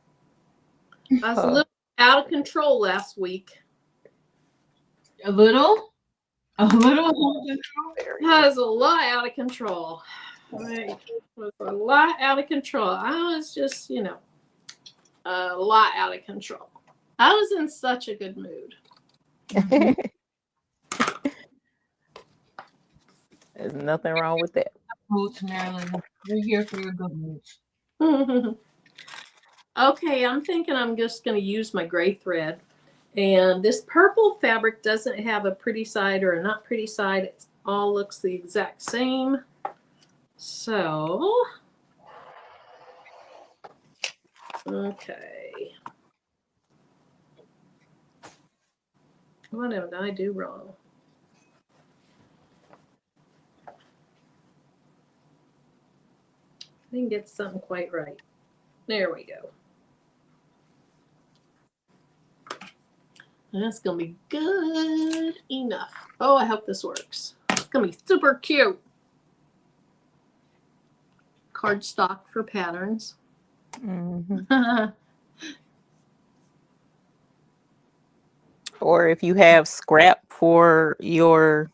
I was a little out of control last week. A little? A little? I was a lot out of control. I was a lot out of control. I was just, a lot out of control. I was in such a good mood. There's nothing wrong with that. Moods, Marilyn. We're here for your good moods. Okay, I'm thinking I'm just going to use my gray thread. And this purple fabric doesn't have a pretty side or a not pretty side. It all looks the exact same. So, okay. What did I do wrong? I didn't get something quite right. There we go. That's gonna be good enough. Oh, I hope this works. It's gonna be super cute. Cardstock for patterns. Mm-hmm. Or if you have scrap for your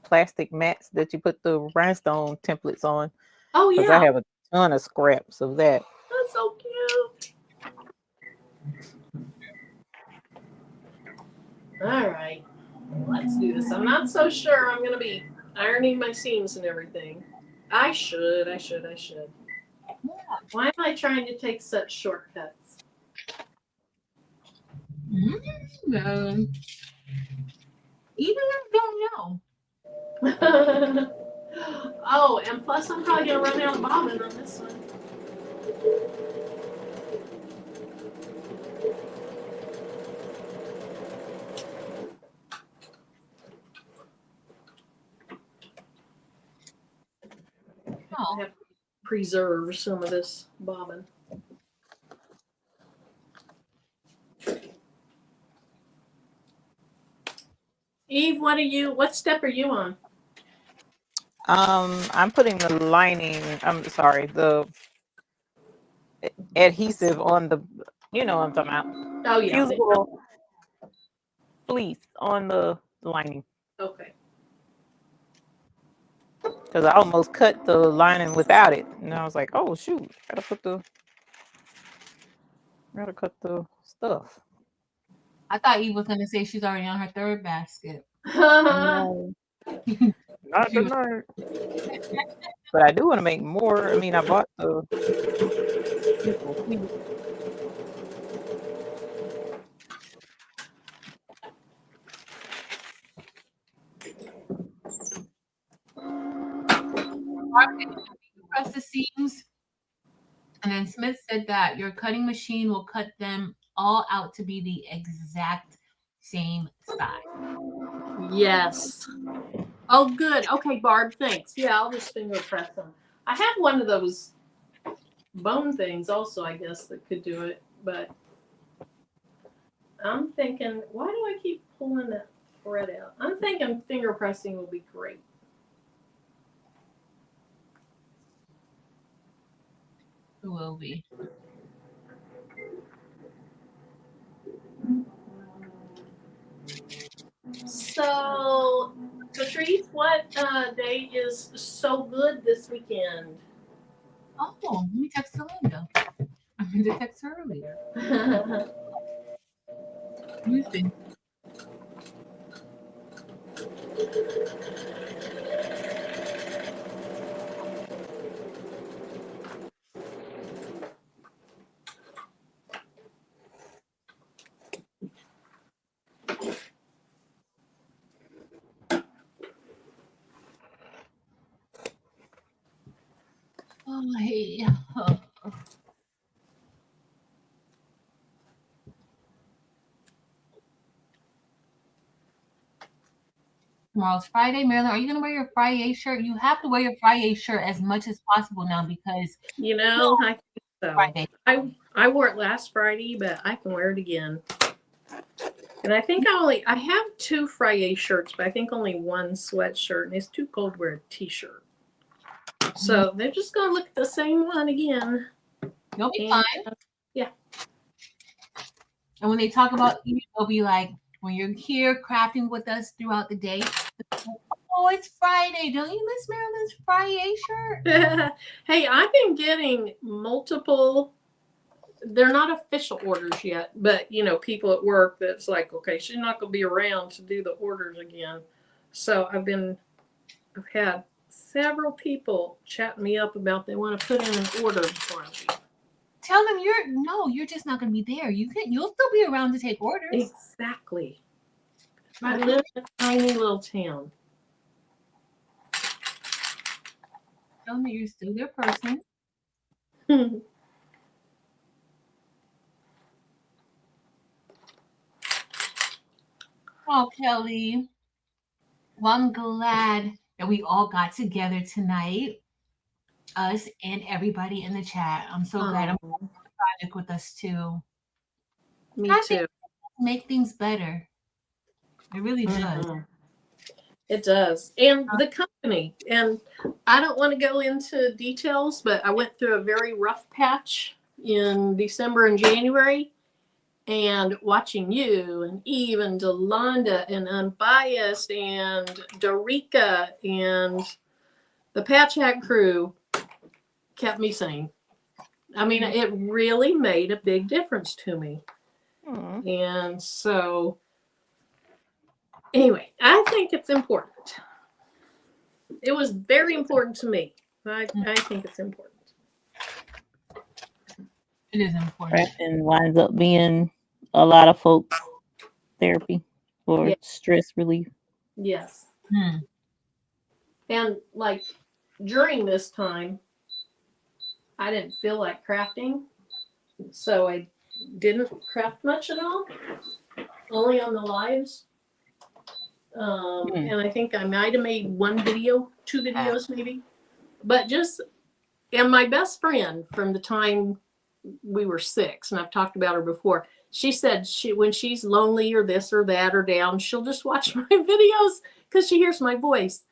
plastic mats that you put the rhinestone templates on. Oh Because yeah, I have a ton of scraps of that. that's so cute. All right, let's do this. I'm not so sure I'm gonna be ironing my seams and everything. I should. Why am I trying to take such shortcuts? Even if you don't know. Oh, and plus I'm probably gonna run out of bobbin on this one. I have to preserve some of this bobbin. Eve, what step are you on? I'm putting the lining, I'm sorry, the adhesive on the, you know what I'm talking about. Oh yeah. Fusible fleece on the lining. Okay. Because I almost cut the lining without it. And I was like, oh shoot, gotta cut the stuff. I thought Eve was gonna say she's already on her third basket. No. Not tonight. But I do want to make more. I mean, I bought the fusible fleece. Press the seams, and then Smith said that your cutting machine will cut them all out to be the exact same size. Yes. Oh, good. Okay, Barb, thanks. Yeah, I'll just finger press them. I have one of those bone things also, I guess, that could do it. But I'm thinking, why do I keep pulling that thread out? I'm thinking finger pressing will be great. It will be. So, Patrice, what day is so good this weekend? Oh, let me text Linda. I meant to text her earlier. Let me see. Oh, hey. Tomorrow's Friday. Marilyn, are you going to wear your Friday shirt? You have to wear your Friday shirt as much as possible now because You know, I think so. Friday. I wore it last Friday, but I can wear it again. And I think I have 2 Friday shirts, but I think only 1 sweatshirt, and it's too cold to wear a t-shirt. So they're just gonna look at the same one again. You'll be And, fine. yeah. And when they talk about you, they'll be like, when you're here crafting with us throughout the day, oh, it's Friday. Don't you miss Marilyn's Friday shirt? Hey, I've been getting multiple. They're not official orders yet, but you know, people at work that's like, okay, she's not gonna be around to do the orders again. So I've had several people chat me up about they want to put in an order for me. Tell them you're just not gonna be there. You'll still be around to take orders. Exactly. I live in a tiny little town. Tell them you're still their person. Oh, Kelly. Well, I'm glad that we all got together tonight. Us and everybody in the chat. I'm so glad I'm Oh, project with us too. me I think too. make things better. It really does. Mhm. It does. And the company. And I don't want to go into details, but I went through a very rough patch in December and January. And watching you and Eve and Delonda and Unbiased and Dorica and the Patch Hat crew kept me sane. I mean, it really made a big difference to me. And so, anyway, I think it's important. It was very important to me. I think it's important. It is important. Crafting winds up being a lot of folks' therapy or Yeah. stress relief. Yes. Hmm. And like during this time, I didn't feel like crafting. So I didn't craft much at all, only on the lives. And I think I might have made one video, 2 videos maybe. But just, and my best friend from the time we were 6, and I've talked about her before, she said when she's lonely or this or that or down, she'll just watch my videos because she hears my voice.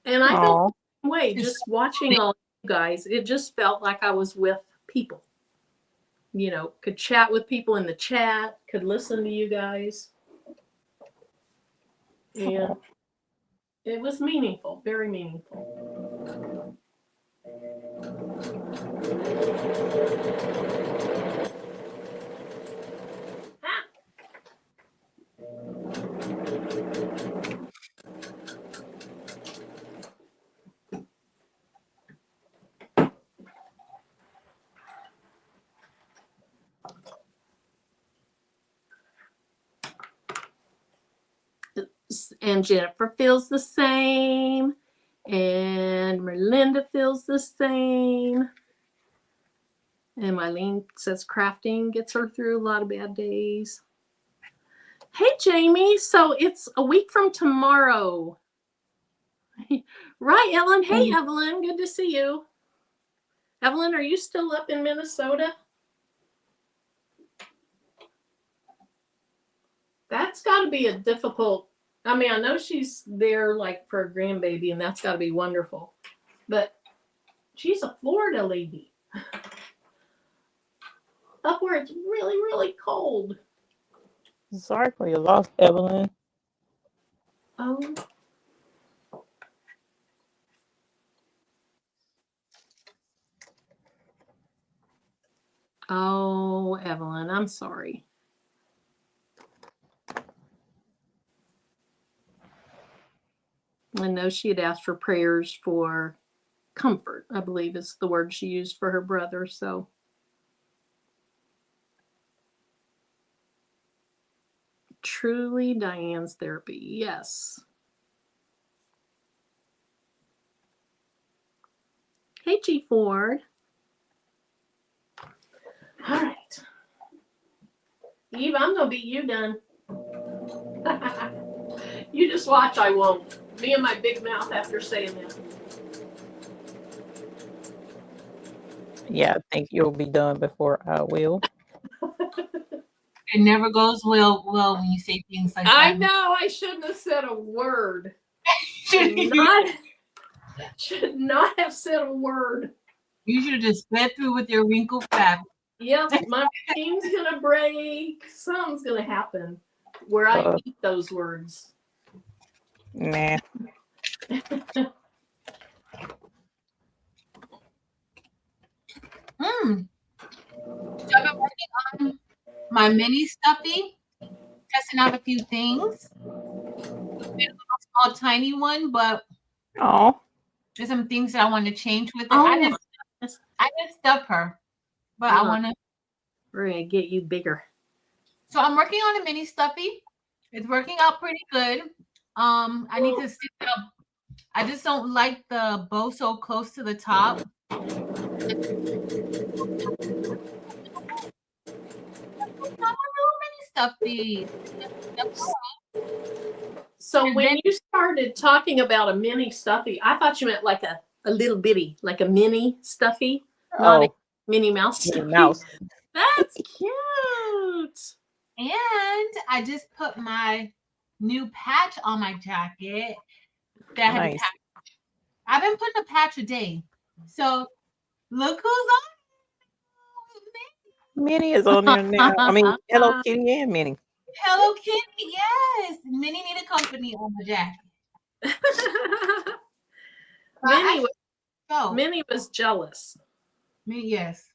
And I felt the same way, just watching all you guys. It just felt like I was with people. You know, could chat with people in the chat, could listen to you guys. And it was meaningful, very meaningful. And Jennifer feels the same. And Merlinda feels the same. And Mylene says crafting gets her through a lot of bad days. Hey, Jamie. So it's a week from tomorrow. Right, Ellen. Hey, Evelyn. Good to see you. Evelyn, are you still up in Minnesota? That's got to be a difficult. I mean, I know she's there like for a grandbaby, and that's got to be wonderful. But she's a Florida lady. Up where it's really, really cold. Sorry for your loss, Evelyn. Oh. Oh, Evelyn, I'm sorry. I know she had asked for prayers for comfort, I believe is the word she used for her brother. So truly Diane's therapy. Yes. Hey, G. Ford. All right. Eve, I'm going to beat you done. You just watch, I won't. Me and my big mouth after saying that. Yeah, I think you'll be done before I will. It never goes well when you say things like that. I know. I shouldn't have said a word. Should not have said a word. You should have just sped through with your wrinkled fabric. Yep, my machine's gonna break. Something's gonna happen where I eat those words. Nah. So I've been working on my mini stuffy, testing out a few things. It's a small, tiny one, but there's some things that I want to change with it. I didn't stuff her, but I want to. We're gonna get you bigger. So I'm working on a mini stuffy. It's working out pretty good. I need to stick it up. I just don't like the bow so close to the top. Stuffy. So And when then- you started talking about a mini stuffy, I thought you meant like a little bitty, like a mini stuffy, not a Oh, Minnie Mouse Minnie stuffy. Mouse. That's cute. And I just put my new patch on my jacket that had a Nice. patch. I've been putting a patch a day. So look who's on. Minnie is on there now. I mean, Hello Kitty and Minnie. Hello Kitty, yes. Minnie needed company on the jacket. Minnie was jealous. Yes.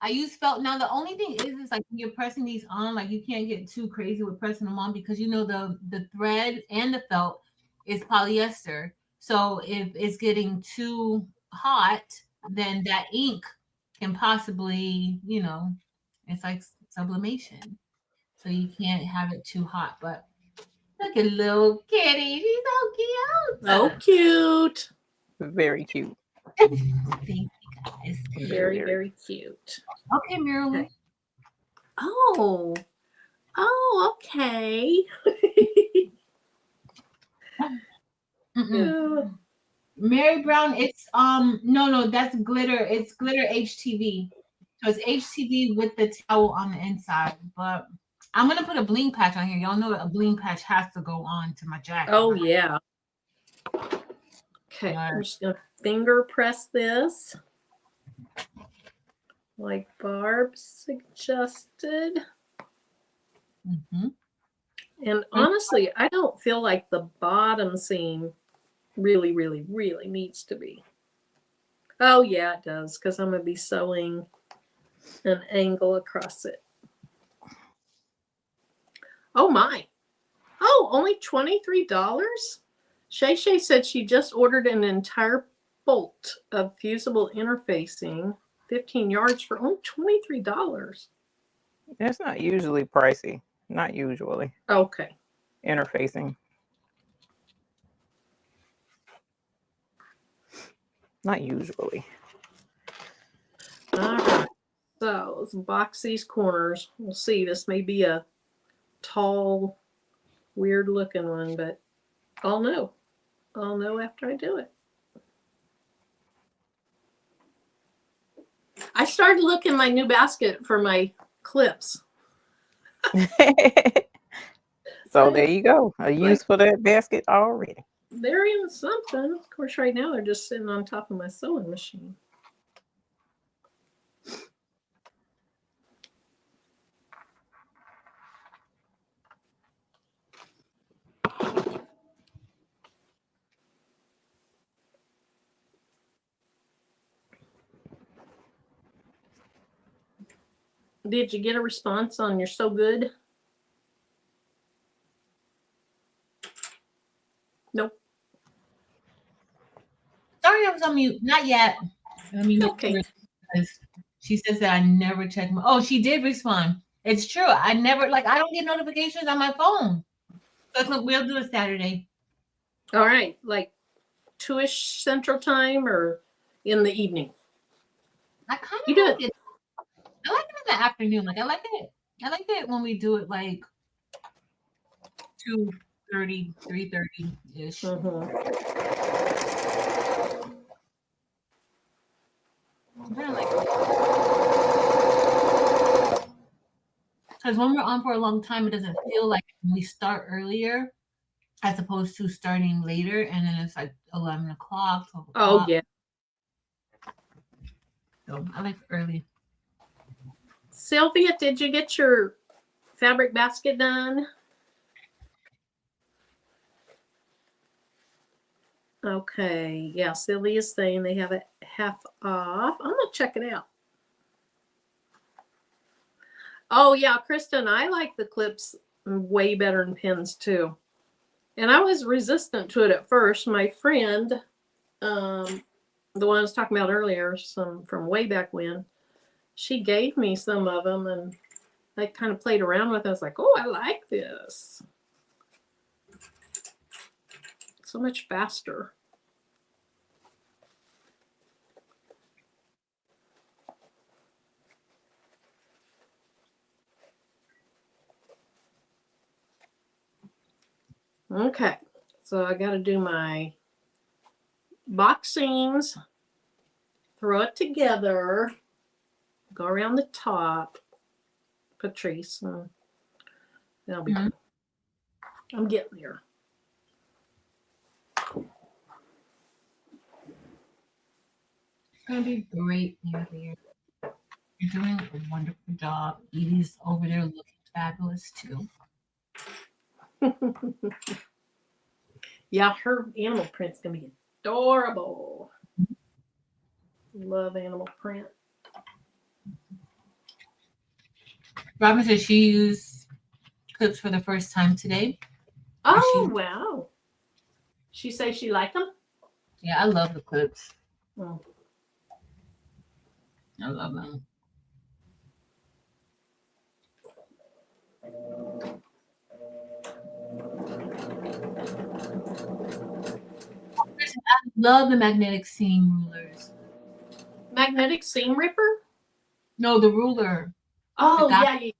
I use felt. Now the only thing is like when you're pressing these on, like you can't get too crazy with pressing them on because you know the thread and the felt is polyester. So if it's getting too hot, then that ink can possibly, it's like sublimation. So you can't have it too hot. But look at little kitty. She's so cute. Oh, cute. Very cute. Thank you guys. Very, very cute. Okay, Marilyn. Oh, okay. Yeah. Mary Brown, it's no, that's glitter. It's glitter HTV. So it's HTV with the towel on the inside. But I'm gonna put a bling patch on here. Y'all know that a bling patch has to go on to my jacket. Oh yeah. Okay, I'm just gonna finger press this like Barb suggested. And honestly, I don't feel like the bottom seam really, really, really needs to be. Oh yeah, it does, because I'm gonna be sewing an angle across it. Oh my. Oh, only $23? Shay Shay said she just ordered an entire bolt of fusible interfacing, 15 yards for only $23. That's not usually pricey. Not usually. Okay. Interfacing. Not usually. All right. So let's box these corners. We'll see. This may be a tall, weird looking one, but I'll know. I'll know after I do it. I started looking my new basket for my clips. So there you go. A use for that basket already. They're in something. Of course, right now they're just sitting on top of my sewing machine. Did you get a response on You're So Good? Nope. Sorry, I was on mute. Not yet. I mean, Okay. She says that I never check my. Oh, she did respond. It's true. I never I don't get notifications on my phone. So we'll do it Saturday. All right, like 2-ish Central Time or in the evening? I kind of You do like it. I like it in the afternoon. I like it when we do it like 2:30, 3:30 ish. Because when we're on for a long time, it doesn't feel like we start earlier as opposed to starting later, and then it's like 11 o'clock, 12 o'clock. Oh, yeah. So I like early. Sylvia, did you get your fabric basket done? Okay. Yeah, Sylvia's saying they have it half off. I'm going to check it out. Oh, yeah, Kristen, I like the clips way better than pins, too. And I was resistant to it at first. My friend, the one I was talking about earlier, some from way back when, she gave me some of them, and I kind of played around with it. I was like, oh, I like this. So much faster. Okay, so I got to do my box seams, throw it together, go around the top, Patrice. That'll be good. I'm getting there. It's gonna be great, Mary. You're doing a wonderful job. Edie's over there looking fabulous too. Yeah, her animal print's gonna be adorable. Love animal print. Robin said she used clips for the first time today. Oh, wow. She says she liked them? Yeah, I love the clips. Oh. I love them. I love the magnetic seam rulers. Magnetic seam ripper? No, the ruler. Oh, The yeah.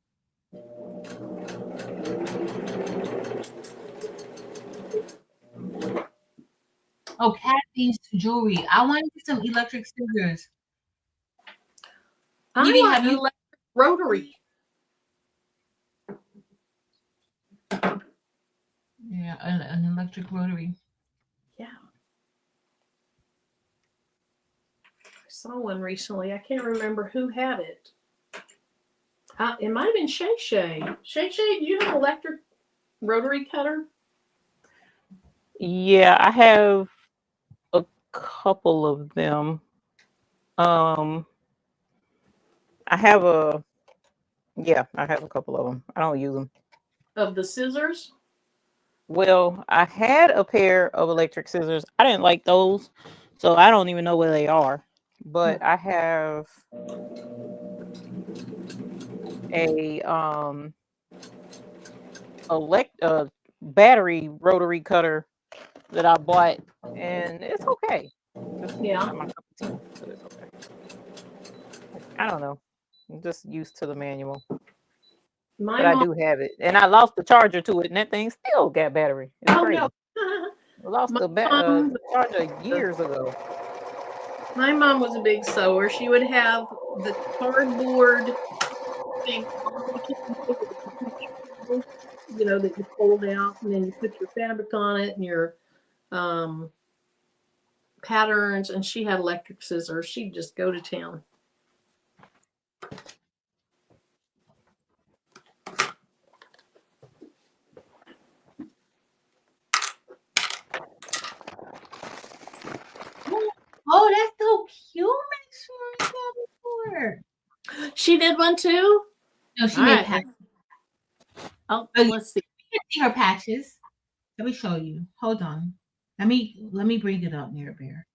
Oh, Kathy's jewelry. I want to get some electric scissors. I Edie, want have you? electric rotary. Yeah, an electric rotary. Yeah. I saw one recently. I can't remember who had it. It might have been Shay Shay. Shay Shay, do you have an electric rotary cutter? Yeah, I have a couple of them. I have a couple of them. I don't use them. Of the scissors? Well, I had a pair of electric scissors. I didn't like those, so I don't even know where they are. But I have a battery rotary cutter that I bought, and it's okay. It's not my cup of tea, but it's okay. I don't know. I'm just used to the manual. But I do have it. And I lost the charger to it, and that thing still got battery. It's crazy. No. I lost the charger years ago. My mom was a big sewer. She would have the cardboard thing, that you fold out, and then you put your fabric on it and your patterns, and she had electric scissors. She'd just go to town. Oh, that's so cute. Make sure I got before. She did one too? No, she made patches. Oh, let's see. You can see her patches. Let me show you. Hold on. Let me bring it up, Mirror Bear.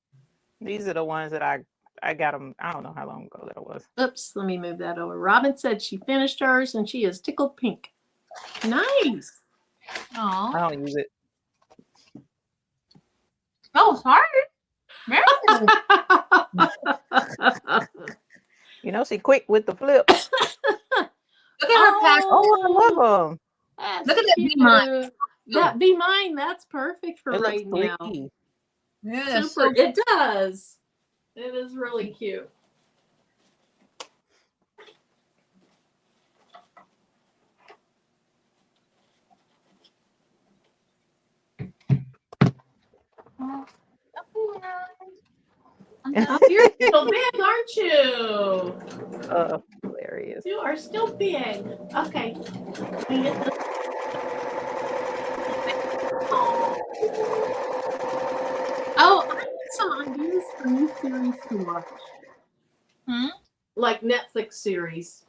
These are the ones that I got them. I don't know how long ago that was. Oops, let me move that over. Robin said she finished hers and she is tickled pink. Nice. Oh, I don't use it. oh, sorry. You know, she quick with the flips. Look at her patch. Oh, I love them. Look at that Be Mine. That Be Mine, that's perfect for It right looks now. Yeah, Super. It does. It is really cute. You're still big, aren't you? Hilarious. You are still big. Okay. Oh, I need some ideas for new series to watch. Like Netflix series.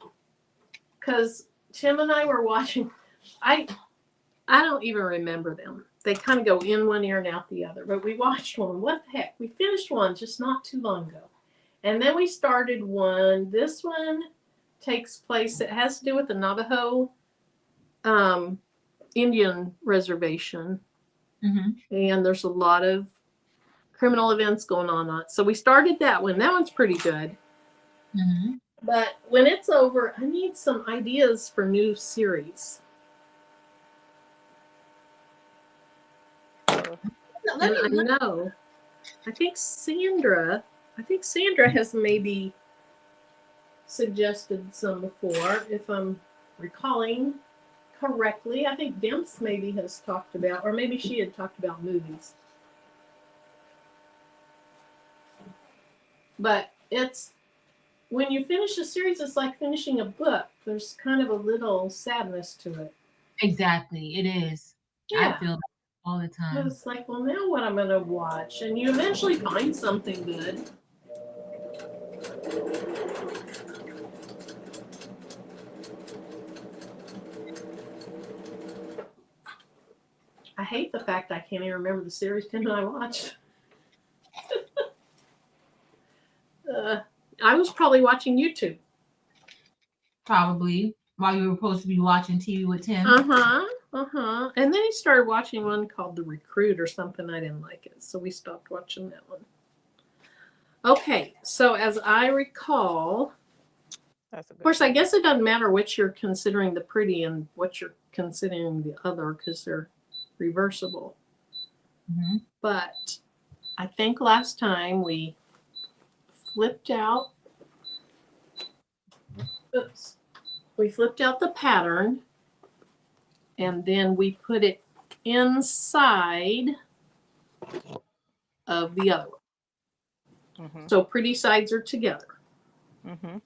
Because Tim and I were watching. I don't even remember them. They kind of go in one ear and out the other. But we watched one. What the heck? We finished one just not too long ago. And then we started one. This one takes place, it has to do with the Navajo Indian reservation. And there's a lot of criminal events going on. So we started that one. That one's pretty good. But when it's over, I need some ideas for new series. stuff. And I know. I think Sandra has maybe suggested some before, if I'm recalling correctly. I think Demps maybe has talked about, or maybe she had talked about movies. But it's, when you finish a series, it's like finishing a book. There's kind of a little sadness to it. Exactly, it is. Yeah. I feel that all the time. It's like, well, now what I'm going to watch? And you eventually find something good. I hate the fact I can't even remember the series that I watched. I was probably watching YouTube. Probably while you were supposed to be watching TV with Tim. And then he started watching one called The Recruit or something. I didn't like it, so we stopped watching that one. Okay, so as I recall, That's a good of course, I guess it doesn't matter which you're considering the pretty and what you're considering the other, because they're reversible. Mm-hmm. But I think last time we flipped out. Oops. We flipped out the pattern, and then we put it inside of the other one. Mm-hmm. So pretty sides are together. Mm-hmm.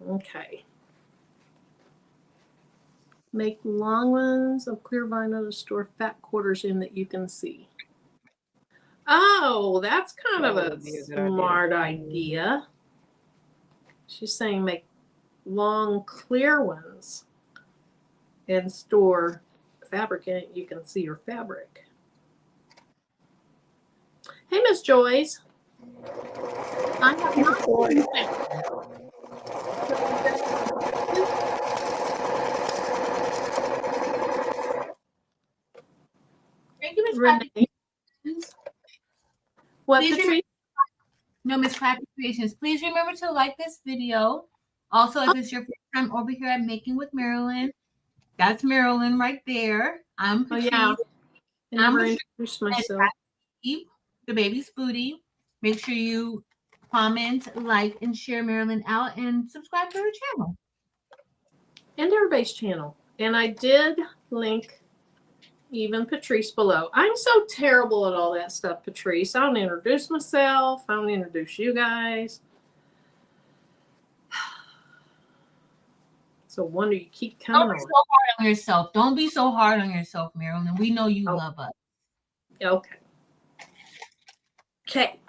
Okay. Make long ones of clear vinyl to store fat quarters in that you can see. Oh, that's kind of a smart idea. She's saying make long clear ones and store fabric in it. You can see your fabric. Hey, Miss Joyce. I have not seen that. Thank you, Miss Renee. Creations. What, Please Patrice? No, Miss Crafty Creations. Please remember to like this video. Also, if it's your first time over here at Making with Marilyn, that's Marilyn right there. I'm Oh, Patrice. yeah. I I'm never Patrice. introduced myself. The baby's booty. Make sure you comment, like, and share Marilyn out, and subscribe to her channel. And everybody's channel. And I did link even Patrice below. I'm so terrible at all that stuff, Patrice. I don't introduce myself. I don't introduce you guys. So wonder you keep coming Don't be on. so hard on yourself. Don't be so hard on yourself, Marilyn. We know you love us. Okay. Okay.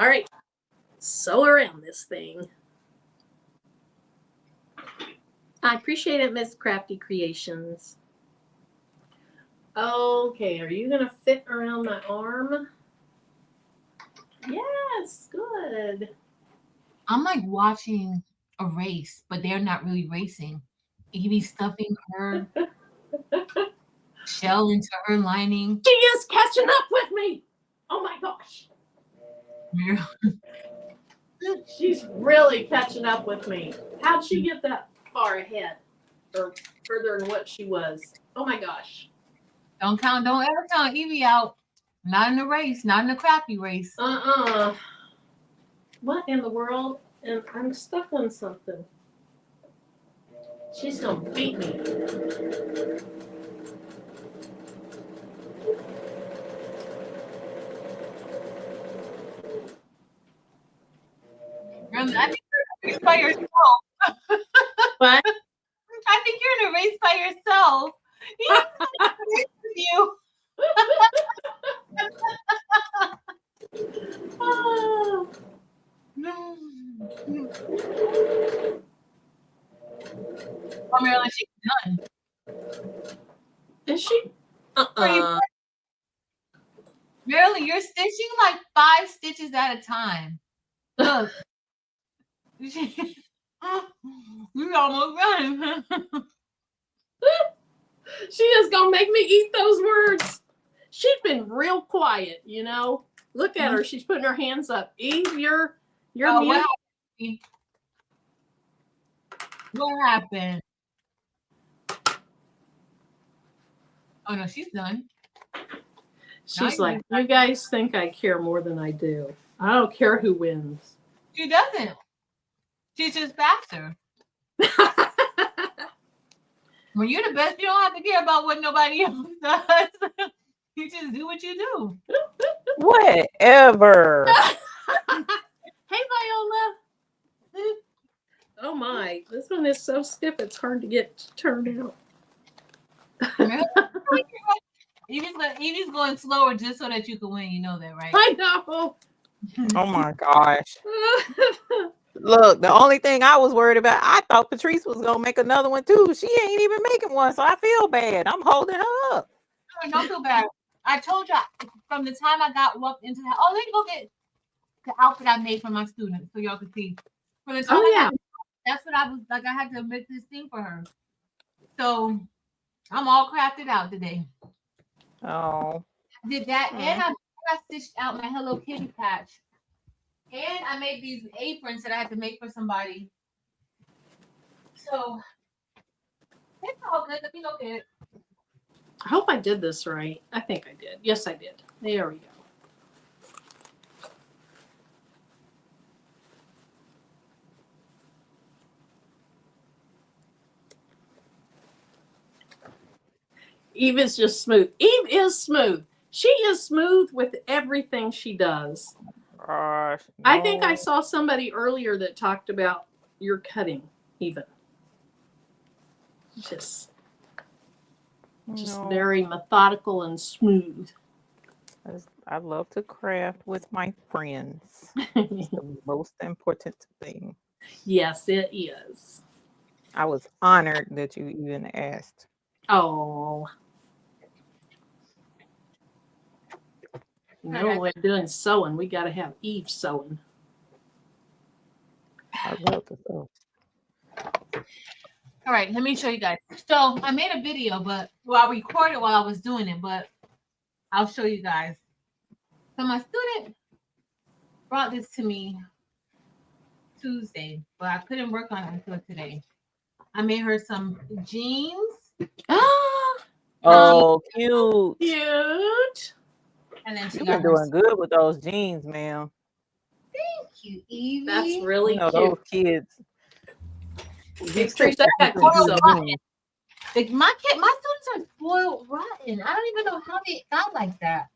All right. Sew around this thing. I appreciate it, Miss Crafty Creations. Okay, are you gonna fit around my arm? Yes, good. I'm like watching a race, but they're not really racing. He be stuffing her shell into her lining. She is catching up with me. Oh my gosh. She's really catching up with me. How'd she get that far ahead? Or further than what she was? Oh my gosh. Don't ever count Evie out. Not in a race, not in a crappy race. What in the world? And I'm stuck on something. She's gonna beat me. I think you're in a race by yourself. What? I think you're in a race by yourself. He's in a race with you. Oh. Oh, Marilyn, she's done. Is she? Marilyn, you're stitching like 5 stitches at a time. Look. You're almost done. She is gonna make me eat those words. She's been real quiet, you know. Look at her. She's putting her hands up. Eve, you're mute. What happened? Oh no, she's done. She's like, you guys think I care more than I do. I don't care who wins. She doesn't. She's just faster. When you're the best, you don't have to care about what nobody else does. You just do what you do. Whatever. Hey, Viola. Oh my, this one is so stiff it's hard to get turned out. Evie's going slower just so that you can win. You know that, right? I know. Oh my gosh. Look, the only thing I was worried about, I thought Patrice was gonna make another one too. She ain't even making one, so I feel bad. I'm holding her up. Don't feel bad. I told you from the time I got walked into the house. Oh, let me go get the outfit I made for my students so y'all can see. From the time that's what I was like. I had to make this thing for her. So I'm all crafted out today. Oh. I did that, and I stitched out my Hello Kitty patch. And I made these aprons that I had to make for somebody. So it's all good. Let me look at it. I hope I did this right. I think I did. Yes, I did. There we go. Eve is just smooth. Eve is smooth. She is smooth with everything she does. Gosh, no. I think I saw somebody earlier that talked about your cutting, even. Just very methodical and smooth. I love to craft with my friends. It's the most important thing. Yes, it is. I was honored that you even asked. Oh. No, we're doing sewing. We got to have Eve sewing. I love to sew. All right, let me show you guys. So I made a video, but I recorded while I was doing it, but I'll show you guys. So my student brought this to me Tuesday, but I couldn't work on it until today. I made her some jeans. Oh, cute. Cute. And then she You've got been doing good with those jeans, ma'am. Thank you, Evie. That's really cute. Those kids. Big trees that got Like my students are spoiled rotten. I don't even know how they got like that.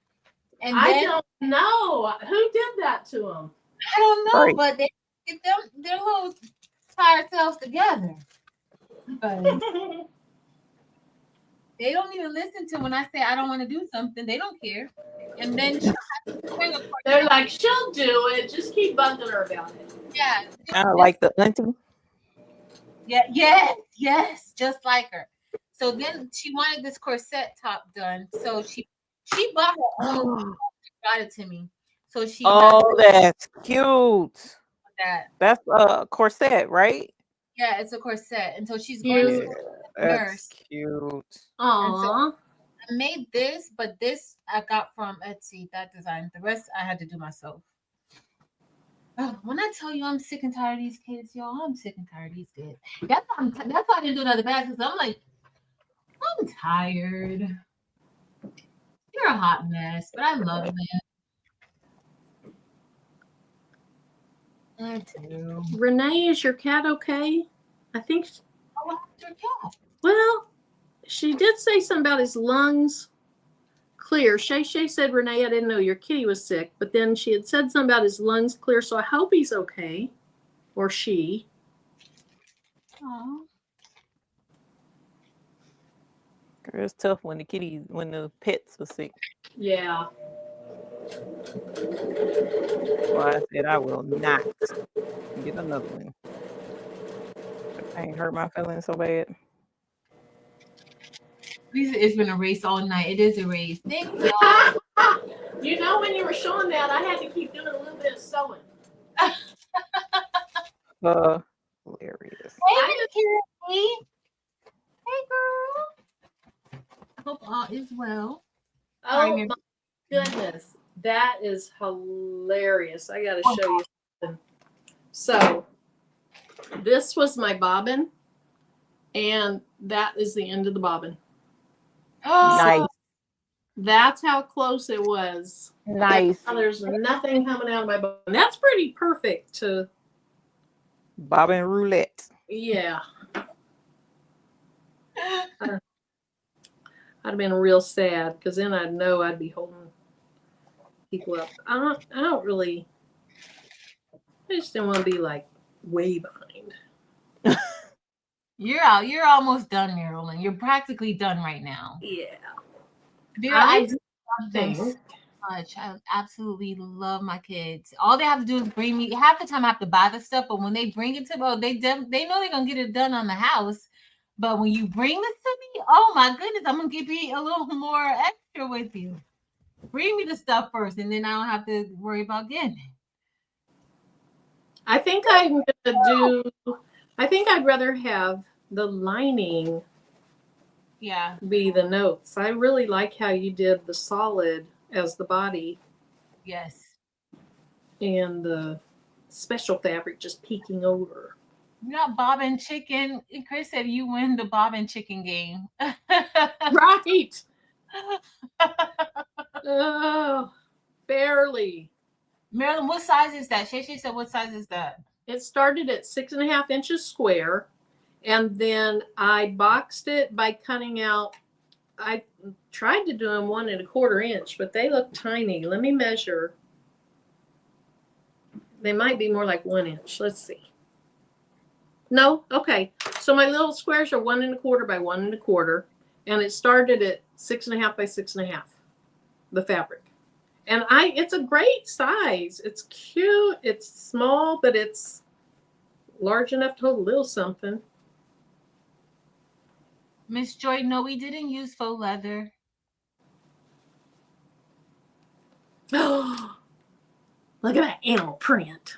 And I don't know who did that to them. I don't know, but they get their little tired selves together. But they don't even listen to when I say I don't want to do something. They don't care. And then they're like, she'll do it. Just keep bugging her about it. Yeah. Kind of like the auntie. Yeah. Yes. Just like her. So then she wanted this corset top done. So she bought her own. Got it to me. So she. Oh, that's cute. That's a corset, right? Yeah, it's a corset, and so she's going to nurse. Cute. Aww. I made this, but this I got from Etsy. That design. The rest I had to do myself. When I tell you I'm sick and tired of these kids, y'all, I'm sick and tired of these kids. That's why I didn't do another batch, because I'm like, I'm tired. You're a hot mess, but I love them. I do. Renee, is your cat okay? I think. What happened to your cat? Well, she did say something about his lungs clear. Shay said, Renee, I didn't know your kitty was sick, but then she had said something about his lungs clear, so I hope he's okay. Or she. Aww. It's tough when the pets are sick. Yeah. Well, I said I will not get another one. I ain't hurt my feelings so bad. It's been a race all night. It is a race. Thank you. You know, when you were showing that, I had to keep doing a little bit of sewing. Hilarious. Hey, Kitty. Hey, girl. I hope all is well. Oh, my goodness. That is hilarious. I got to show you something. So, this was my bobbin, and that is the end of the bobbin. Oh, Nice. That's how close it was. Nice. Now there's nothing coming out of my bobbin. That's pretty perfect to, Bobbin roulette. yeah. I'd have been real sad because then I'd know I'd be holding people up. I don't really, I just didn't want to be like way behind. you're almost done, Marilyn. You're practically done right now. Yeah. I do love them so think. much. I absolutely love my kids. All they have to do is bring me. Half the time I have to buy the stuff, but when they bring it to me, they know they're gonna get it done on the house. But when you bring this to me, oh my goodness, I'm gonna give you a little more extra with you. Bring me the stuff first, and then I don't have to worry about getting it. I think I'm gonna do. I think I'd rather have the lining Yeah. be the notes. I really like how you did the solid as the body Yes. and the special fabric just peeking over. You're not Bobbin chicken. Chris said you win the Bobbin chicken game. Right. Oh, barely. Marilyn, what size is that? Shay said, what size is that? It started at 6.5 inches square, and then I boxed it by cutting out. I tried to do them 1.25 inch, but they look tiny. Let me measure. They might be more like 1 inch. Let's see. No, okay. So my little squares are 1.25 by 1.25, and it started at 6.5 by 6.5. The fabric. And it's a great size. It's cute. It's small, but it's large enough to hold a little something. Miss Joy, no, we didn't use faux leather. Oh, look at that animal print.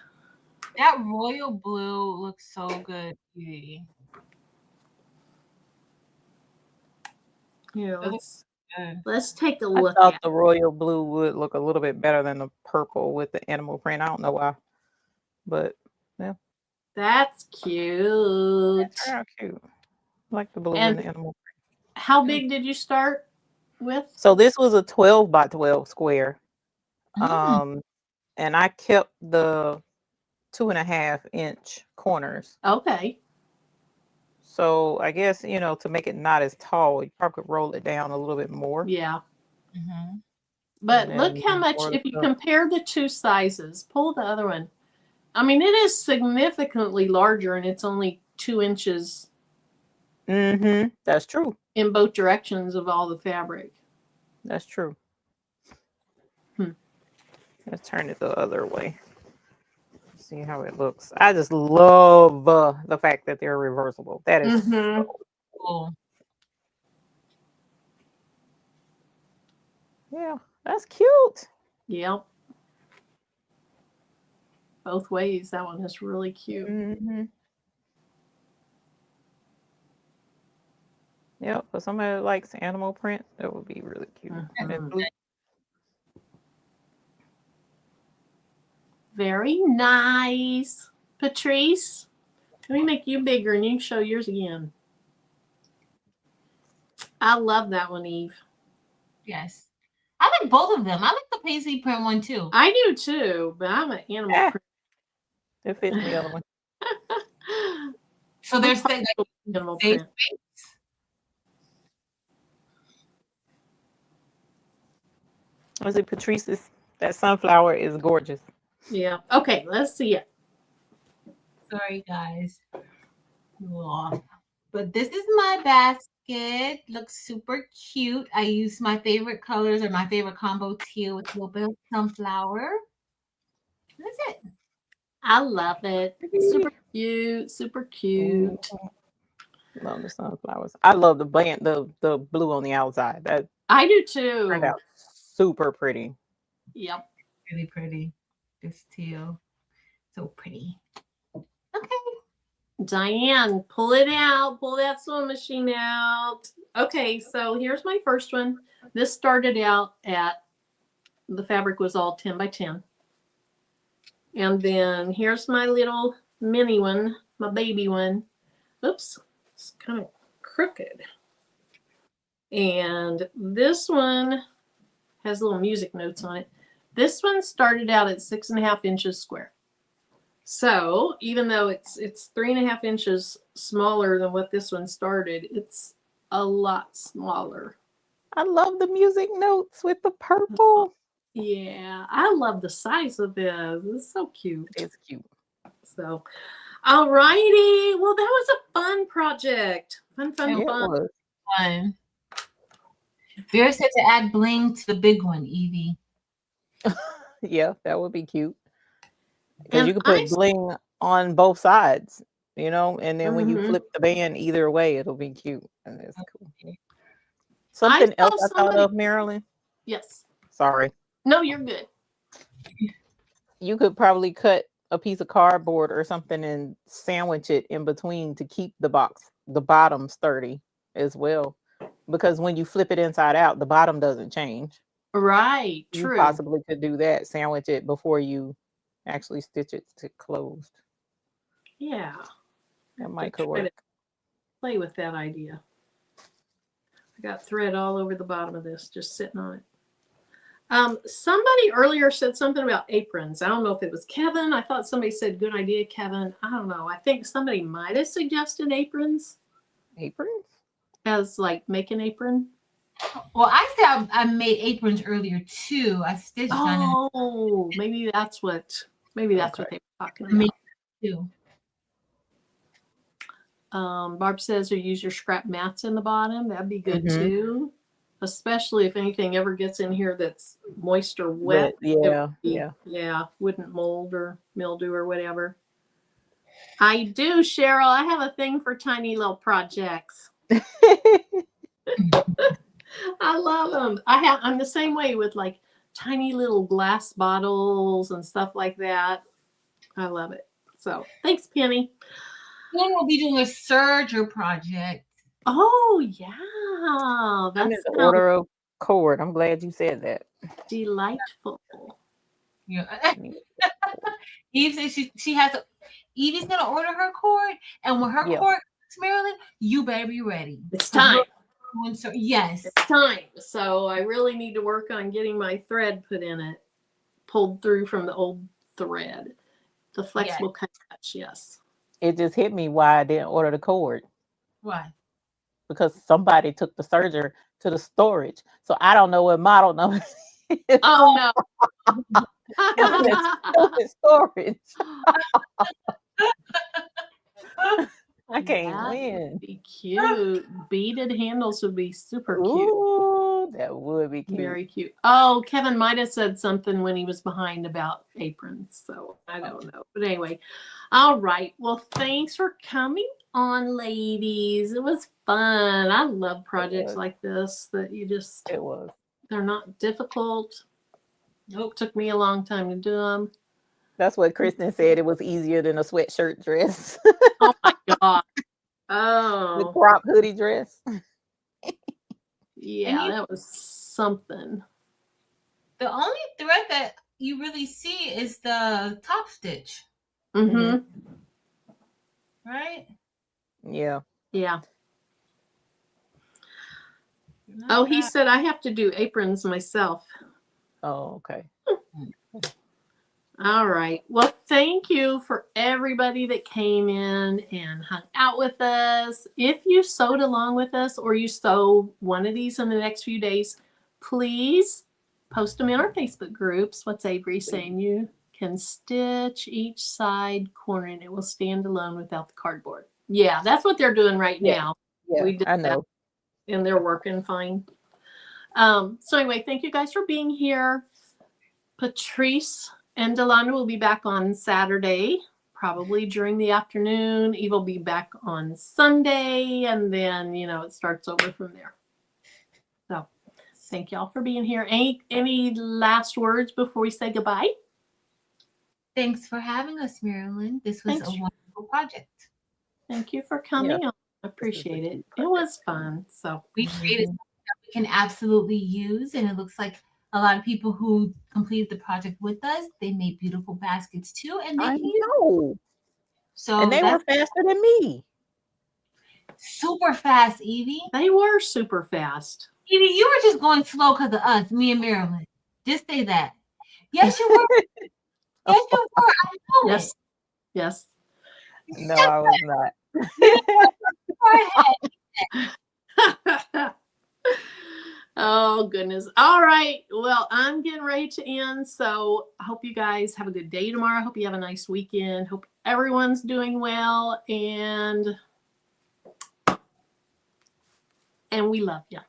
That royal blue looks so good, Beauty. Yeah, Good. let's take a I look thought at the royal blue would look a little bit better than the purple with the animal print. I don't know why, but yeah, That's cute. it's how cute. I like the blue And and the animal print. how big did you start with? So this was a 12 by 12 square. Mm. And I kept the 2.5 inch corners. Okay. So I guess, to make it not as tall, you probably could roll it down a little bit more. Yeah. Mm-hmm. But And look then how much, more if you up. compare the two sizes, pull the other one. I mean, it is significantly larger and it's only 2 inches That's true. in both directions of all the fabric. That's true. Let's turn it the other way. See how it looks. I just love the fact that they're reversible. That is so Cool. yeah, that's cute. Yep. Both ways. That one is really cute. Yep, for somebody that likes animal print, that would be really cute. Very nice. Patrice, let me make you bigger and you can show yours again. I love that one, Eve. Yes. I like both of them. I like the paisley print one too. I do too, but I'm an animal print. It fits the other one. So there's the animal print. Was it Patrice's? That sunflower is gorgeous. Yeah. Okay, let's see it. Sorry, guys. But this is my basket. Looks super cute. I use my favorite colors or my favorite combo teal with a little bit of sunflower. That's it. I love it. Super cute. Super cute. Love the sunflowers. I love the band, the blue on the outside. That I do too. Turned out super pretty. Yep. Really pretty. This teal. So pretty. Okay. Diane, pull it out. Pull that sewing machine out. Okay, so here's my first one. This started out at, the fabric was all 10 by 10. And then here's my little mini one, my baby one. Oops, it's kind of crooked. And this one has little music notes on it. This one started out at 6.5 inches square. So even though it's 3.5 inches smaller than what this one started, it's a lot smaller. I love the music notes with the purple. Yeah, I love the size of this. It's so cute. It's cute. So, all righty. Well, that was a fun project. Fun. It was. Fun. Vera said to add bling to the big one, Evie. Yeah, that would be cute. Because And you could put bling on both sides, you know, and then when you flip the band either way, it'll be cute. And it's cool. Something else I thought of, Marilyn. Yes. Sorry. No, you're good. You could probably cut a piece of cardboard or something and sandwich it in between to keep the bottom sturdy as well. Because when you flip it inside out, the bottom doesn't change. Right. True. You possibly could do that. Sandwich it before you actually stitch it to closed. Yeah. That might could work. Play with that idea. I got thread all over the bottom of this, just sitting on it. Somebody earlier said something about aprons. I don't know if it was Kevin. I thought somebody said, good idea, Kevin. I don't know. I think somebody might have suggested aprons. Aprons? As like make an apron. Well, I said I made aprons earlier too. I stitched on it. Oh, maybe that's what they were talking about. Me too. Barb says you use your scrap mats in the bottom. That'd be good too. Especially if anything ever gets in here that's moist or wet. Yeah. Wouldn't mold or mildew or whatever. I do, Cheryl. I have a thing for tiny little projects. I love them. I'm the same way with like tiny little glass bottles and stuff like that. I love it. So thanks, Penny. Then we'll be doing a serger project. Oh yeah, that's the order of cord. I'm glad you said that. Delightful. Yeah. Eve says she has Evie's gonna order her cord, and when her cord comes, Marilyn, you better be ready. It's time. Yes, it's time. So I really need to work on getting my thread put in it, pulled through from the old thread, the flexible cuts. Yes. It just hit me why I didn't order the cord. Why? Because somebody took the serger to the storage, so I don't know what model number. Oh no! It's storage. I can't win. Be cute. Beaded handles would be super cute. Ooh, that would be cute. Very cute. Oh, Kevin might have said something when he was behind about aprons, so I don't know. But anyway, all right. Well, thanks for coming on, ladies. It was fun. I love projects like this that you just. It was. They're not difficult. Nope. Took me a long time to do them. That's what Kristen said. It was easier than a sweatshirt dress. Oh my God. Oh. The crop hoodie dress. Yeah, that was something. The only thread that you really see is the top stitch. Mm-hmm. Right? Yeah. Yeah. Oh, he said I have to do aprons myself. Oh, okay. All right. Well, thank you for everybody that came in and hung out with us. If you sewed along with us or you sew one of these in the next few days, please post them in our Facebook groups. What's Avery saying? You can stitch each side corner and it will stand alone without the cardboard. Yeah, that's what they're doing right now. Yeah, we did I know. That, and they're working fine. So anyway, thank you guys for being here. Patrice and Delana will be back on Saturday, probably during the afternoon. Eve will be back on Sunday, and then, it starts over from there. So thank y'all for being here. Any last words before we say goodbye? Thanks for having us, Marilyn. This was a wonderful project. Thank you for coming on. I appreciate it. It was fun. So we created something that we can absolutely use, and it looks like a lot of people who completed the project with us, they made beautiful baskets too, and they know. So and they were faster than me. super fast, Evie. They were super fast. Evie, you were just going slow because of us, me and Marilyn. Just say that. Yes, you were. Yes, you were. I know Yes. it. Yes. No, I was not. Go ahead. Oh, goodness. All right. Well, I'm getting ready to end. So I hope you guys have a good day tomorrow. I hope you have a nice weekend. Hope everyone's doing well. And we love you.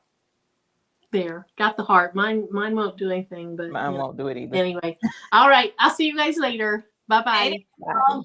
There. Got the heart. Mine won't do anything, but Mine won't do it either. anyway. All right. I'll see you guys later. Bye-bye. Bye.